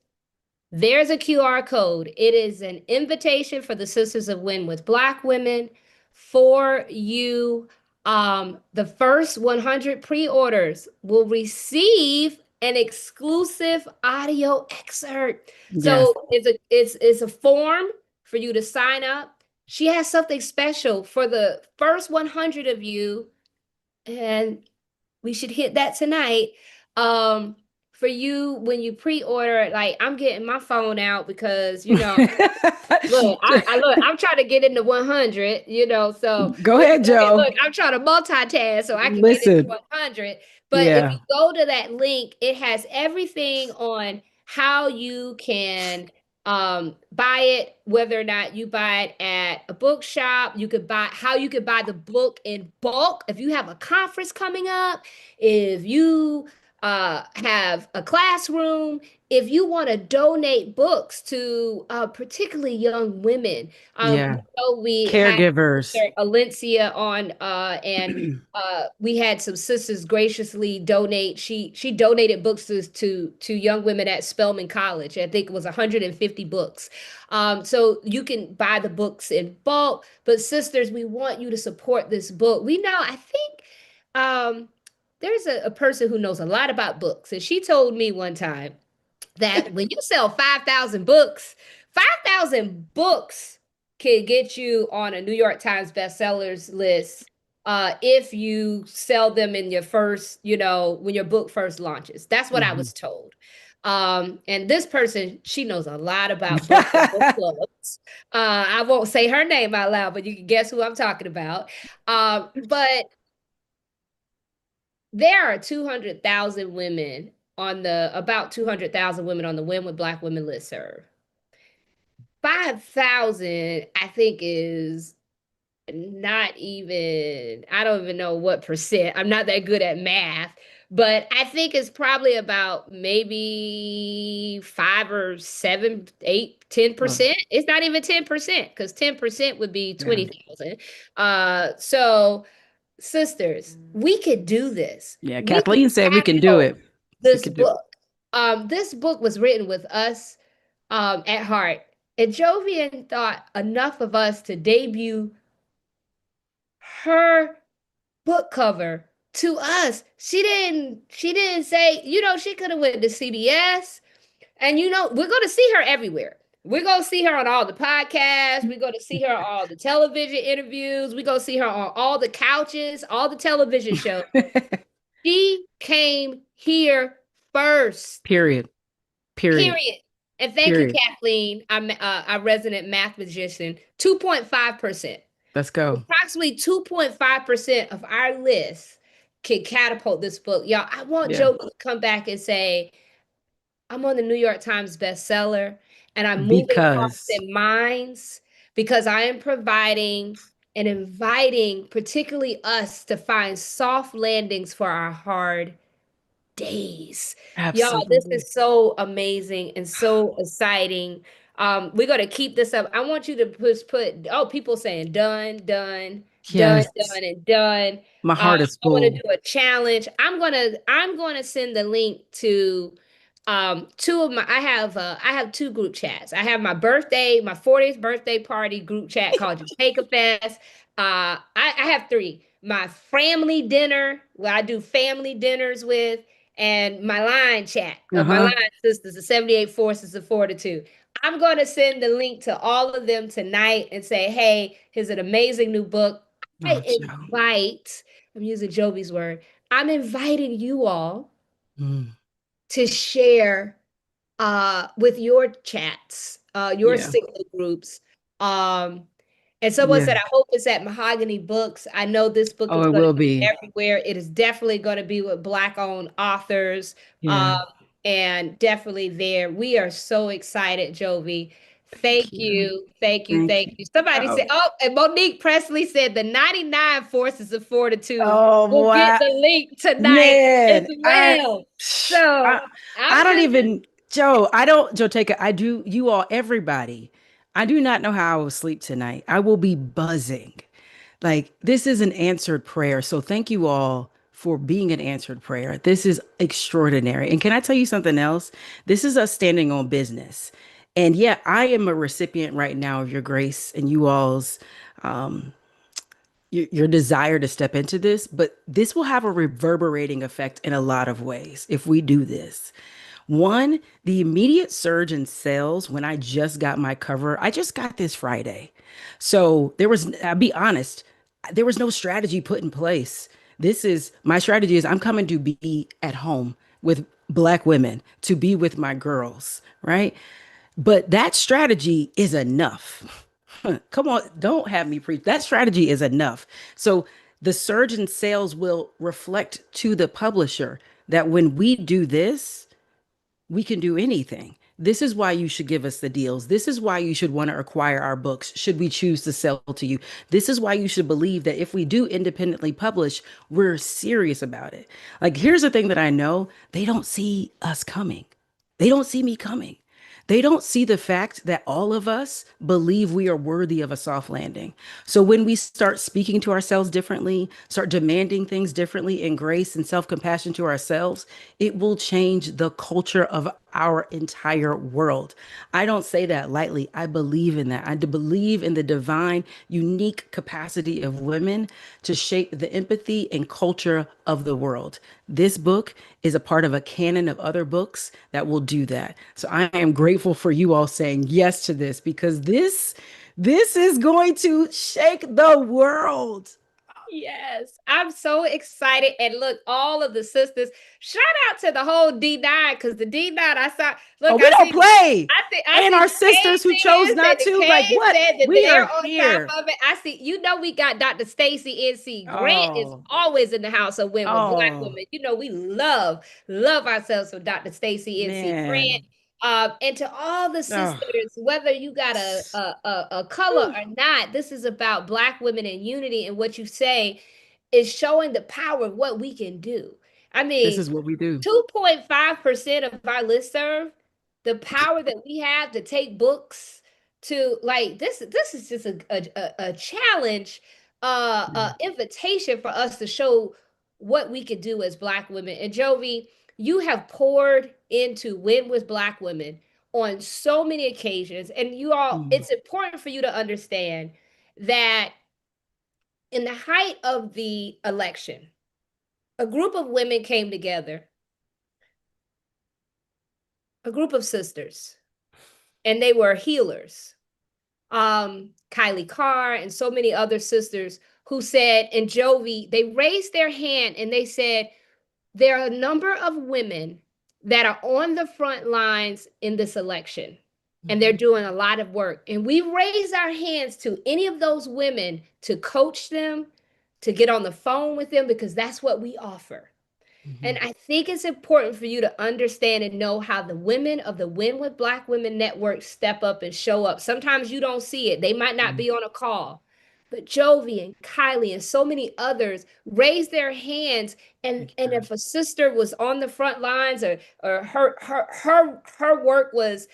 A: there's a QR code. It is an invitation for the Sisters of Win with Black women for you. The first 100 pre-orders will receive an exclusive audio excerpt. So it's a form for you to sign up. She has something special for the first 100 of you, and we should hit that tonight. For you, when you pre-order, like, I'm getting my phone out because, look, I'm trying to get into 100, so
P: Go ahead, Joe.
A: Look, I'm trying to multitask so I can get into 100. But if you go to that link, it has everything on how you can buy it, whether or not you buy it at a bookshop. How you could buy the book in bulk if you have a conference coming up, if you have a classroom, if you want to donate books to particularly young women. We
P: caregivers.
A: had Alencia on, and we had some sisters graciously donate. She donated books to young women at Spelman College. I think it was 150 books. So you can buy the books in bulk. But sisters, we want you to support this book. We know, I think there's a person who knows a lot about books, and she told me one time that when you sell 5,000 books, 5,000 books can get you on a New York Times bestsellers list if you sell them in your first, when your book first launches. That's what I was told. And this person, she knows a lot about books and book clubs. I won't say her name out loud, but you can guess who I'm talking about. But there are 200,000 women about 200,000 women on the Win with Black Women listserv. 5,000, I think, is not even, I don't even know what percent. I'm not that good at math, but I think it's probably about maybe 5 or 7, 8, 10%. It's not even 10%, because 10% would be 20,000. So sisters, we could do this.
P: Yeah, Kathleen said we can do it.
A: This book was written with us at heart. And Jovian thought enough of us to debut her book cover to us. She didn't say, she could have went to CBS. And we're going to see her everywhere. We're going to see her on all the podcasts. We're going to see her on all the television interviews. We're going to see her on all the couches, all the television shows. She came here first.
P: Period.
A: And thank you, Kathleen, our resident math magician. 2.5%.
P: Let's go.
A: Approximately 2.5% of our list can catapult this book. Y'all, I want Joe to come back and say, I'm on the New York Times bestseller, and I'm moving hearts and minds because I am providing and inviting particularly us to find soft landings for our hard days.
P: Absolutely.
A: Y'all, this is so amazing and so exciting. We're going to keep this up. I want you to put people saying done, and done.
P: My heart is full.
A: I want to do a challenge. I'm going to send the link to I have two group chats. I have my 40th birthday party group chat called Jamaica Fest. I have three. My family dinner, where I do family dinners with, and my line chat of my
P: Uh-huh.
A: line sisters, the 78 Forces of Fortitude. I'm going to send the link to all of them tonight and say, hey, here's an amazing new book.
P: Oh, Joe.
A: I'm using Jovi's word. I'm inviting you all
P: Mm,
A: to share with your chats, your
P: yeah.
A: signal groups. Um, and someone
P: Yeah.
A: said, I hope it's at Mahogany Books. I know this book
P: Oh,
A: is
P: it
A: going to
P: will
A: be
P: be.
A: everywhere. It is definitely going to be with Black-owned authors.
P: Yeah.
A: And definitely there. We are so excited, Jovi. Thank
P: you.
A: you. Thank you.
P: Thank
A: Thank
P: you.
A: you. Somebody
P: Oh.
A: said, oh, and Monique Presley said the 99 Forces of Fortitude
P: Oh,
A: will get
P: wow.
A: the link tonight as
P: Man,
A: well. So
P: I
A: I'm
P: don't
A: just
P: even, Joe, I don't, Joe Taker, I do, you all, everybody. I do not know how I will sleep tonight. I will be buzzing. Like, this is an answered prayer. So thank you all for being an answered prayer. This is extraordinary. And can I tell you something else? This is us standing on business. And yeah, I am a recipient right now of your grace and you all's um, your desire to step into this, but this will have a reverberating effect in a lot of ways if we do this. One, the immediate surge in sales when I just got my cover, I just got this Friday. So I'll be honest, there was no strategy put in place. My strategy is I'm coming to be at home with Black women, to be with my girls, right? But that strategy is enough. Come on, don't have me preach. That strategy is enough. So the surge in sales will reflect to the publisher that when we do this, we can do anything. This is why you should give us the deals. This is why you should want to acquire our books, should we choose to sell to you. This is why you should believe that if we do independently publish, we're serious about it. Like, here's the thing that I know, they don't see us coming. They don't see me coming. They don't see the fact that all of us believe we are worthy of a soft landing. So when we start speaking to ourselves differently, start demanding things differently in grace and self-compassion to ourselves, it will change the culture of our entire world. I don't say that lightly. I believe in that. I believe in the divine, unique capacity of women to shape the empathy and culture of the world. This book is a part of a canon of other books that will do that. So I am grateful for you all saying yes to this, because this is going to shake the world.
A: Yes, I'm so excited. And look, all of the sisters, shout out to the whole D9, because the D9 I saw,
P: Oh,
A: look,
P: we don't play.
A: I
P: And
A: see
P: our
A: the K
P: sisters who chose
A: said
P: not
A: the
P: to, like,
A: K
P: what?
A: said that
P: We
A: they're
P: are
A: on
P: here.
A: top of it. I see, we got Dr. Stacy NC Grant is
P: Oh,
A: always in the house of women, Black
P: oh,
A: women. We love ourselves with Dr. Stacy NC Grant.
P: man.
A: And to all the
P: Oh,
A: sisters, whether you got a color or not, this is about Black women and unity. And what you say is showing the power of what we can do. I
P: this
A: mean,
P: is what we do.
A: 2.5% of our listserv, the power that we have to take books to, like, this is just a challenge, invitation for us to show what we could do as Black women. And Jovi, you have poured into Win with Black Women on so many occasions. And you all,
P: Mm,
A: it's important for you to understand that in the height of the election, a group of women came together, a group of sisters, and they were healers. Kylie Carr and so many other sisters who said, and Jovi, they raised their hand and they said, there are a number of women that are on the front lines in this election, and they're doing a lot of work. And we raise our hands to any of those women to coach them, to get on the phone with them, because that's what we offer. And I think it's important for you to understand and know how the women of the Win with Black Women Network step up and show up. Sometimes you don't see it. They might not be on a call. But Jovi and Kylie and so many others raise their hands. And if a sister was on the front lines, or her work was,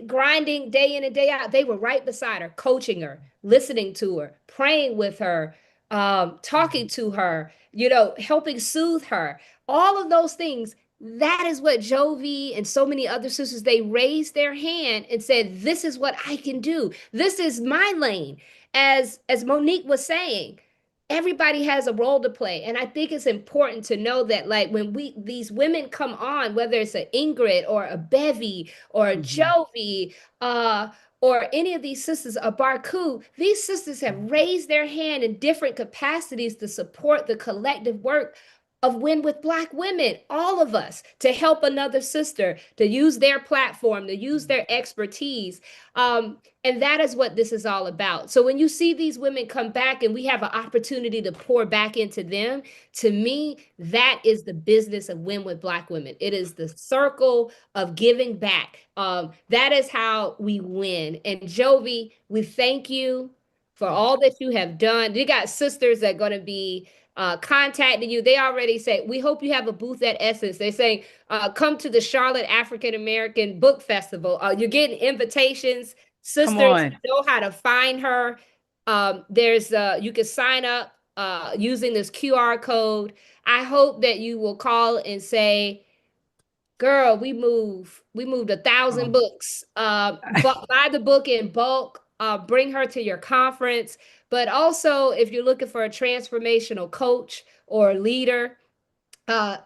A: grinding day in and day out, they were right beside her, coaching her, listening to her, praying with her, talking to her, helping soothe her. All of those things that is what Jovi and so many other sisters, they raised their hand and said, this is what I can do. This is my lane. As Monique was saying, everybody has a role to play. And I think it's important to know that, like, when these women come on, whether it's an Ingrid or a Bevy or a Jovi, or any of these sisters, a Barku, these sisters have raised their hand in different capacities to support the collective work of Win with Black Women, all of us, to help another sister, to use their platform, to use their expertise. And that is what this is all about. So when you see these women come back and we have an opportunity to pour back into them, to me, that is the business of Win with Black Women. It is the circle of giving back. That is how we win. And Jovi, we thank you for all that you have done. You got sisters that are going to be contacting you. They already say, we hope you have a booth at Essence. They're saying, come to the Charlotte African American Book Festival. You're getting invitations. Sisters know how to find her. There's you can sign up using this QR code. I hope that you will call and say, girl, we moved 1,000 books. But buy the book in bulk. Bring her to your conference. But also, if you're looking for a transformational coach or leader,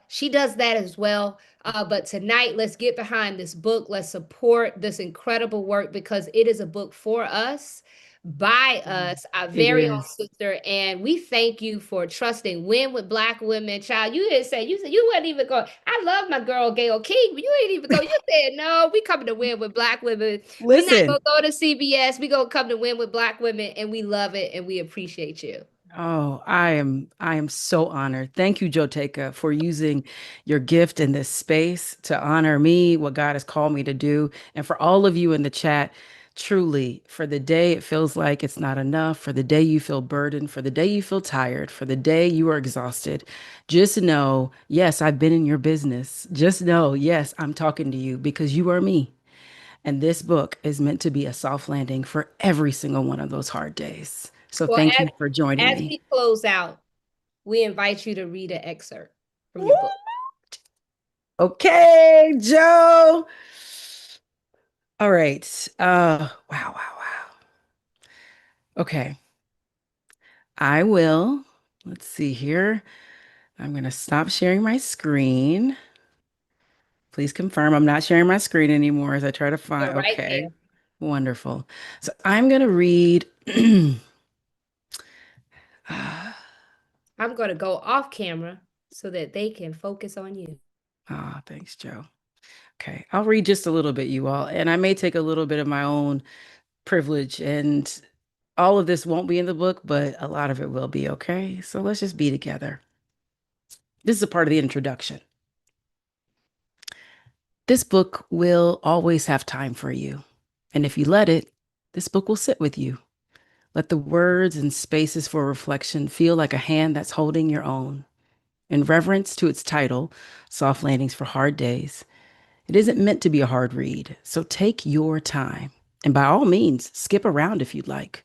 A: she does that as well. But tonight, let's get behind this book. Let's support this incredible work, because it is a book for us, by us, our very own sister. And we thank you for trusting Win with Black Women. Child, you said you wouldn't even go. I love my girl Gayle King, but you ain't even go. You said, no, we coming to Win with Black Women. We're not gonna go to CBS. We gonna come to Win with Black Women, and we love it and we appreciate you.
P: Oh, I am so honored. Thank you, Joteka, for using your gift in this space to honor me, what God has called me to do. And for all of you in the chat, truly, for the day it feels like it's not enough, for the day you feel burdened, for the day you feel tired, for the day you are exhausted, just know, yes, I've been in your business. Just know, yes, I'm talking to you because you are me. And this book is meant to be a soft landing for every single one of those hard days. So thank you for joining me.
A: As we close out, we invite you to read an excerpt from your book.
P: Okay, Joe. All right. Wow. Okay. I will. Let's see here. I'm going to stop sharing my screen. Please confirm I'm not sharing my screen anymore as I try to find.
A: Right
P: okay.
A: there.
P: Wonderful. So I'm going to read.
A: I'm going to go off camera so that they can focus on you.
P: Thanks, Joe. Okay, I'll read just a little bit, you all, and I may take a little bit of my own privilege, and all of this won't be in the book, but a lot of it will be, okay? So let's just be together. This is a part of the introduction. This book will always have time for you, and if you let it, this book will sit with you. Let the words and spaces for reflection feel like a hand that's holding your own. In reverence to its title, Soft Landings for Hard Days, it isn't meant to be a hard read, so take your time. And by all means, skip around if you'd like.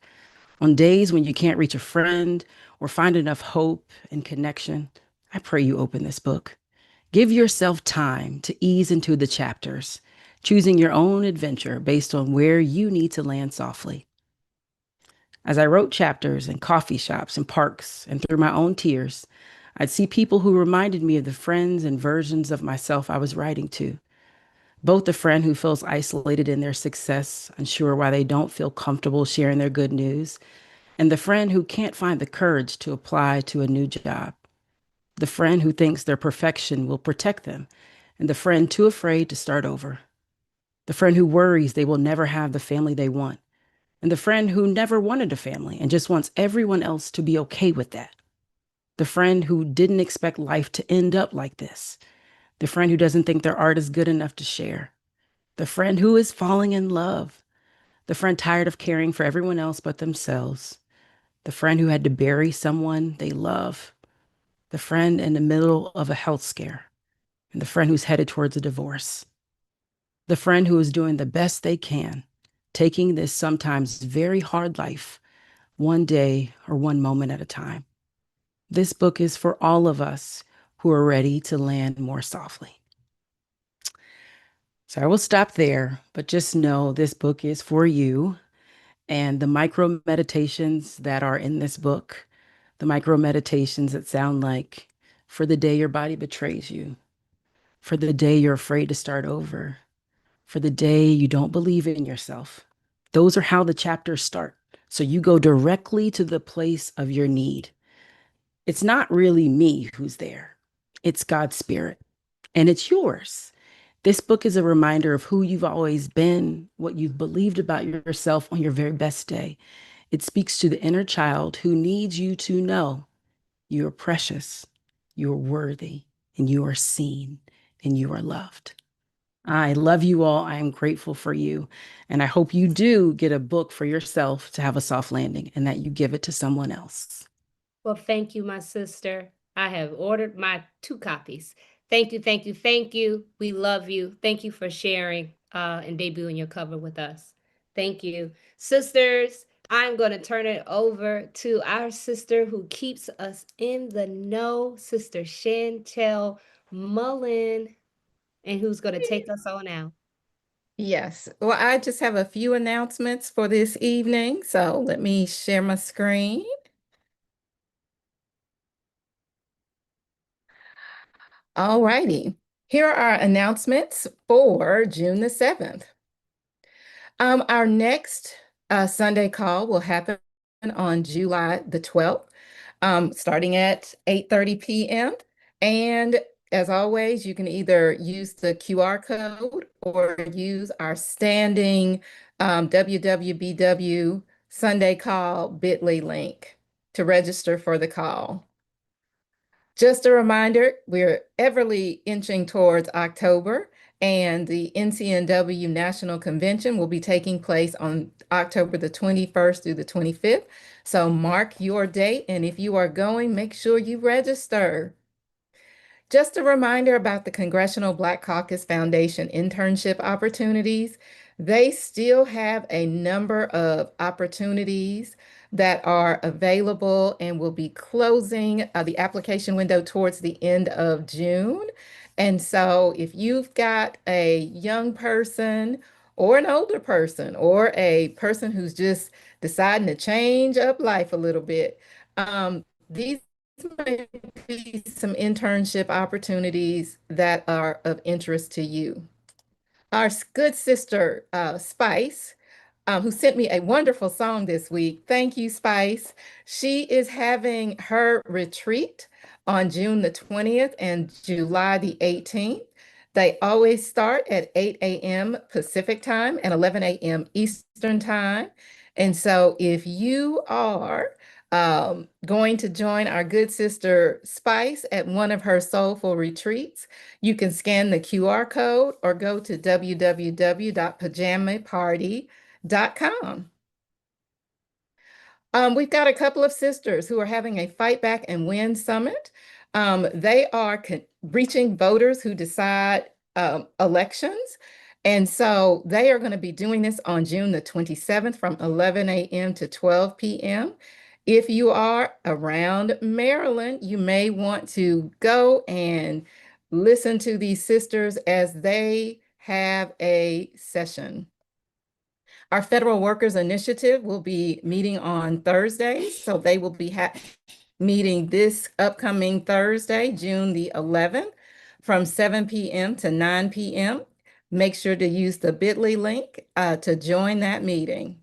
P: On days when you can't reach a friend or find enough hope and connection, I pray you open this book. Give yourself time to ease into the chapters, choosing your own adventure based on where you need to land softly. As I wrote chapters in coffee shops and parks and through my own tears, I'd see people who reminded me of the friends and versions of myself I was writing to. Both the friend who feels isolated in their success, unsure why they don't feel comfortable sharing their good news, and the friend who can't find the courage to apply to a new job. The friend who thinks their perfection will protect them, and the friend too afraid to start over. The friend who worries they will never have the family they want, and the friend who never wanted a family and just wants everyone else to be okay with that. The friend who didn't expect life to end up like this. The friend who doesn't think their art is good enough to share. The friend who is falling in love. The friend tired of caring for everyone else but themselves. The friend who had to bury someone they love. The friend in the middle of a health scare. And the friend who's headed towards a divorce. The friend who is doing the best they can, taking this sometimes very hard life, one day or one moment at a time. This book is for all of us who are ready to land more softly. So I will stop there, but just know this book is for you. And the micro meditations that are in this book, the micro meditations that sound like for the day your body betrays you, for the day you're afraid to start over, for the day you don't believe in yourself. Those are how the chapters start. So you go directly to the place of your need. It's not really me who's there. It's God's spirit, and it's yours. This book is a reminder of who you've always been, what you've believed about yourself on your very best day. It speaks to the inner child who needs you to know you are precious, you are worthy, and you are seen, and you are loved. I love you all. I am grateful for you. And I hope you do get a book for yourself to have a soft landing and that you give it to someone else.
A: Well, thank you, my sister. I have ordered my 2 copies. Thank you, thank you, thank you. We love you. Thank you for sharing and debuting your cover with us. Thank you. Sisters, I'm going to turn it over to our sister who keeps us in the know, Sister Chantel Mullen, and who's going to take us on out.
Q: Yes. Well, I just have a few announcements for this evening. So let me share my screen. All righty. Here are our announcements for June the 7th. Our next Sunday call will happen on July the 12th, starting at 8:30 p.m. And as always, you can either use the QR code or use our standing WWBW Sunday call bit.ly link to register for the call. Just a reminder, we're everly inching towards October, and the NCNW National Convention will be taking place on October the 21st through the 25th. So mark your date, and if you are going, make sure you register. Just a reminder about the Congressional Black Caucus Foundation internship opportunities. They still have a number of opportunities that are available and will be closing the application window towards the end of June. And so if you've got a young person or an older person or a person who's just deciding to change up life a little bit, these might be some internship opportunities that are of interest to you. Our good sister, Spice, who sent me a wonderful song this week. Thank you, Spice. She is having her retreat on June the 20th and July the 18th. They always start at 8 a.m. Pacific time and 11 a.m. Eastern time. And so if you are going to join our good sister Spice at one of her soulful retreats, you can scan the QR code or go to www.pajamaparty.com. We've got a couple of sisters who are having a Fight Back and Win summit. They are reaching voters who decide elections. And so they are going to be doing this on June the 27th from 11 a.m. to 12 p.m. If you are around Maryland, you may want to go and listen to these sisters as they have a session. Our Federal Workers Initiative will be meeting on Thursday, so they will be meeting this upcoming Thursday, June the 11th, from 7 p.m. to 9 p.m. Make sure to use the bit.ly link to join that meeting.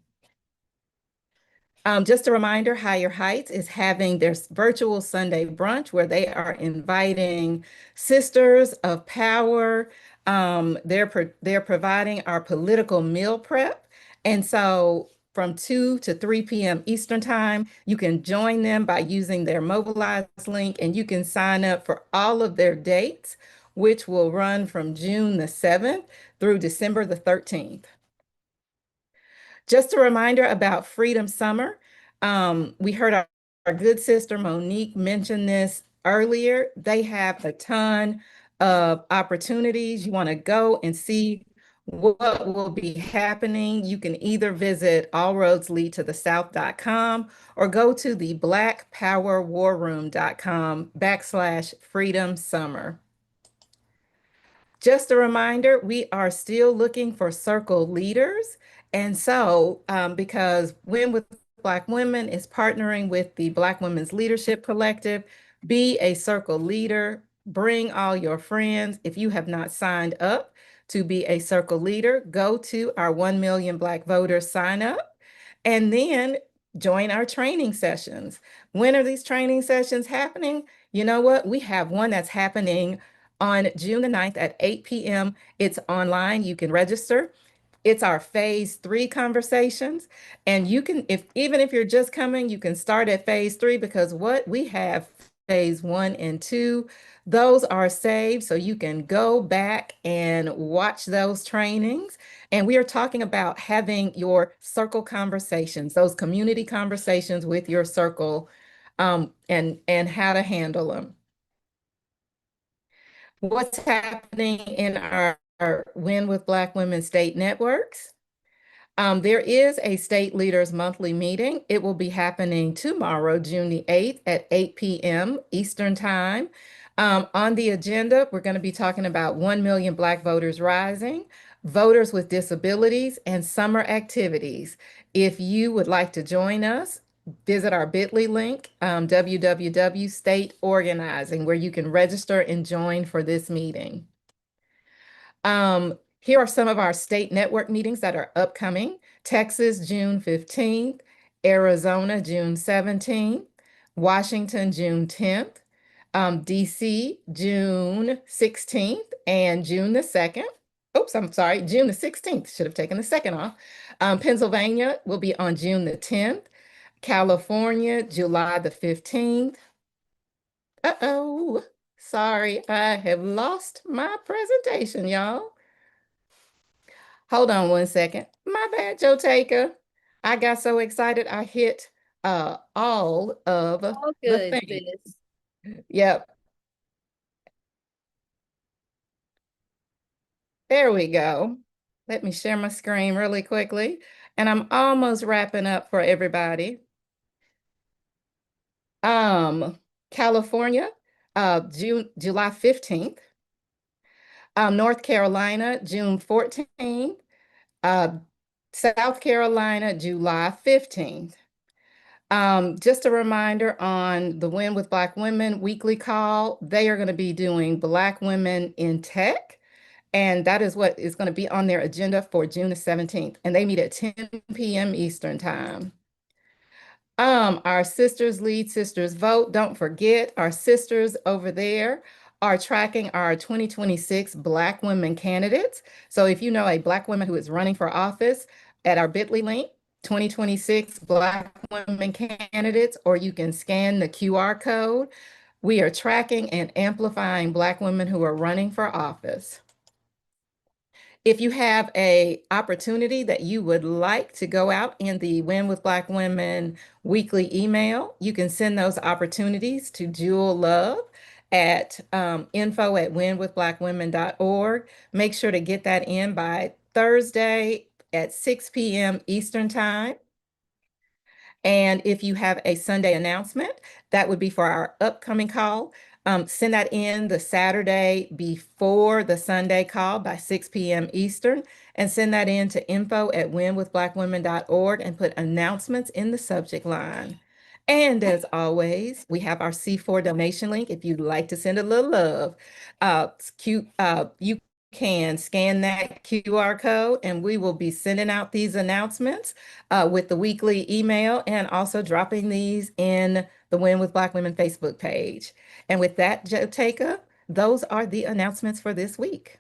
Q: Just a reminder, Higher Heights is having their virtual Sunday brunch where they are inviting sisters of power. They're providing our political meal prep. And so from 2 to 3 p.m. Eastern time, you can join them by using their Mobilize link, and you can sign up for all of their dates, which will run from June the 7th through December the 13th. Just a reminder about Freedom Summer. We heard our good sister Monique mention this earlier. They have a ton of opportunities. You want to go and see what will be happening. You can either visit allroadsleadtothesouth.com or go to the blackpowerwarroom.com/freedom summer. Just a reminder, we are still looking for circle leaders. And so, because Win with Black Women is partnering with the Black Women's Leadership Collective, be a circle leader, bring all your friends. If you have not signed up to be a circle leader, go to our 1 Million Black Voters sign up and then join our training sessions. When are these training sessions happening? You know what? We have one that's happening on June the 9th at 8 p.m. It's online. You can register. It's our phase 3 conversations. And you can, even if you're just coming, you can start at phase 3 because what we have phase 1 and 2, those are saved. So you can go back and watch those trainings. And we are talking about having your circle conversations, those community conversations with your circle, and how to handle them. What's happening in our Win with Black Women state networks? There is a state leaders monthly meeting. It will be happening tomorrow, June the 8th at 8 p.m. Eastern Time. On the agenda, we're going to be talking about 1 Million Black Voters Rising, voters with disabilities, and summer activities. If you would like to join us, visit our bit.ly link, www.stateorganizing, where you can register and join for this meeting. Here are some of our state network meetings that are upcoming. Texas, June 15th, Arizona, June 17th, Washington, June 10th, DC, June 16th, and June the 2nd. Oops, I'm sorry, June the 16th. Should have taken the 2nd off. Pennsylvania will be on June the 10th. California, July the 15th. Uh-oh, sorry, I have lost my presentation, y'all. Hold on one second. My bad, Joe Taker. I got so excited I hit all of
A: All
Q: the
A: good,
Q: things.
A: sis.
Q: Yep. There we go. Let me share my screen really quickly. And I'm almost wrapping up for everybody. California, July 15th. North Carolina, June 14th. South Carolina, July 15th. Just a reminder on the Win with Black Women weekly call, they are going to be doing Black Women in Tech. And that is what is going to be on their agenda for June the 17th. And they meet at 10 p.m. Eastern Time. Our Sisters Lead, Sisters Vote. Don't forget, our sisters over there are tracking our 2026 Black women candidates. So if you know a Black woman who is running for office, at our bit.ly link, 2026 Black women candidates, or you can scan the QR code. We are tracking and amplifying Black women who are running for office. If you have a opportunity that you would like to go out in the Win with Black Women weekly email, you can send those opportunities to Jewel Love at info@winwithblackwomen.org. Make sure to get that in by Thursday at 6 p.m. Eastern Time. And if you have a Sunday announcement, that would be for our upcoming call. Send that in the Saturday before the Sunday call by 6 p.m. Eastern, and send that in to info@winwithblackwomen.org and put announcements in the subject line. And as always, we have our C4 donation link if you'd like to send a little love. You can scan that QR code and we will be sending out these announcements with the weekly email and also dropping these in the Win with Black Women Facebook page. And with that, Joe Taker, those are the announcements for this week.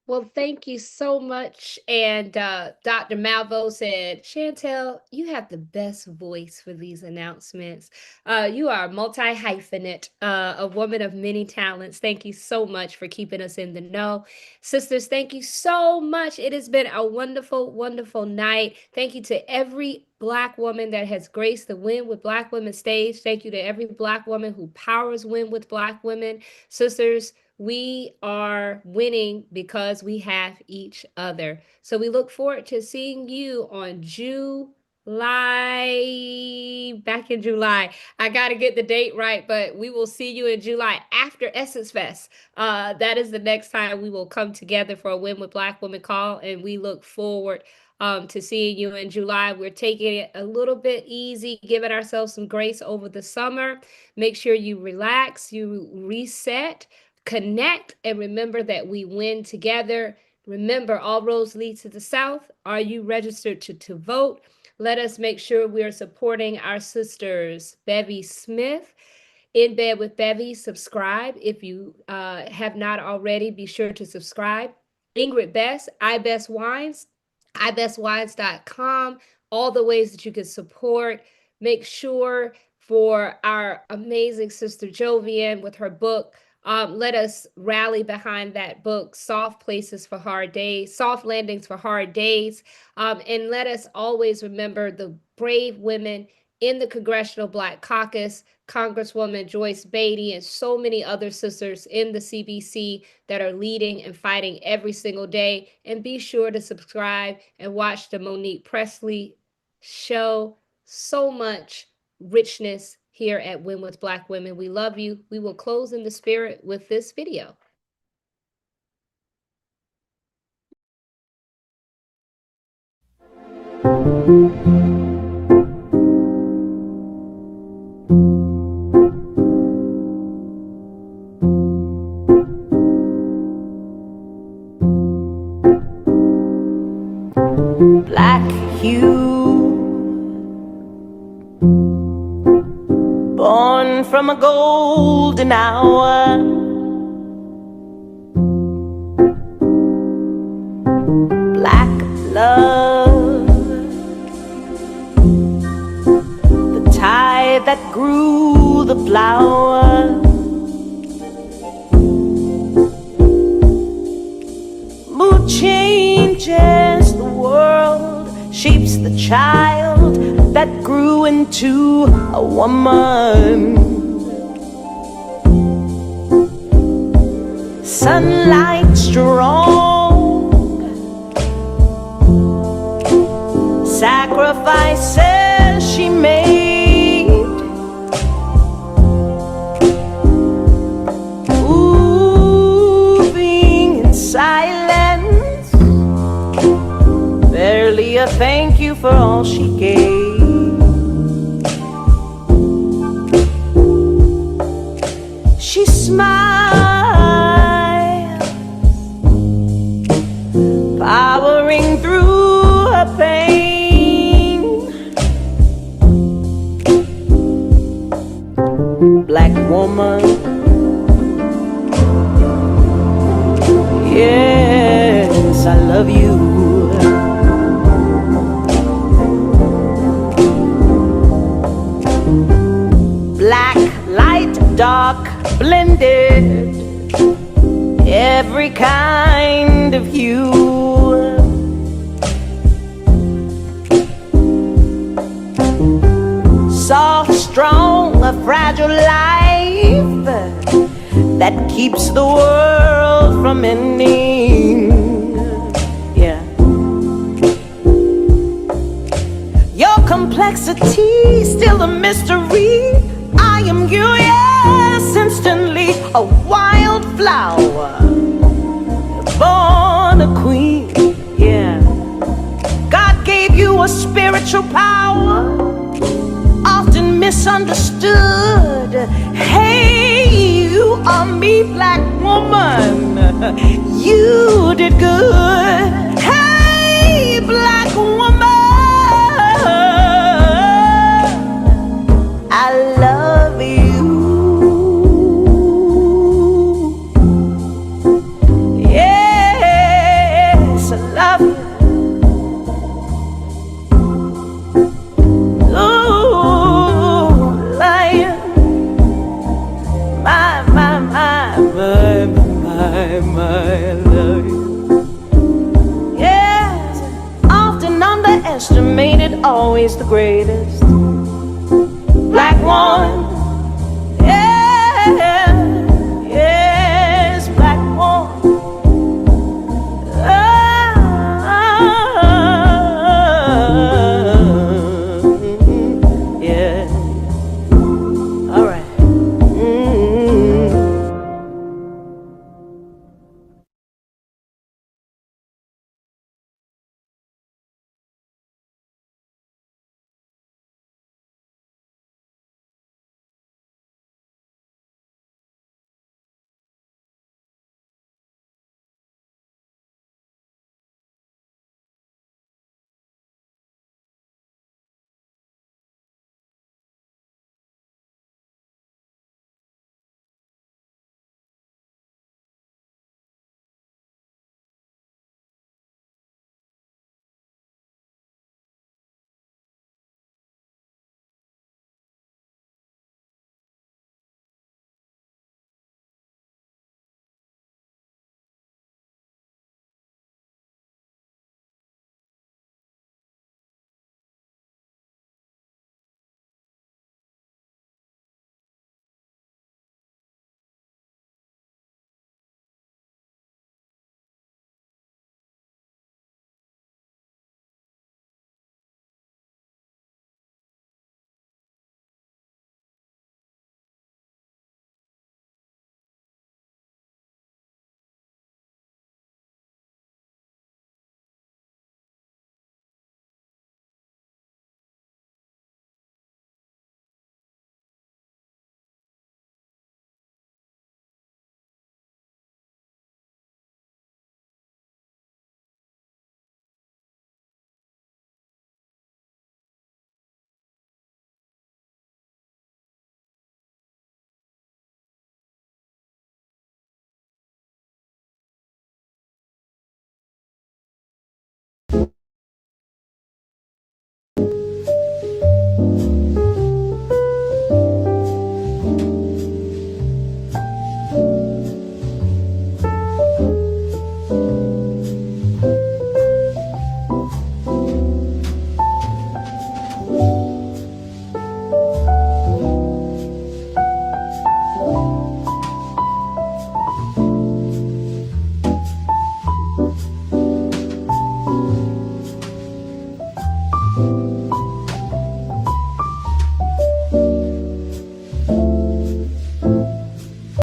A: Well, thank you so much. And Dr. Malvo said, Chantel, you have the best voice for these announcements. You are a multi-hyphenate, a woman of many talents. Thank you so much for keeping us in the know. Sisters, thank you so much. It has been a wonderful, wonderful night. Thank you to every Black woman that has graced the Win with Black Women stage. Thank you to every Black woman who powers Win with Black Women. Sisters, we are winning because we have each other. So we look forward to seeing you on June live back in July. I got to get the date right, but we will see you in July after Essence Fest. That is the next time we will come together for a Win with Black Women call, and we look forward to seeing you in July. We're taking it a little bit easy, giving ourselves some grace over the summer. Make sure you relax, you reset, connect, and remember that we win together. Remember, all roads lead to the South. Are you registered to vote? Let us make sure we are supporting our sisters. Bevy Smith, In Bed with Bevy, subscribe. If you have not already, be sure to subscribe. Ingrid Best, iBest Wines, ibestwines.com, all the ways that you can support. Make sure for our amazing sister Jovian with her book, let us rally behind that book, Soft Places for Hard Days, Soft Landings for Hard Days. And let us always remember the brave women in the Congressional Black Caucus, Congresswoman Joyce Beatty, and so many other sisters in the CBC that are leading and fighting every single day. And be sure to subscribe and watch the Monique Presley show. So much richness here at Win with Black Women. We love you. We will close in the spirit with this video.
R: Black hue, born from a golden hour, black love, the tide that grew the flower, mood changes the world, shapes the child that grew into a woman. Sunlight strong, sacrifices she made. Moving in silence, barely a thank you for all she gave. She smiles, powering through her pain. Black woman, yes, I love you. Black, light, dark, blended, every kind of hue. Soft, strong, a fragile life that keeps the world from ending. Yeah. Your complexity, still a mystery. I am curious instantly, a wildflower, born a queen. Yeah. God gave you a spiritual power, often misunderstood. Hey, you are me, black woman. You did good. Hey, black woman, I love you. Yes, I love you. Ooh, lion, my, I love you. Yes, often underestimated, always the greatest. Black one,